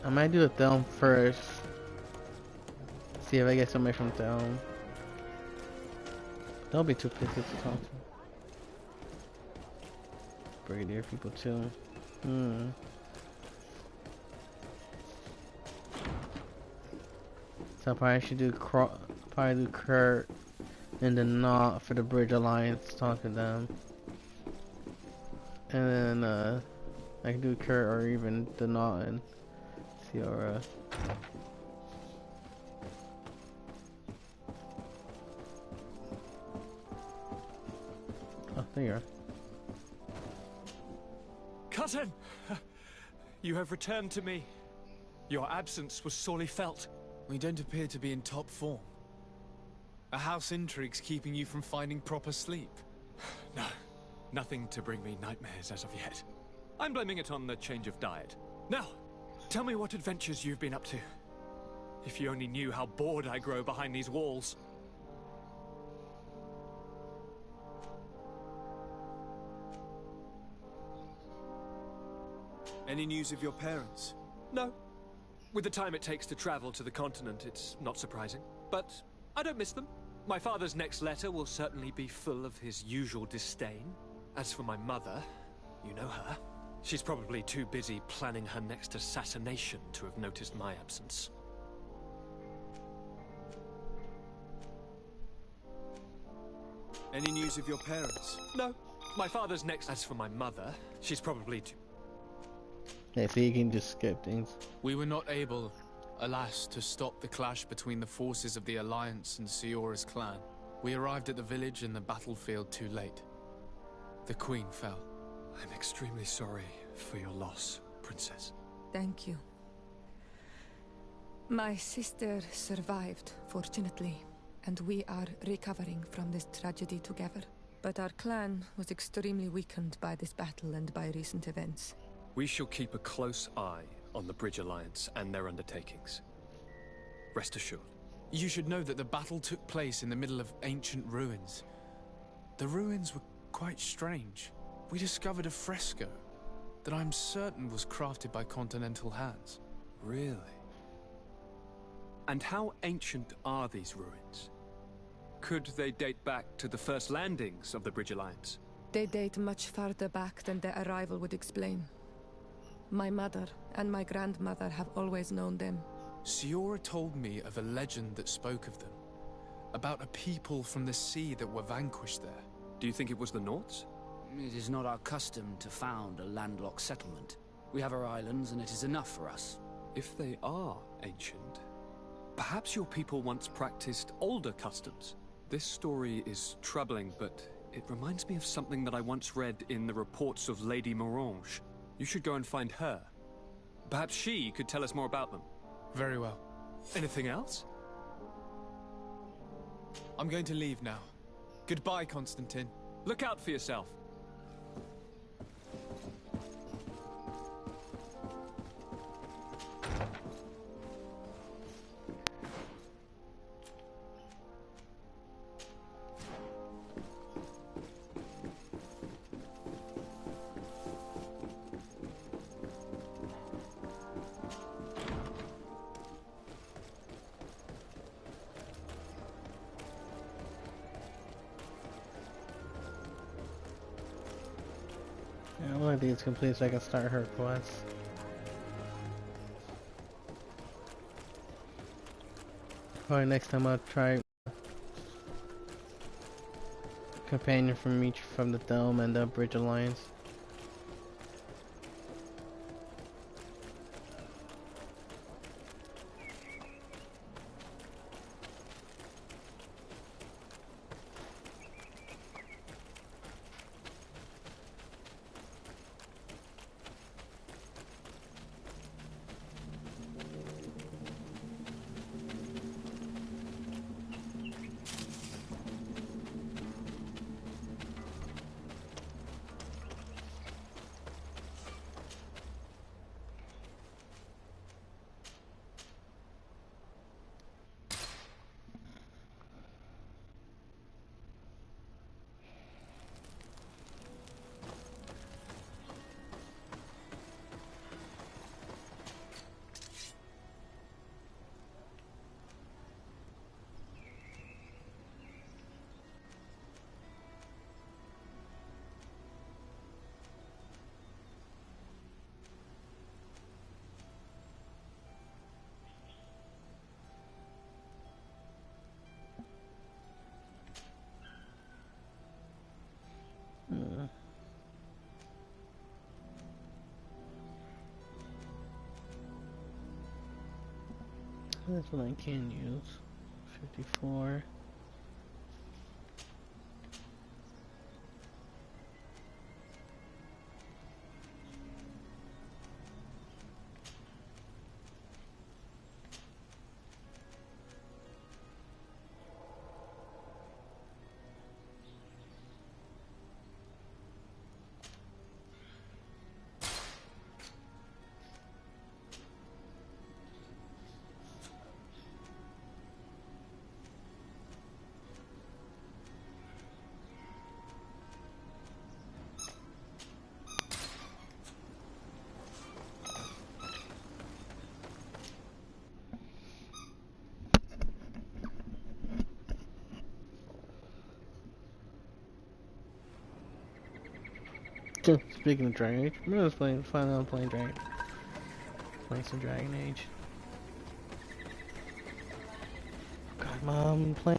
I might do a Thelm first. See if I get somebody from Thelm. Don't be too pissy to talk to. Brigadier people too. So I probably should do Kurt and then not for the Bridge Alliance. Talk to them, and then I can do Kurt or even the Knot and Ciora. Oh, there you are. Cousin! You have returned to me. Your absence was sorely felt. We don't appear to be in top form. A house intrigue's keeping you from finding proper sleep. No, nothing to bring me nightmares as of yet. I'm blaming it on the change of diet. Now, tell me what adventures you've been up to. If you only knew how bored I grow behind these walls. Any news of your parents? No. With the time it takes to travel to the continent, it's not surprising. But I don't miss them. My father's next letter will certainly be full of his usual disdain. As for my mother, you know her. She's probably too busy planning her next assassination to have noticed my absence. Any news of your parents? No. My father's next. As for my mother, she's probably too... Yeah, so you can just skip things. We were not able, alas, to stop the clash between the forces of the Alliance and Ciora's clan. We arrived at the village and the battlefield too late. The Queen fell. I'm extremely sorry for your loss, Princess. Thank you. My sister survived, fortunately, and we are recovering from this tragedy together. But our clan was extremely weakened by this battle and by recent events. We shall keep a close eye on the Bridge Alliance and their undertakings. Rest assured. You should know that the battle took place in the middle of ancient ruins. The ruins were quite strange. We discovered a fresco that I'm certain was crafted by continental hands. Really? And how ancient are these ruins? Could they date back to the first landings of the Bridge Alliance? They date much farther back than their arrival would explain. My mother and my grandmother have always known them. Ciora told me of a legend that spoke of them. About a people from the sea that were vanquished there. Do you think it was the Nords? It is not our custom to found a landlocked settlement. We have our islands and it is enough for us. If they are ancient, perhaps your people once practiced older customs. This story is troubling, but it reminds me of something that I once read in the reports of Lady Morange. You should go and find her. Perhaps she could tell us more about them. Very well. Anything else? I'm going to leave now. Goodbye, Constantine. Look out for yourself. I think it's complete so I can start her quest. Probably next time I'll try companion from the Dome and the Bridge Alliance. That's what I can use. 54. Speaking of Dragon Age, I was playing some Dragon Age. God, Mom, playing.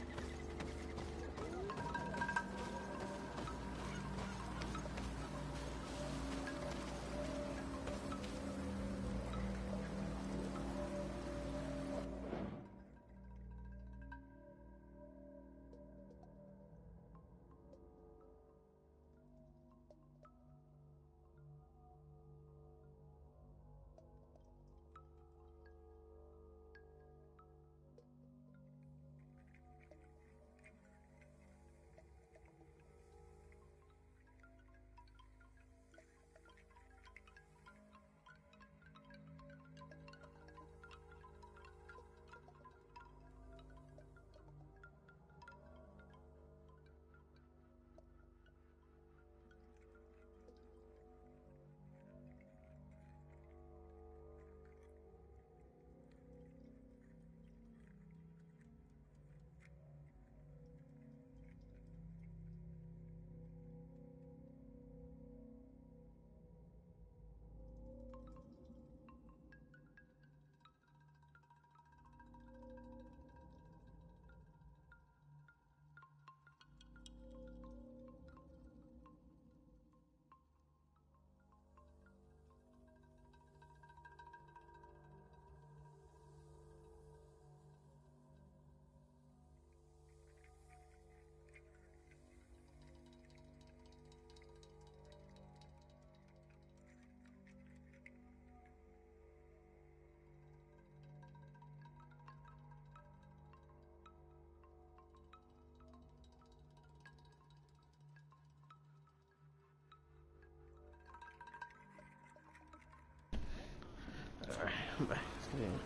Alright, I'm back. Let's get in.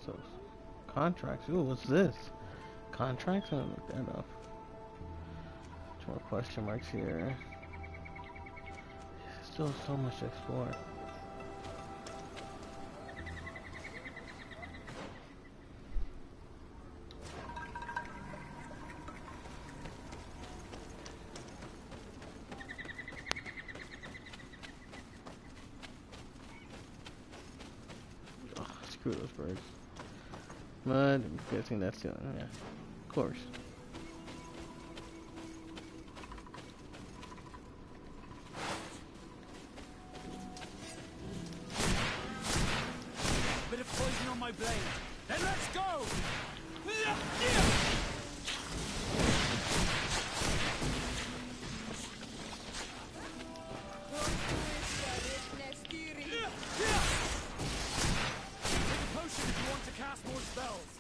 So, contracts. Ooh, what's this? Contracts? I don't look that up. Two more question marks here. Still so much to explore. Oh, screw those birds. Mud, I'm guessing that's the yeah. Of course. Bit of poison on my blade. Then let's go! Take a potion if you want to cast more spells.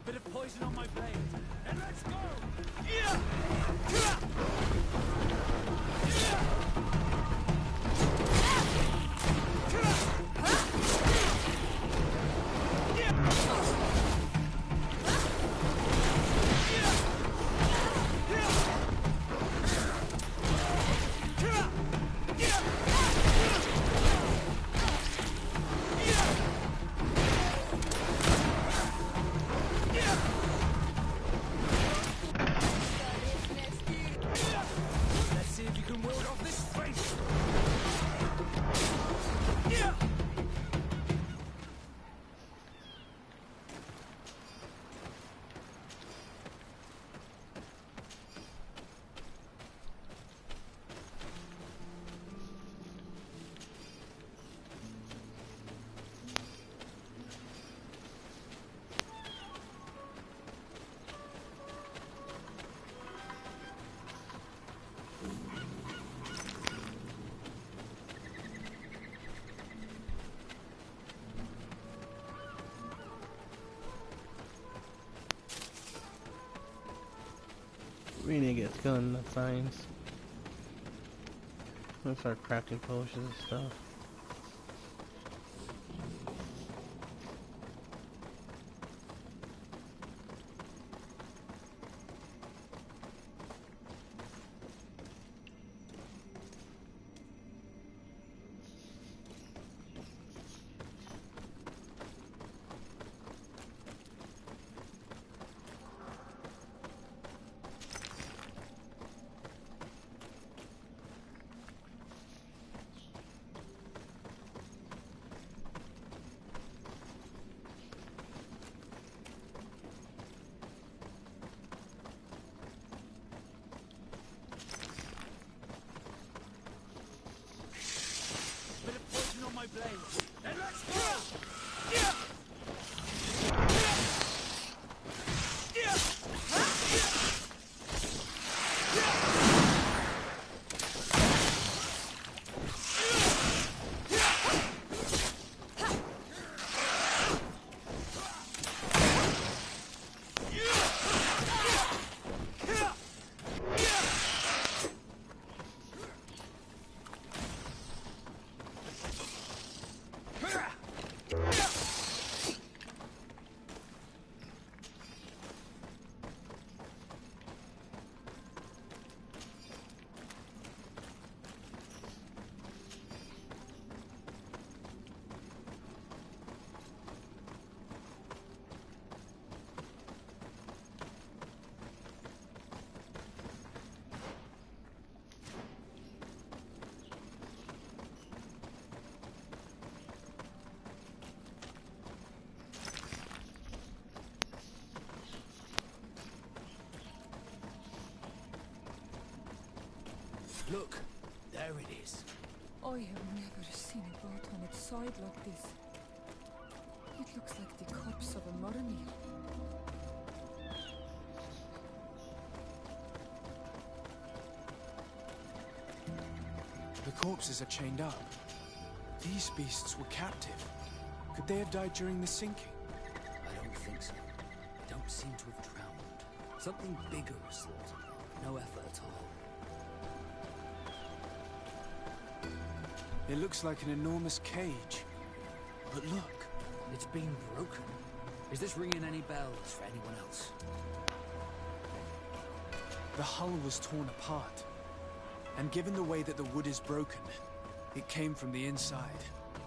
Bit of poison on my blade. And let's go! Let's see if you can ward off this face. We need to get gun signs. Let's start crafting potions and stuff. Bit of poison on my blade. Then let's go! Look, there it is. I have never seen a boat on its side like this. It looks like the corpse of a Morani. The corpses are chained up. These beasts were captive. Could they have died during the sinking? I don't think so. They don't seem to have drowned. Something bigger was slaughtered. No effort at all. It looks like an enormous cage. But look. It's been broken. Is this ringing any bells for anyone else? The hull was torn apart. And given the way that the wood is broken, it came from the inside.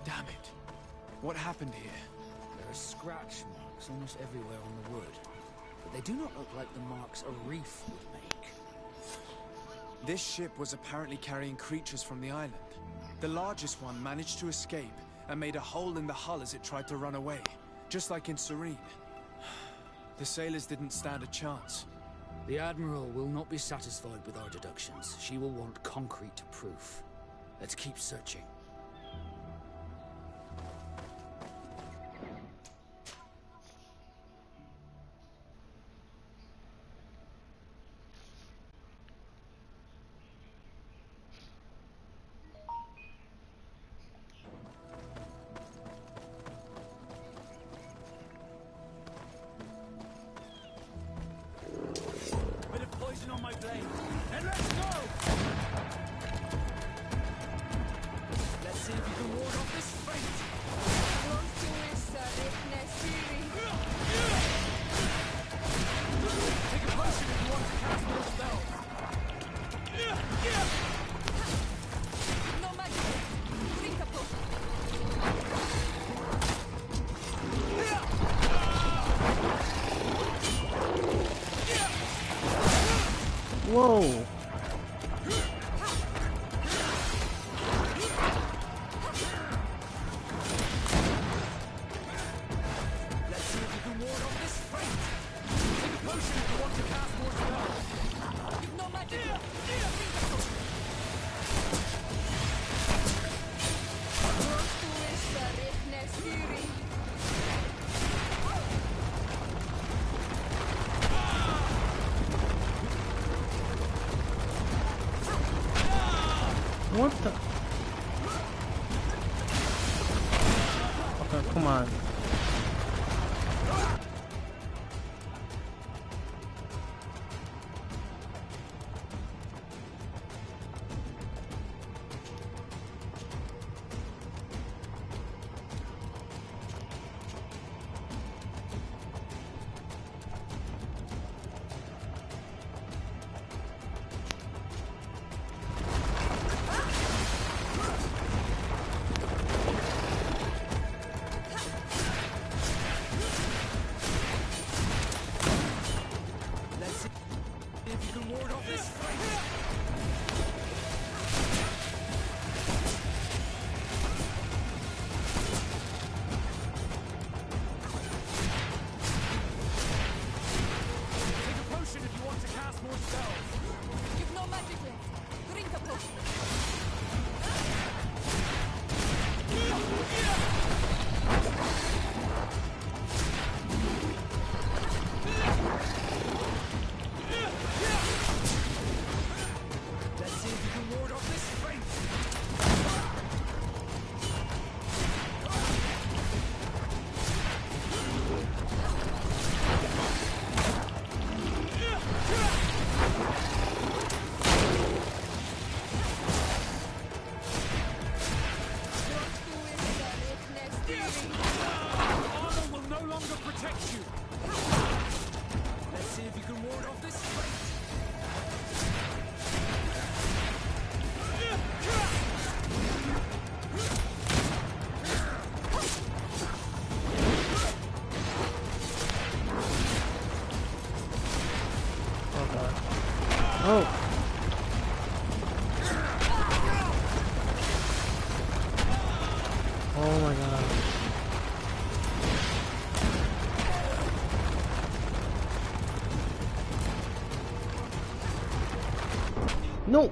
Damn it. What happened here? There are scratch marks almost everywhere on the wood. But they do not look like the marks a reef would make. This ship was apparently carrying creatures from the island. The largest one managed to escape and made a hole in the hull as it tried to run away, just like in Serene. The sailors didn't stand a chance. The Admiral will not be satisfied with our deductions. She will want concrete proof. Let's keep searching. On my blade, and let's go! Let's see if you can ward off this fate. Take a potion if you want to cast more spells. No magic. Drink a potion. Whoa! Let's see if you can ward off this fate. Take a potion if you want to cast more spells. You've no magic. What the? Okay, come on. Oh. Oh my god. No.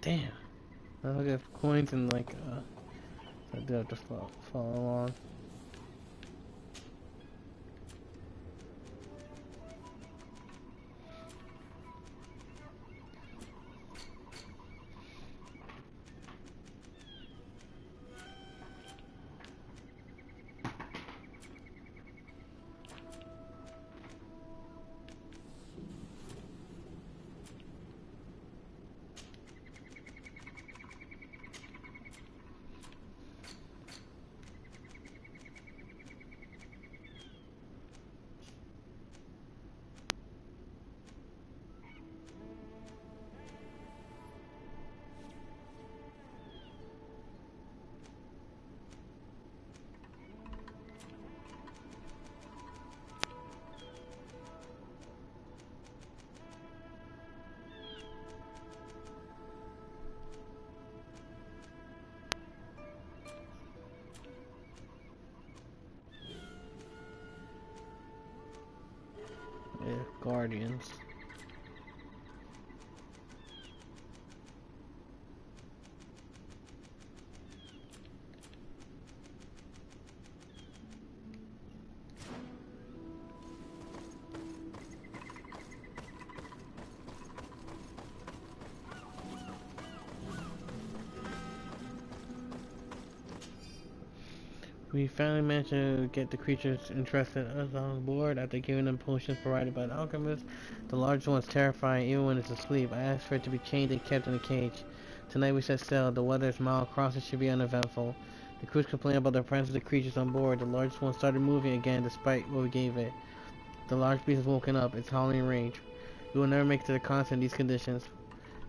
Damn. I look at coins and like, I do have to follow along. Yeah, Guardians. We finally managed to get the creatures interested in us on board after giving them potions provided by the alchemist. The large one's terrifying even when it's asleep. I asked for it to be chained and kept in a cage. Tonight we set sail. The weather is mild. Crossing should be uneventful. The crews complained about the presence of the creatures on board. The largest one started moving again despite what we gave it. The large beast has woken up. It's howling in rage. We will never make it to the continent in these conditions.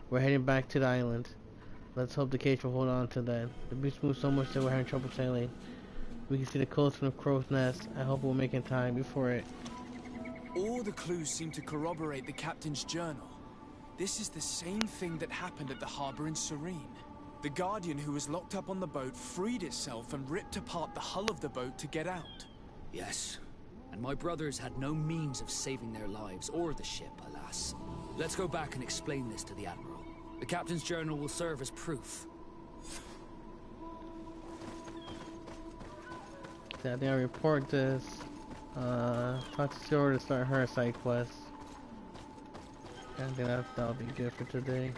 We're heading back to the island. Let's hope the cage will hold on to that. The beast moves so much that we're having trouble sailing. We can see the coast from the crow's nest. I hope we'll make in time before it. All the clues seem to corroborate the captain's journal. This is the same thing that happened at the harbor in Serene. The Guardian who was locked up on the boat freed itself and ripped apart the hull of the boat to get out. Yes, and my brothers had no means of saving their lives or the ship, alas. Let's go back and explain this to the Admiral. The captain's journal will serve as proof. I think I report this. Talk to Sora to start her side quest. I think that'll be good for today.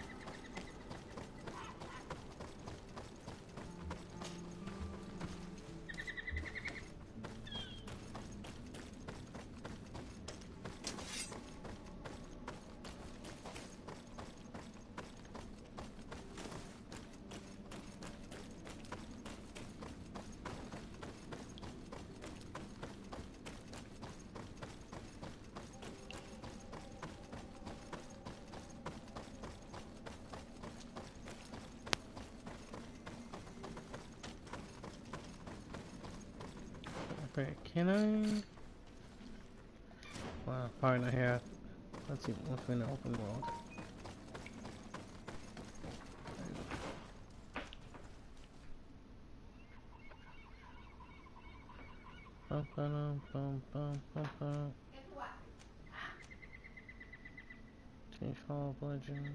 Can I? Wow, probably not here. Let's see what's in the open world. Change Hall of Legends.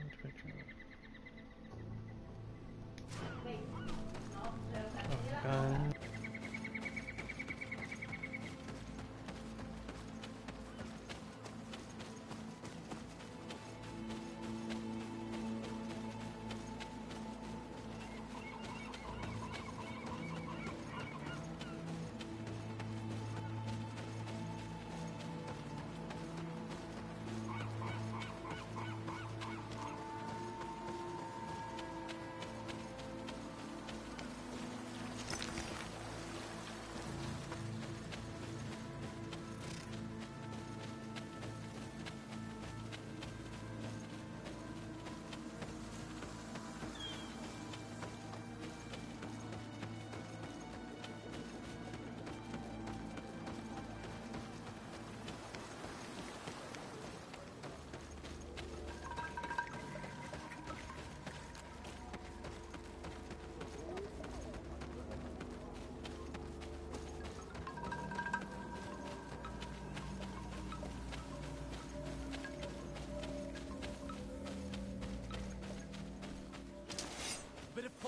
Oh god.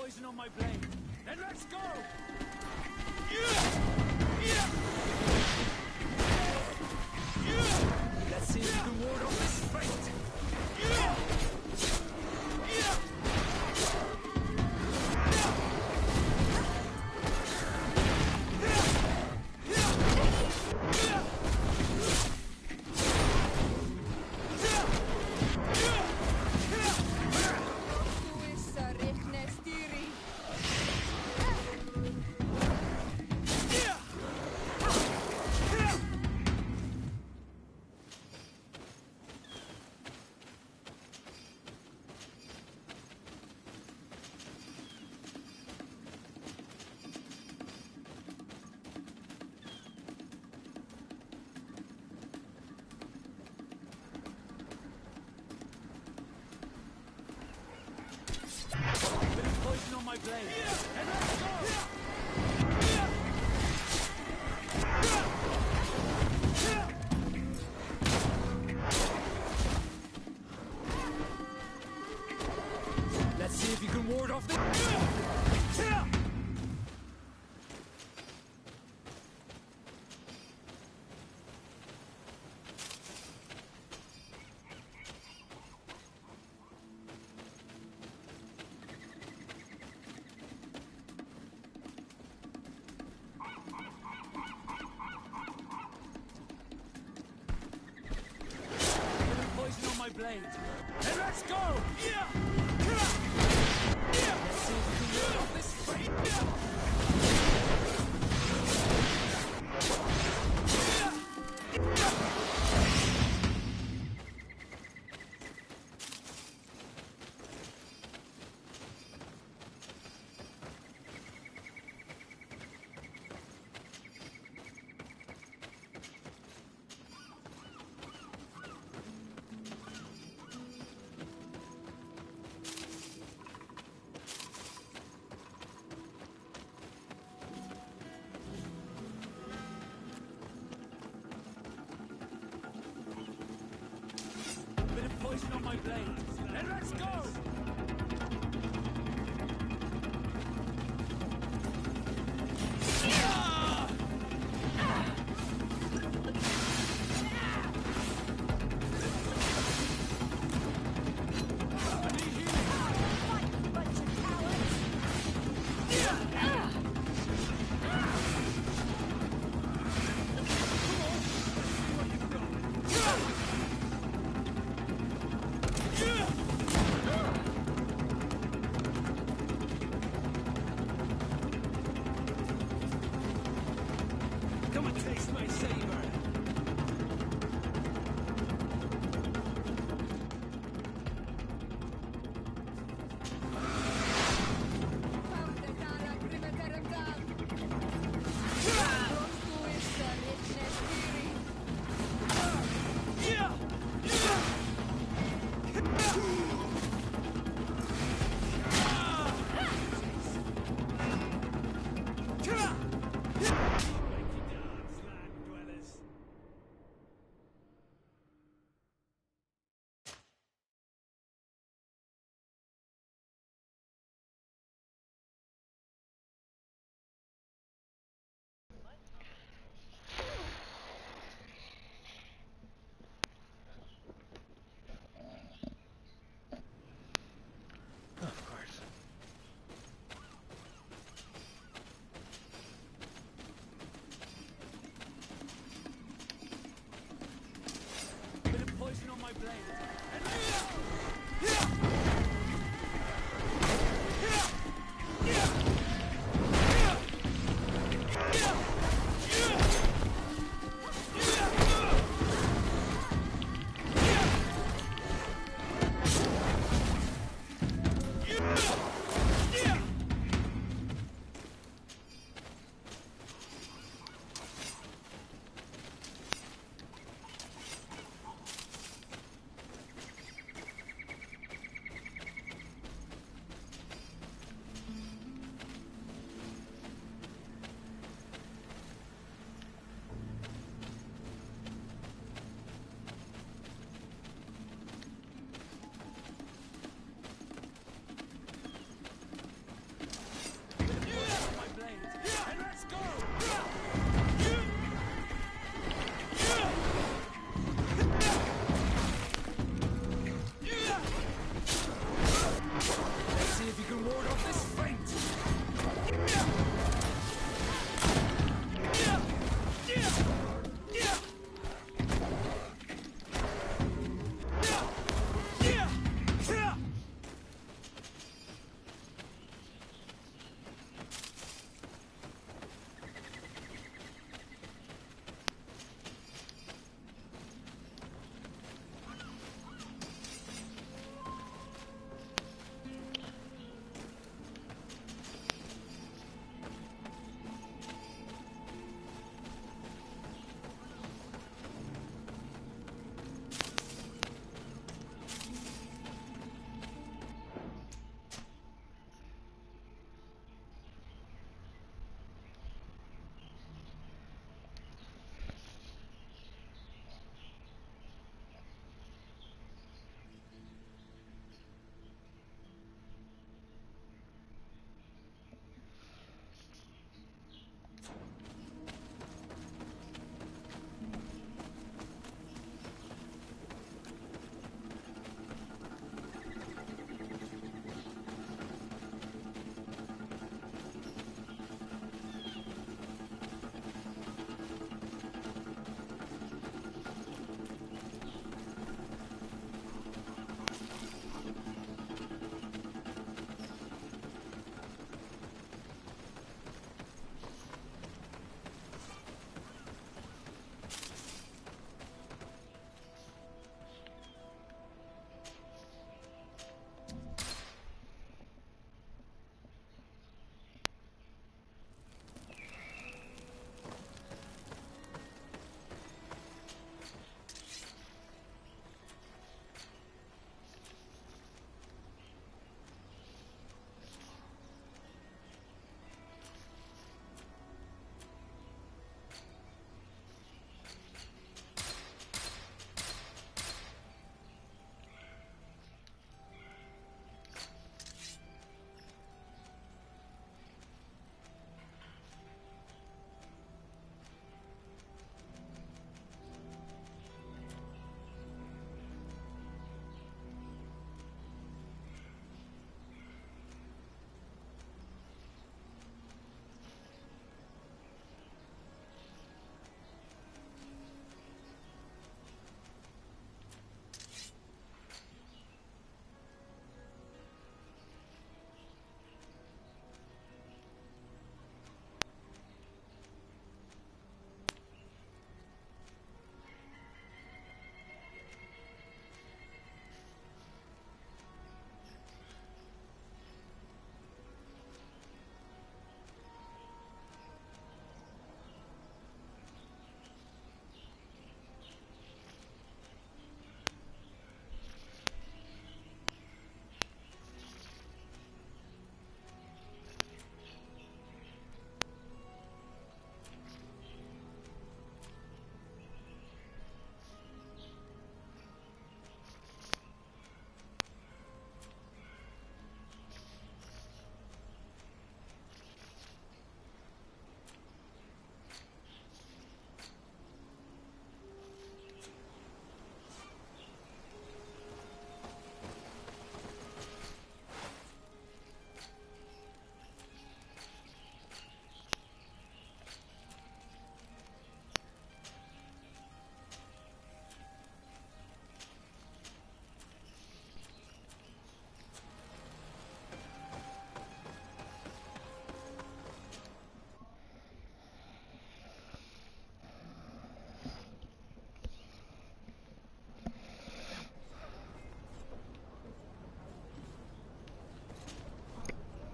poison on my blade. Then let's go! Let's see if you can ward off this fate. Poison on my blade. And let's go! Let's see if you can ward off the... Poison on my blade. And let's go! Let's see if we can ward off this fate. Bit of poison on my blade. And let's go!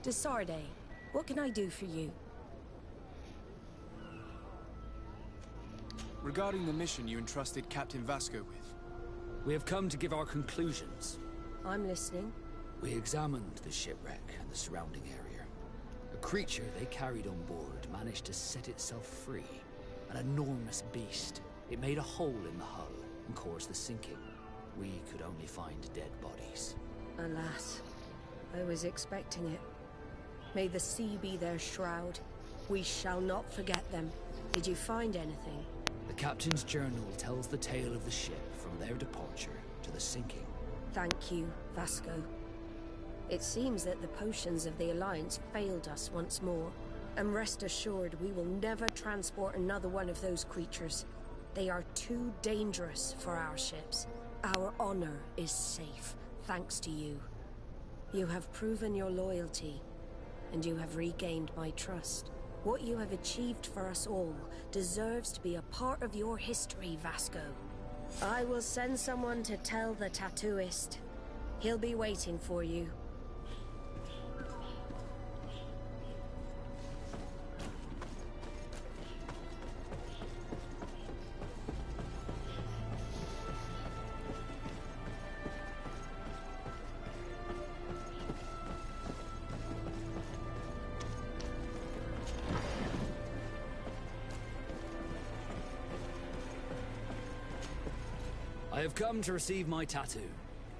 Desarde, what can I do for you? Regarding the mission you entrusted Captain Vasco with. We have come to give our conclusions. I'm listening. We examined the shipwreck and the surrounding area. A creature they carried on board managed to set itself free. An enormous beast. It made a hole in the hull and caused the sinking. We could only find dead bodies. Alas, I was expecting it. May the sea be their shroud. We shall not forget them. Did you find anything? The captain's journal tells the tale of the ship from their departure to the sinking. Thank you, Vasco. It seems that the potions of the Alliance failed us once more. And rest assured, we will never transport another one of those creatures. They are too dangerous for our ships. Our honor is safe, thanks to you. You have proven your loyalty, and you have regained my trust. What you have achieved for us all deserves to be a part of your history, Vasco. I will send someone to tell the tattooist. He'll be waiting for you. I have come to receive my tattoo.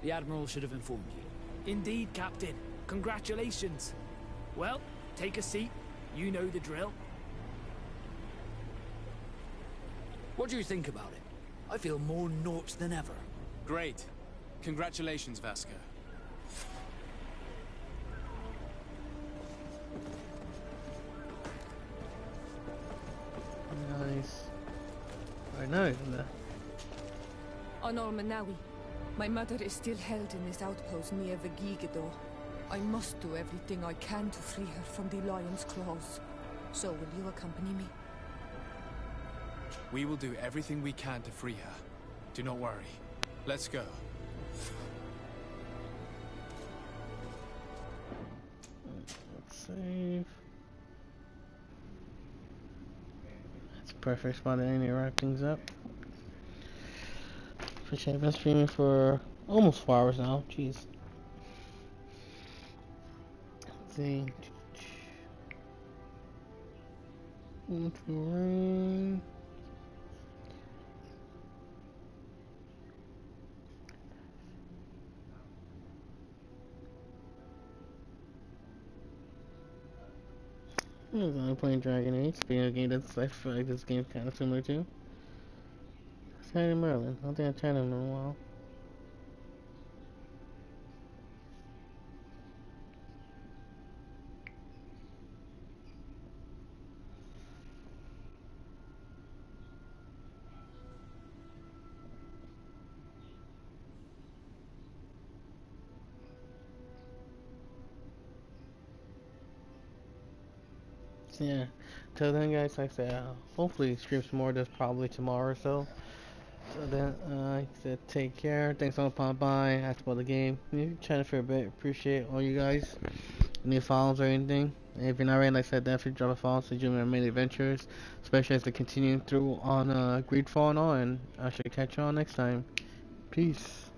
The Admiral should have informed you. Indeed, Captain. Congratulations. Well, take a seat. You know the drill. What do you think about it? I feel more Nort than ever. Great. Congratulations, Vasco. Nice. I know. Honor Manawi, my mother is still held in this outpost near Vigigado. I must do everything I can to free her from the lion's claws. So will you accompany me? We will do everything we can to free her. Do not worry. Let's go. Let's save. That's a perfect spot to end to wrap things up. I've been streaming for almost 4 hours now. Jeez. Let's see. Rain. I'm playing Dragon Age. Speaking of a game that's I feel like this game's kind of similar to. It's in Maryland. I don't think I've tried him in a while. So yeah, till then guys, like I said, hopefully stream some more. That's probably tomorrow or so. So then, like I said, take care. Thanks for popping by. Ask about the game. You chatting for a bit. Appreciate all you guys. Any follows or anything? And if you're not already, like I said, definitely drop a follow to join my main adventures, especially as they continue through on GreedFall and all. And I should catch you all next time. Peace.